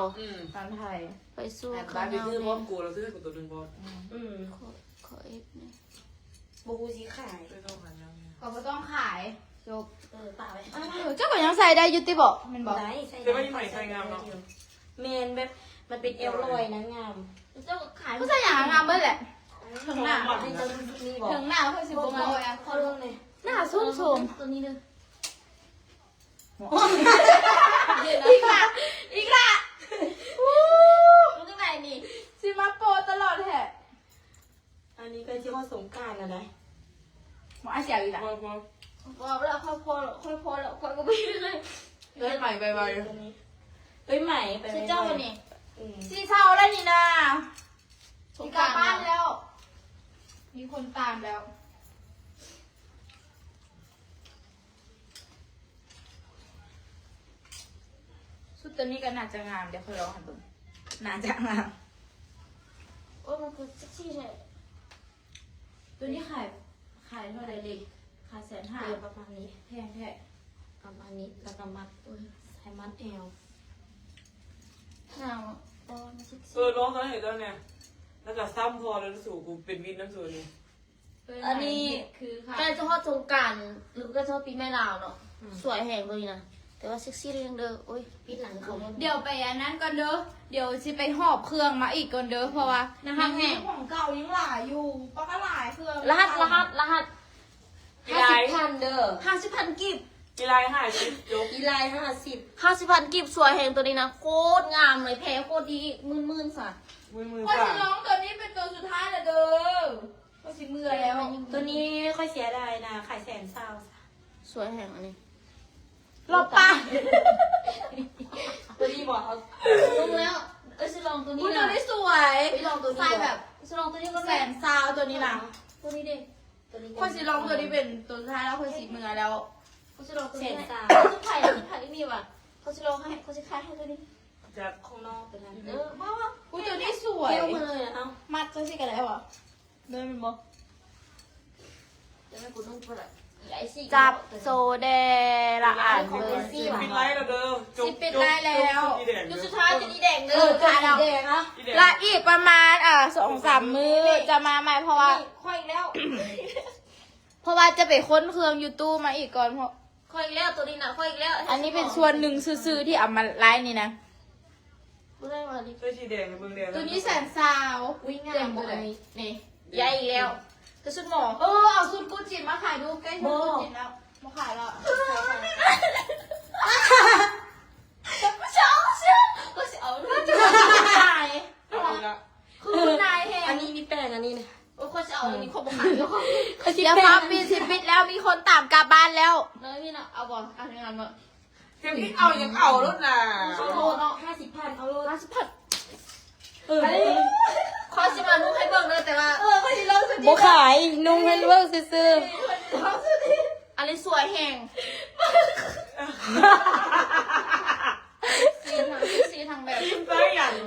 ตามไทย ไปสู้ บ้านไปซื้อพร้อมกูเราซื้อให้กูตัวหนึ่งพร้อม ขอเอ็ดเนี่ย บูสีขาย ไม่ต้องหันยังไง ก็ไม่ต้องขายจบ ป่าไป เจ้าก็ยังใส่ได้อยุติบอกมันบอก ได้ใส่ แต่ว่าที่ใหม่ใส่งามเนาะ เมนแบบมันเป็นเอลลอยนะงาม เจ้าขาย ก็ใส่อย่างงามเบิ้ลแหละ ถึงหน้า ในตัวนี้บอก ถึงหน้าเพื่อสิบมาเลยอ่ะ เขาเรื่องเลย หน้าส้มสม ตัวนี้เด้อ อีกละอีกละ นี้ก็ที่ว่าสงกรานต์นะนะ หมออาเสียอีกละ พอ บอกแล้วค่อยพอแล้วค่อยก็ไม่ได้ เล่นใหม่ไป ตัวนี้เอ้ยใหม่ไป ชื่อเจ้าวันนี้ สีเศร้าแล้วนี่นะ สง มี ก กลับ รานต์ บ้านแล้ว มีคนตามแล้ว ชุดตัวนี้ก็น่าจะงาม เดี๋ยวค่อยลองให้ดูน่าจะงาม โอ้ยมันคือเซ็กซี่ใช่ ตัวนี้ขายเท่าไหร่เลยขาย150,000 เดี๋ยวประมาณนี้ แพงแท้ ประมาณนี้แล้วก็มัดใส่มัดแอว หนาวตอนเซ็กซี่ ร้องตอนไหนตอนเนี่ยแล้วก็ซ้ำพอแล้วสู่กูเป็นวินน้ำสูนี่ อันนี้ คือค่ะ ใกล้จะทอดสงกรานต์หรือใกล้จะทอดปีแม่ลาวเนาะสวยแหงตัวนี้นะแต่ว่าเซ็กซี่เรียงเด้อโอ้ย ปิดหลังเขา เดี๋ยวไปอันนั้นก่อนเด้อ เดี๋ยวสิไปหอบเครื่องมาอีกก่อนเด้อ เพราะว่า นะคะแห้ง ของเก่ายังหลายอยู่ปก็หลายเครื่อง รหัส 50,000เด้อ 50,000กิบ กีฬาหายชิปยก อีไลน์50 50,000กิบสวยแหงตัวนี้นะโคตรงามเลยแพ้โคตรดีมื่นสัตว์ มือ พอ ป่า สิร้องตัวนี้เป็นตัวสุดท้ายเลยเด้อพอสิมือแล้ว ตัวนี้ไม่ค่อยเสียดายนะขาย120,000 สวยแหงอันนี้ รอบป้า ตัวนี้บอกเอา ลงแล้วสิลองตัวนี้ อุ้ยตั นะ วนี้สวย ไปลองตัวนี้ ใส่แบบ สิลองตัวนี้ก็ แสนซาวตัวนี้นะ ตัวนี้ดิ ตัวนี้ พอสิร้องตัวนี้เป็นตัวสุดท้ายแล้วพอสิมือแล้ว เขาสิลองตัวนี้ 130,000 เขาสิขายที่นี่ว่ะเขาสิลองให้เขาสิขายให้ตัวนี้ จาก ของนอกตัวนั้น ว้าว อุ้ยตัวนี้สวย เที่ยวมาเลยนะเอา มัดจังสิกันแล้วอ่ะเดินเป็นบ่ จะไม่กูต้องพูดอะไรใหญ่สิ จับโซเดละอ่าน ปิ เบอร์ ด ซี่ ไลท์แล้วเด้อ ดูสุดท้ายจะดีแดงเด้ เอ อ อตัวสีแดงนะ ละอีกประมาณ2-3 มื้อจะมาใหม่เพราะว่า ค่อยแล้ว เพราะว่าจะไปค้นเครื่องยูทูบมาอีกก่อนเพราะ ค่อยแล้วตัวนี้นะค่อยแล้ว อันนี้เป็นส่วนหนึ่งซื่อๆที่เอามาไลฟ์นี่นะ กูได้มาดิ เสื้อสีแดงกับเบื้องแดง ตัวนี้แสนซาว วิ่งงามเลย นี่ ใหญ่อีกแล้วจะสุดหมอ เอาสูตรกูจิมาขายดูใกล้ถึงกูจิแล้วมาขายแล้ว กูเชื่อกูเชื่อเอาลูกจะ ขาย เอาละ คือนายแห อัน ง นี้มีแป้งอันนี้นะ โอ้กูจะเอาอันนี้ขบขายแล้ว เขาชิ เดี๋ยว แป้ ฟ้า ง ปิดแล้วมีคนตามกลับบ้านแล้ว น้อยพี่นะเอาบ่เอางานบ่ เข็มที่เอายังเอารถน่ะ ชั่วโมงเนาะ 50,000เอาเลย 50,000ขอสิมาลูกให้เบิ่งเลยแต่ว่า โบขายนุ่งให้เลิกซื้อ อันนี้สวยแหงสีทางแบบ ใส่อย่างที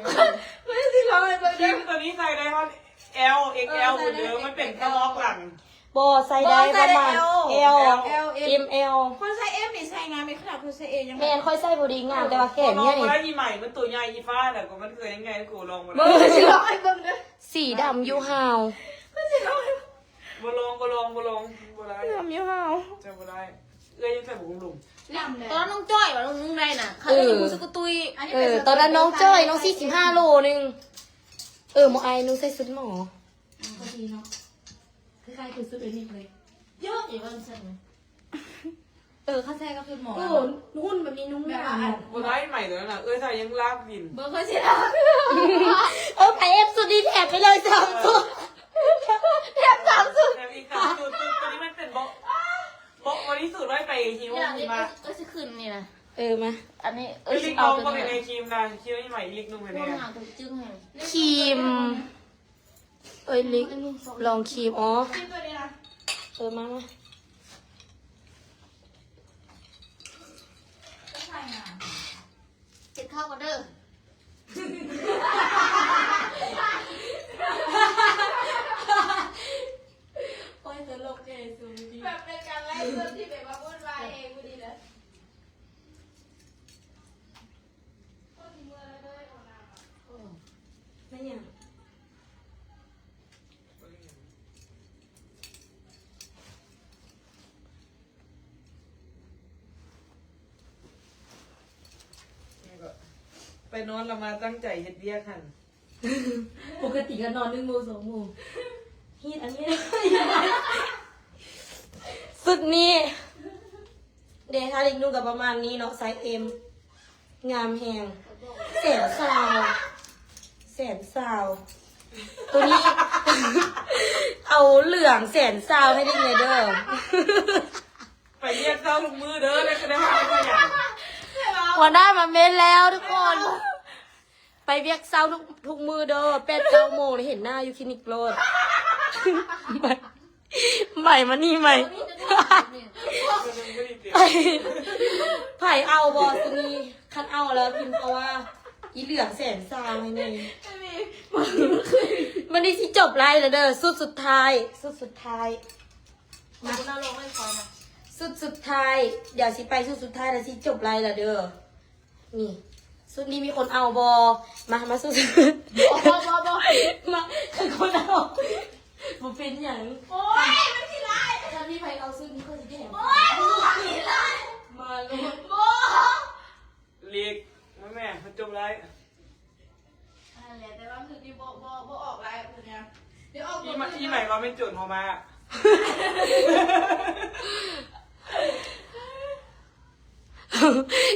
มตัวนี้ใส่ได้เพราะ L XL เหมือนเดิมมันเป็นกระบอกหลัง ๆโบใส่ได้ประมาณ L M L คนใส่เอ็มนี่ใส่งานไม่ขนาดคนใส่เอยัง แมนค่อยใส่บดีงามแต่ว่าแขน ลอ เนี่ ง ย มา นี่ ได้ยีใหม่มันตัวใหญ่ยีฟ้าแต่ก็มันเคยยังไงกูลองมา มื แล้ว อสิ ร้อยเบิ่งเด้อ สีดำยูฮาว บ่ลองบ่ได้ ทำยังไง จะบ่ได้เอ้ยยังใส่บุ้งลุง ลำเลย ตอนน้องจ้อยว่าน้องได้น่ะเขาจะรู้สึกตุย ตอนนั้นน้องจ้อยน้อง45 โลนึงหมอไอนุ่งใส่ชุดหมอ พอดีเนาะคือใครคือซื้อเป็นนิดเลย เยอะอยู่บ้านฉัน ข้าแท้ก็คือหมอ นุ่นแบบนี้นุ่ง แบบ งาม บ่ได้ใหม่ตัวนั้นน่ะเอ้ยใส่ยังลากบิน เบอร์เขาสิละ ไปเอฟสุดดีแถบไปเลย3 ตัวแถบ3 สุด แต่อีก3ตัวตัวนี้มันเป็นโบ๊ะวันนี้สูตรไว้ไปฮิว นี่แหละ มา ก็จะขึ้นนี่นะ มา อันนี้ ลิกน้ เอา อง ตัว ก็เป็น นี้ ในครีมนะครีมนี่ใหม่ลิกนุ่งไป พว เนี่ ก ย งานตัวจึ้งแห่ง ครีมลิกลองครีมอ๋อ จิ้มตัวนี้นะ มา ก็ใช่นะ เจ็ดข้าวกันเด้อ โอ้ยตลกเก๋สุดดี แบบเป็นการไล่เรื่องที่แบบว่าวุ่นวายเองกูดีเลย ไม่ยัง ไปนอนเรามาตั้งใจเฮ็ดเบี้ยคัน ปกติก็นอน1 โมง 2 โมงฮีดอันนี้สุดนี้เดทาลิกนุ่งกับประมาณนี้เนาะไซส์เอ็มงามแหงแสนซาว ตัวนี้ เอาเหลืองแสนซาวให้ได้ไงเด้อ ไปเรียกเจ้าลูกมือเด้อเลยคือได้มาเป็นอย่าง หัวหน้ามาเม้นแล้วทุกคน ไปเรียกเซาทุกมือเด้อ8-9 โมงเลยเห็นหน้าอยู่คลินิกโลด ใหม่มานี่ใหม่ ไผ่เอาบอสนี้คันเอาแล้วพิมพ์เพราะว่าอีเหลืองแสนซาวให้นี่มันนี่สิจบไล่แล้วเด้อสุดท้ายสุดท้าย มาคุณน่าลงไม่คอยนะ สุดท้ายเดี๋ยวสิไปสุดท้ายแล้วสิจบไล่แล้วเด้อนี่สุดนี้มีคนเอาบอมาสุด บอ มาคือคนเอาบ่เป็นอย่าง โอ้ยมันขี้ร้าย ถ้าพี่ไผ่เอาสุดนี้ก็สิแถม โอ้ยมันขี้ร้าย มาเลย โอ้ เลีกแม่มันจบไร นั่นแหละแต่ว่าคือที่บออกลายคือเนี้ยเดี๋ยวออก อีใหม่เราเป็นจุดพอมา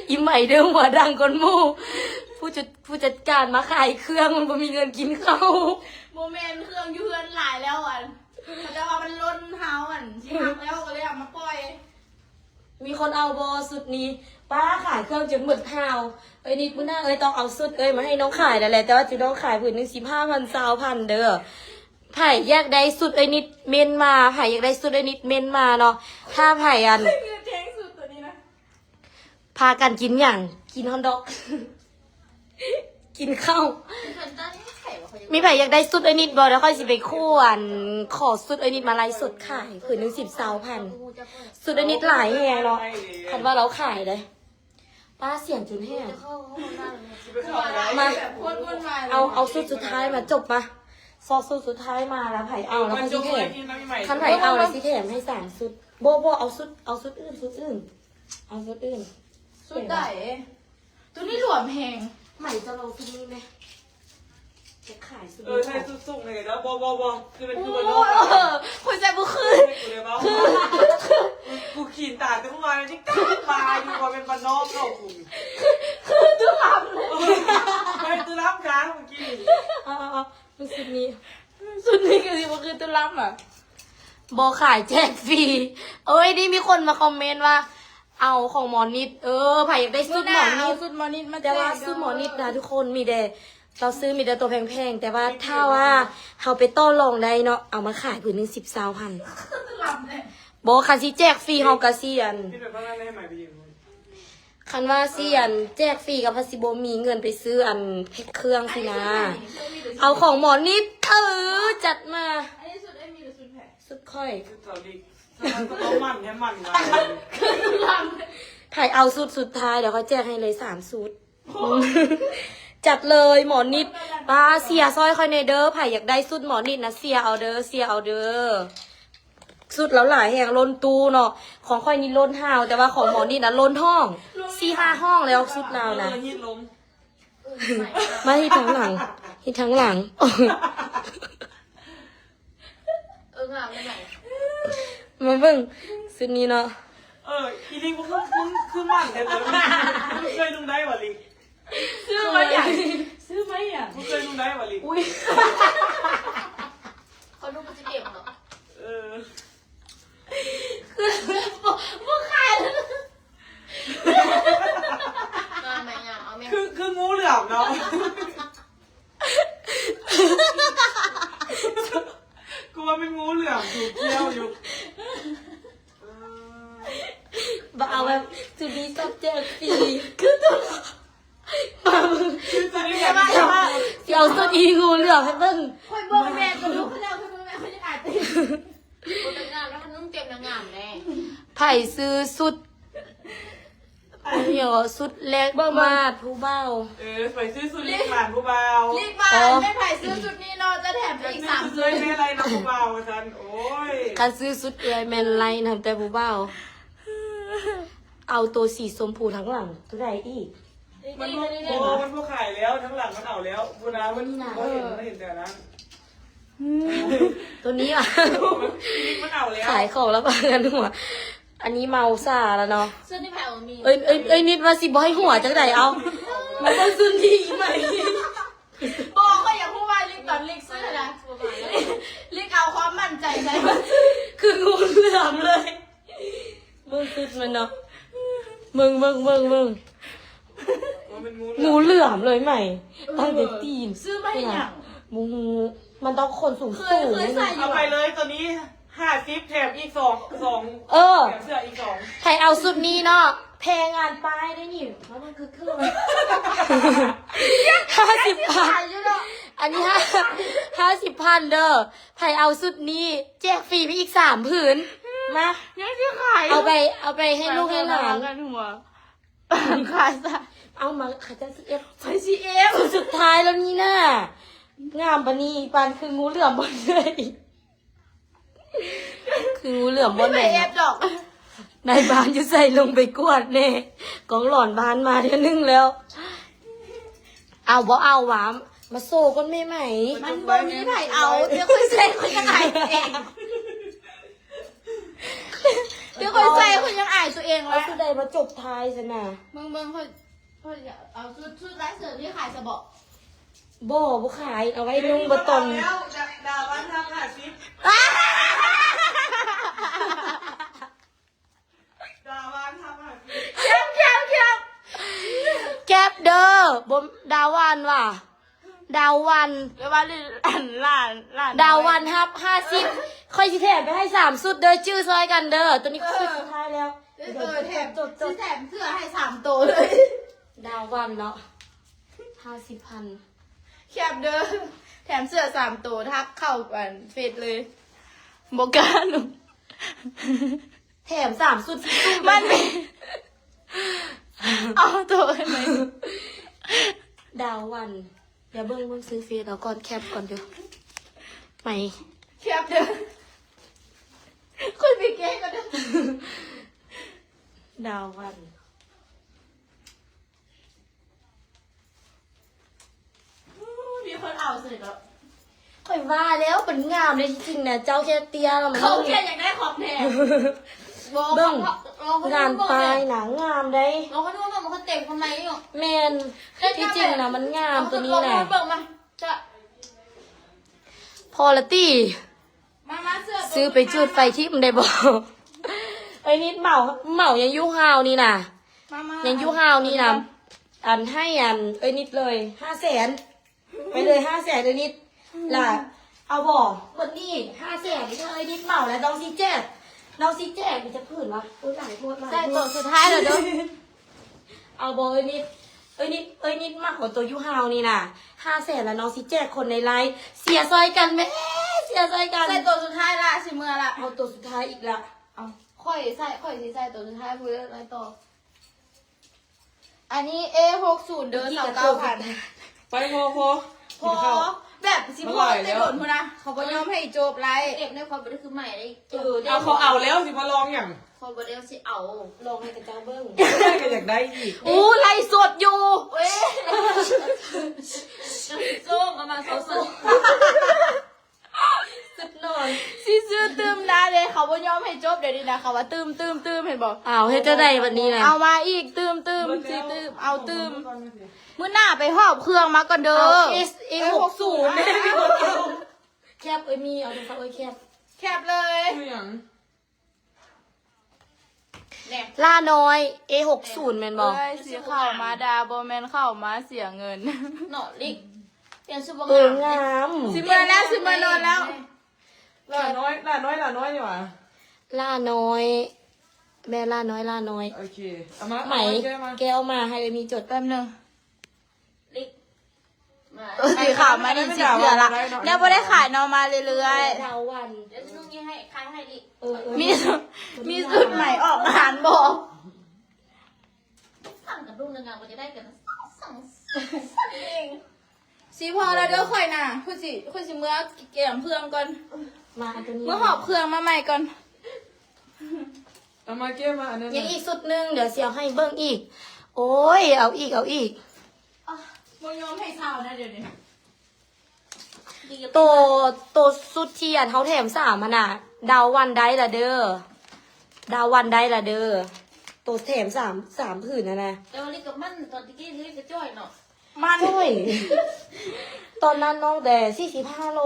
อีใหม่เดิมหัวดังคนหมู่ผู้จัดการมาขายเครื่องมันบ่มีเงินกินข้าว โมเมนต์เครื่องยูเฮือนหลายแล้วอ่ะแต่ว่ามันล้นเฮาอ่ะที่หักแล้วก็เลยเอามาปล่อย มีคนเอาบอสุดนี้ป้าขายเครื่องจนหมดข้าวเอ้ยนิดมื้อหน้าเอ้ยต้องเอาสุดเอ้ยมาให้น้องขายนั่นแหละแต่ว่าจะน้องขายผืนหนึง15,000 20,000เด้อไผ่แยกได้สุดเอ้ยนิดเมนมาไผ่อยากได้สุดเอ้ยนิดเมนมาเนาะถ้าไผ่อัน คือแทงสุดตัวนี้นะ พากันกินอย่างกินฮอนดอก กินข้าว เป็นต้นไข่วะเขา มีไผ่อยากได้สุดเอ้ยนิดบอแล้วค่อยสิไปคู่อันขอสุดเอ้ยนิดมาไล่สดขายผืนหนึง10,000 สุดเอ้ยนิดหลายแฮงเนาะคันว่าเราขายเลยป้าเสียงจุนแห้ง มา แบบโคตรวุ่นวาย เอาสุดสุดท้ายมาจบมาซอสสุดสุดท้ายมาแล้วไผ่เอาแล้ว มัน ก็ จ สิ บ แถ เลย ม ที่น้องใหม่ คันไผ่เอาแล้วสิแถมให้3สุดโบเอาสุดอื่นเอาสุดอื่น สุดไหนตัวนี้หลวมแหง ใหม่จะลองสุดนี้ไหมจะขายสุด ใช่สุกๆเลยแล้วบอคือเป็นคือเป็น โอ้ โลก คุยใจบุคืน กูเลยบ้ากูขีนตาแต่เมื่อวานที่กล้าปลาอยู่ว่าเป็นปลานอกเข้ากู คือจุ๊บหลับเลย ไม่ตัวรับค้างเมื่อกี้ เอาสุดนี้ สุดนี้คือสิมันคือตุลัมอ่ะ โบขายแจกฟรีเอ้ยนี่มีคนมาคอมเมนต์ว่า เอาของหมอนิดไผ่อยากได้สุดหมอนิด สุดมอนิดมา แต่ว่าซื้อหมอนิดนะทุกคนมีแต่เราซื้อมีแต่ตัวแพงๆแต่ว่าถ้าว่าเราไปต้อรองได้เนาะเอามาขายผืนหนึง10,000 ตุลัมเนี่ย บอกคันสิแจกฟรีเฮากะเซียน พี่แบบว่าไม่ให้ใหม่ไปยิง คันว่าเซียนแจกฟรีกับพัสิโบมีเงินไปซื้ออันเพชรเครื่องสินะ เอาของหมอนิดจัดมา อันนี้สุดได้มีหรือสุดแผล สุดค่อย คือต่อดีต้องมันแค่มันมา ตุลัม ถ่ายเอาสุดสุดท้ายเดี๋ยวเขาแจกให้เลย3สุด จัดเลยหมอนิดป้าเสียซอยคอยในเด้อไผ่อยากได้สุดหมอนิดนะเสียเอาเด้อสุดแล้วหลายแห่งล้นตู้เนาะของค่อยนี่ล้นห้าวแต่ว่าของหมอนิดนะล้นห้อง4-5 ห้องแล้วสุดเรานะ ยิดล้ม มาที่ทั้งหลัง งามได้ไหม มาเบิ่งสุดนี้เนาะ อีลิงมึงคือมันแต่เลยมึงเคยนุ่งได้ป่ะลิง ซื้อไหมอ่ะซื้อไหมอ่ะ มึงเคยนุ่งได้ป่ะลิง อุ้ย เขาดูมันจะเก็บเหรอ พวกขายแล้ว งามไหมงามเอาไหม คืองูเหลือมเนาะกูว่าเป็นงูเหลือมถูกเที่ยวอยู่ บ่เอาแบบสุดนี้ชอบแจกฟรีคือตัวมาเบิ่ง คือจะได้ เดี๋ แบบ ยวสุดอีงูเหลือให้เบิ่ง ค่อยบอกแม่ตัวลูกเขาแล้วค่อยบอกแม่เขาจะอ่านตี คนงามแล้วมันต้องเก็บนางงามแน่ ไผ่ซื้อสุดเดี๋ยวสุดเล็กมาดผู้เบ้า ไปซื้อสุรินทร์หลานผู้เบา รีบมาไม่ไผ่ซื้อจุดนี้เนาะจะแถมไปอีก3 ซื้อไม่อะไรนะผู้เบาฉันโอ้ย การซื้อสุดเอื้อยแมนไลน์นะแต่ผู้เบ้าเอาตัวสีชมพูทั้งหลังตัวใดอีก มันพวกขายแล้วทั้งหลังมันเอาแล้วบูนามันเห็นแต่นั้น ตัวนี้อ่ะ มันเอาแล้ว ขายของแล้วปะกันหัวอันนี้เมาซาแล้วเนาะ เสื้อที่แผ่วมี เอ้ยนิดว่าสิบอยหัวจังไดเอามันต้องซื้อที่ใหม่ บอกก็อย่าพูดว่ารีบไป ตอนลิกซื้อนะลิกเอาความมั่นใจใส่มา คืองูเหลือมเลยมึงติดมันเนาะมึง มันเป็นงู งูเหลือมเลยใหม่ตั้งแต่ตีน ซื้อมาให้หยัง งูมันต้องคนสูง เค สู ย ง เคยใส่อยู่ เอาไป อะ เลยตัวนี้50แถมอีก2 เออ แถมเสื้ออีก2 ใครเอาสุดนี้เนาะแพงงานป้ายได้นี่เพราะมันคือเครื่อง50,000อันนี้50,000เด้อใครเอาสุดนี้แจกฟรีไปอีก3ผืนมา ยังที่ขาย เอาไปให้ลูกให้หลาน กันหัวขายซะ เอามาขาจะซีเอฟ ใช้ซีเอฟ สุดท้ายแล้วนี่น่ะงามปะนี่ปานคืองูเหลือมบนเลยคืองูเหลือมบน ไม่ เลย เอฟดอก นายบ้านจะใส่ลงไปกวาดแน่กองหลอนบ้านมาเท่านึงแล้ว เอาบ่เอาหวามมาโซ่ก้นไม่ไหม มันบ่มีไผเอาเดี๋ยวค่อยใส่ค่อยยังอายตัวเองเดี๋ยวค่อยใส่ค่อยยังอายตัวเอง เอา แล้ว สุดใดมาจบท้ายซะน่ะ มึงค่อยเอาชุดร้านเสริมที่ขายสะบอก บ่ขายเอาไว้นุ่งบะตอน แล้วดาวันทำ50ดาวันทำ50 เข้ม แก๊บเด้อบ่ดาววันว่ะดาววัน เดี๋ยวว่าร้าน ดาววันครับ50ค่อยสิแถมไปให้3สุดเด้อชื่อซอยกันเด้อตัวนี้คือสุดท้ายแล้ว แถม จด แถมเสื้อให้3ตัวเลย ดาววันเนาะ50,000 แคบเด้อแถมเสื้อ3ตัวทักเข้ากันเฟซเลยบอกกันหนู แถม3สุดสู้ มันมีเอาตัวให้ไหม ดาววัน เดี๋ยวเบิ่งซื้อเฟซแล้วก่อนแคปก่อนเด้อไหม แคบเด้อคุยไปเก๊กันเด้อ ดาววัน มีคนเอาเสร็จแล้ว ข่อยว่าแล้วเป็นงามเลยจริงๆนะเจ้าแค่เตี้ยแล้วมัน เขาแค่อยากได้ของแถม เบิ่งงานปลายหนังงามได้ เราก็นึกว่ามันเต็มทำไมอยู่ แมนที่จริงนะมันงามตัวนี้แหละ เบิ่งมาจะ พอละตี้ มาเสื้อ ซื้อไปจุดไฟที่มันได้บอกไอ้นิดเหมายังยุฮาวนี่นะยังยุฮาวนี่นะอันให้อันเอ้ยนิดเลย500,000ไปเลย500,000เอ้ยนิดล่ะเอาบอกคนนี้500,000นี่เอ้ยนิดเหมาแล้วน้องซีแจ๊กมันจะผื่นวะโอ้ยหลายโทษหลาย ได้ โท ตัว ษ สุดท้ายแล้วเด้อ เอาบอกเอ้ยนิดมากกว่าตัวยุฮาวนี่นะ500,000แล้วน้องซีแจ๊กคนในไลน์เสียซอยกันไหมเสียซอยกัน ใส่ตัวสุดท้ายละสิเมื่อละ เอาตัวสุดท้ายอีกละ เอาค่อยสิใส่ตัวสุดท้ายพูดอะไรต่ออันนี้ A60 เดิน29,000 ไปพอ พอแบบสิพอได้หล่นพูนะเขาก็ยอมให้จบไร เอฟในความบริสุทธิ์ใหม่ได้ เอาเขาเอาแล้วสิมาลองอย่าง ความบริสุทธิ์สิเอา ลองให้กระเจ้าเบิ้ง ได้ก็อยากได้อีก อู้ไล่สดอยู่ เว้ยส้มเอามาส้ม สุดหน่อย ซีซื้อตืมนะเลยเขาบ่ยอมให้จบเดี๋ยวนี้นะเขาว่าตืมเห็นบอก อ้าวให้เจ้าได้วันนี้นะ เอามาอีกตืมซีตืมเอาตืมมื้อหน้าไปหอบเครื่องมาก่อนเด้อ A60 เนี่ยมีคนเอาแคบเอ้ยมีเอาดูครับเอ้ยแคบ แคบเลย คืออย่าง เนี่ย ล่าน้อย A60 แม่นบอก เอ้ยสีเข้ามาดาบ่แม่นเข้ามาเสียเงิน เนาะลิกเปลี่ยนชุดบาง เออง าม งาม สิเมื่อแล้วสิเมื่อนอนแล้ว หลาน้อยนี่หว่า ล่าน้อย แม่ล่าน้อย โอเคเอามา ไหม แก้มา แกเอามาให้เอ้ยมีจด แป๊บนึง ลิกมา สีขาวมานี่สิเถื่อละแล้วบ่ได้ขายนอนมาเรื่อย ดาววัน เดี๋ยวจะนุ่งยี่ให้ค้างให้ลิก เออ ๆมีสุดใหม่ออกงานบอก สั่งกับรุ่งงามก็จะได้กันสั่ง สีพอแล้วเด้อข่อยน่ะคุณสิเมื่อเกี่ยมเครื่องก่อน มาอันตัวนี้ เมื่อหอบเครื่องมาใหม่ก่อน เอามาแก้มาอันนั้น ยังอีกสุดหนึงเดี๋ยวเสียวให้เบิ้งอีก โอ้ยเอาอีก บ่ยอมให้เช่านะเดี๋ยวนี้ ตัวสุดที่อันเขาแถม3มันน่ะ ดาววันได้ละเด้อตัวแถม3ผืนนะ เดี๋ยวลิกกับมันตอนที่กี้ลิกกับจ้อยเนาะ มัน โอ้ยตอนนั้นน้องแต่45 โล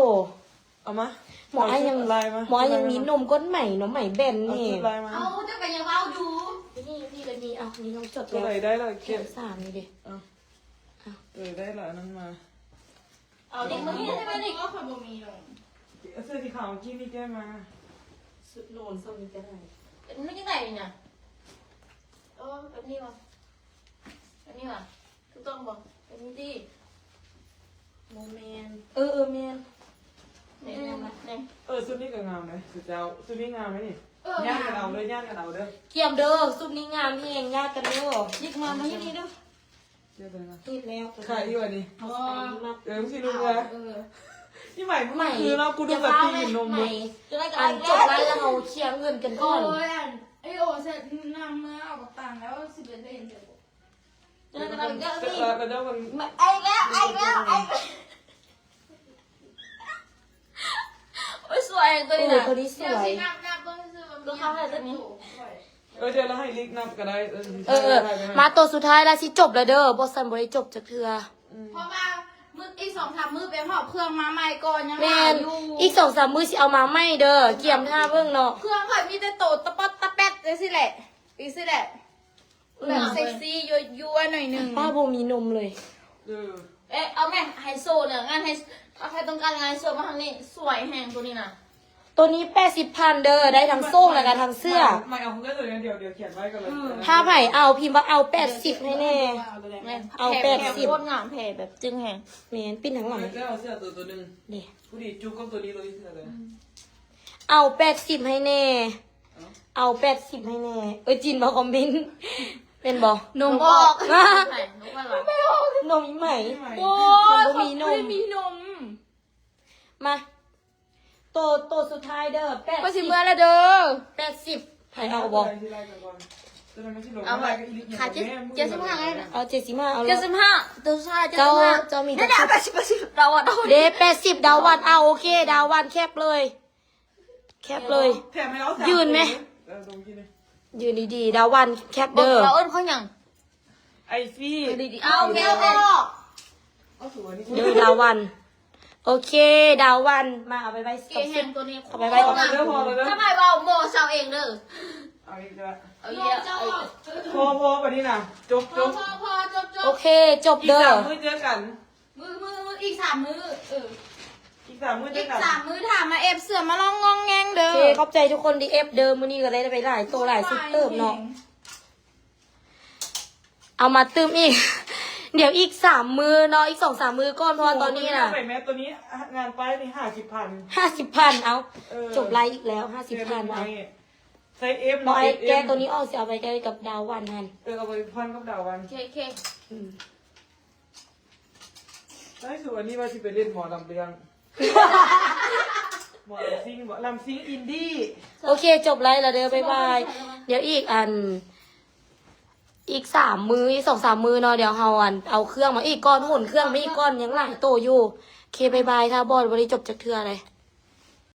เอามา หมอไอ้ยัง ลายมา หมอไอ้ยังมีนมก้นใหม่นมใหม่แบน เอา นี่ ชุดลายมา เอาจะไปยังเอาดู นี่เลยมีเอานี่น้องจด ตัว แล้ว ไหนได้ละ เข็ เก็บ ม3นี่ดิ ได้ละนั่นมา เอาเด็กมานี่ใช่ไหมนี่ ก็คนบ่มีลง เสื้อสีขาวกี้นี่แก้มา สุดโนนส้มนี่ก็ได้ มันยังไงเนี่ยเออแบบนี้วะแบบนี้วะถูกต้องบอกแบบนี้ดิ โมเมนแมน เนี่ยเนี่ย ชุดนี้ก็งามเลยสุดเจ้าชุดนี้งามไหมนี่ย่านกันเอาเลยย่านกันเอาเด้อ เกี่ยมเด้อซุปนี้งามแหงยากกันเด้อ ยิกมาที่นี่ด้วย เชื่อเลยนะ ติดแล้ว ขายอยู่อันนี้ เขาใส่มาก มึงสิลูกเลยนี่ใหม่เมื่อคืนเรากูดู อย่า แบบ เฝ้า ตี เลย นม ให เล ม่ ย จะได้กัน อันจบแล้วแล้วเราเคลียร์เงินกันก่อน โอ้ยไอโอเสร็จนำเมื่อเอากับตังแล้ว11เดือนเสร็จ จะได้กันก็สิ แล้วเดี๋ยวมัน ไอ้แล้วโอ้ยสวยตัวนี้ โอ้ นะ คนนี้ส เดี๋ยว วย สินับต้องซื้อมัน ก็เข้าให้ตัวนี้ เดี๋ยวเราให้ลิกนับก็ได้ มาตัวสุดท้ายแล้วสิจบแล้วเด้อบอสันบริจบจากเธอ เพราะว่ามืออีก2-3 มือไปหอบเครื่องมาใหม่ก่อนยัง แม หาน อยู่ อีก2-3 มื้อสิเอามาไม่เด้อเกี่ยมท่าเบิ่งเนาะ เครื่องข่อยมีแต่โตตะป๊อดตะแป๊ดเลยสิแหละอีสิแหละแบบเซ็กซี่ยั่วๆหน่อยหนึง ป้าโบมีนมเลย เอ๊ะเอาแม่ไฮโซเนี่ยงานไฮใครต้องการงานไฮโซมาทางนี้สวยแหงตัวนี้นะ ตัวนี้80,000เด้อได้ทั้งโซ่และกันทั้งเสื้อ ไม่เอาเรื่องเดี๋ยวเขียนไว้กันเลย ถ้าไผ่เอาพิมพ์ว่าเอา80ให้แน่ เอา แผ่ 80 โคตรงามแผ่แบบจึงแหง แมนปิ้นทั้งหลัง แล้วเอาเสื้อตัวหนึ่ง นี่ ผู้ดีจุ๊บก็ตัวนี้เลยเสื้อเลย เอา80ให้แน่ เอา80ให้แน่จินมาคอมเมนต์เป็นบ่ นมออกไหนนมอะไร นมอีใหม่ โอ้ มัน ย บ่มีนม ไม่มีนม มาตัวสุดท้ายเด้อ ก็สิเมื่อแล้วเด้อ 80ไผ่เอาบ่ ที่ไล่กันก่อนจะไม่ใช่หลง เอาไป ก็อีลิก ขาด75ไงนะ เอา75เอาเลย 75ตัวชาย เจ้า 75 เจ้ามี เดี๋ยว80เราอะเรา เด80ดาววันเอาโอเค ดาววันแคบเลย แคบเลย แถมให้เรา ยืนไหม ตรงที่นี่ ยืนดีๆ ดาววันแคบ เด้ เด้ อ อ เราเอิ้นเขาหยัง ไอฟี่ ดีๆเอาแมวออก ก็สวยนี่ เด้อดาววัน โอเค ดาววันมาเอาไปไว้ เกแหงตัวนี้ เอาไปไว้ก่อน เด้อพอแล้วเด้อ ทำไมว่าโมเซาเองเด้อ เอาอีกแล้ว เอาเยอะเอา พอแบบนี้นะจบ พ จ อบ พอจบ โอเคจบ อีก เด้อ 3 มื้อเจอกัน มืออีก3 มืออีก3 มื้อเจ อี อก กัน 3 มือถามมาเอฟเสือมาลองงองแงง โอ เด้อ เคขอบใจทุกคนดีเอฟเดิมมื้อนี้ก็ได้ไปหลายตัวหลายสุดเติมเนาะ เอามาตืมอีก เดี๋ยวอีก3 มือเนาะอีก2-3 มือก่อนเพราะว่าตอนนี้น่ะ ใส่แมสตัวนี้งานไปนี่50,000 50,000เอาจบไลฟ์อีกแล้ว50,000เอา ใส่เอฟ น้อยแกตัวนี้ออกสิเอาไปแกกับดาววันฮัน เอาไปพันกับดาววัน เค ได้ส่วนนี้ว่าสิไปเล่นหมอลำเรืองหมอลำซิงลำซิงอินดี้ โอเคจบไลฟ์แล้วเด้อบ๊ายบายเดี๋ยวอีกอีก3 มืออีก2-3 มือเนาะเดี๋ยวเฮาเอาเครื่องมาอีกก้อนหุ่นเครื่องมาอีกก้อนยังหลายโตอยู่โอเคบ๊ายบายถ้าบอดบ่ได้จบจากเทื่อเลย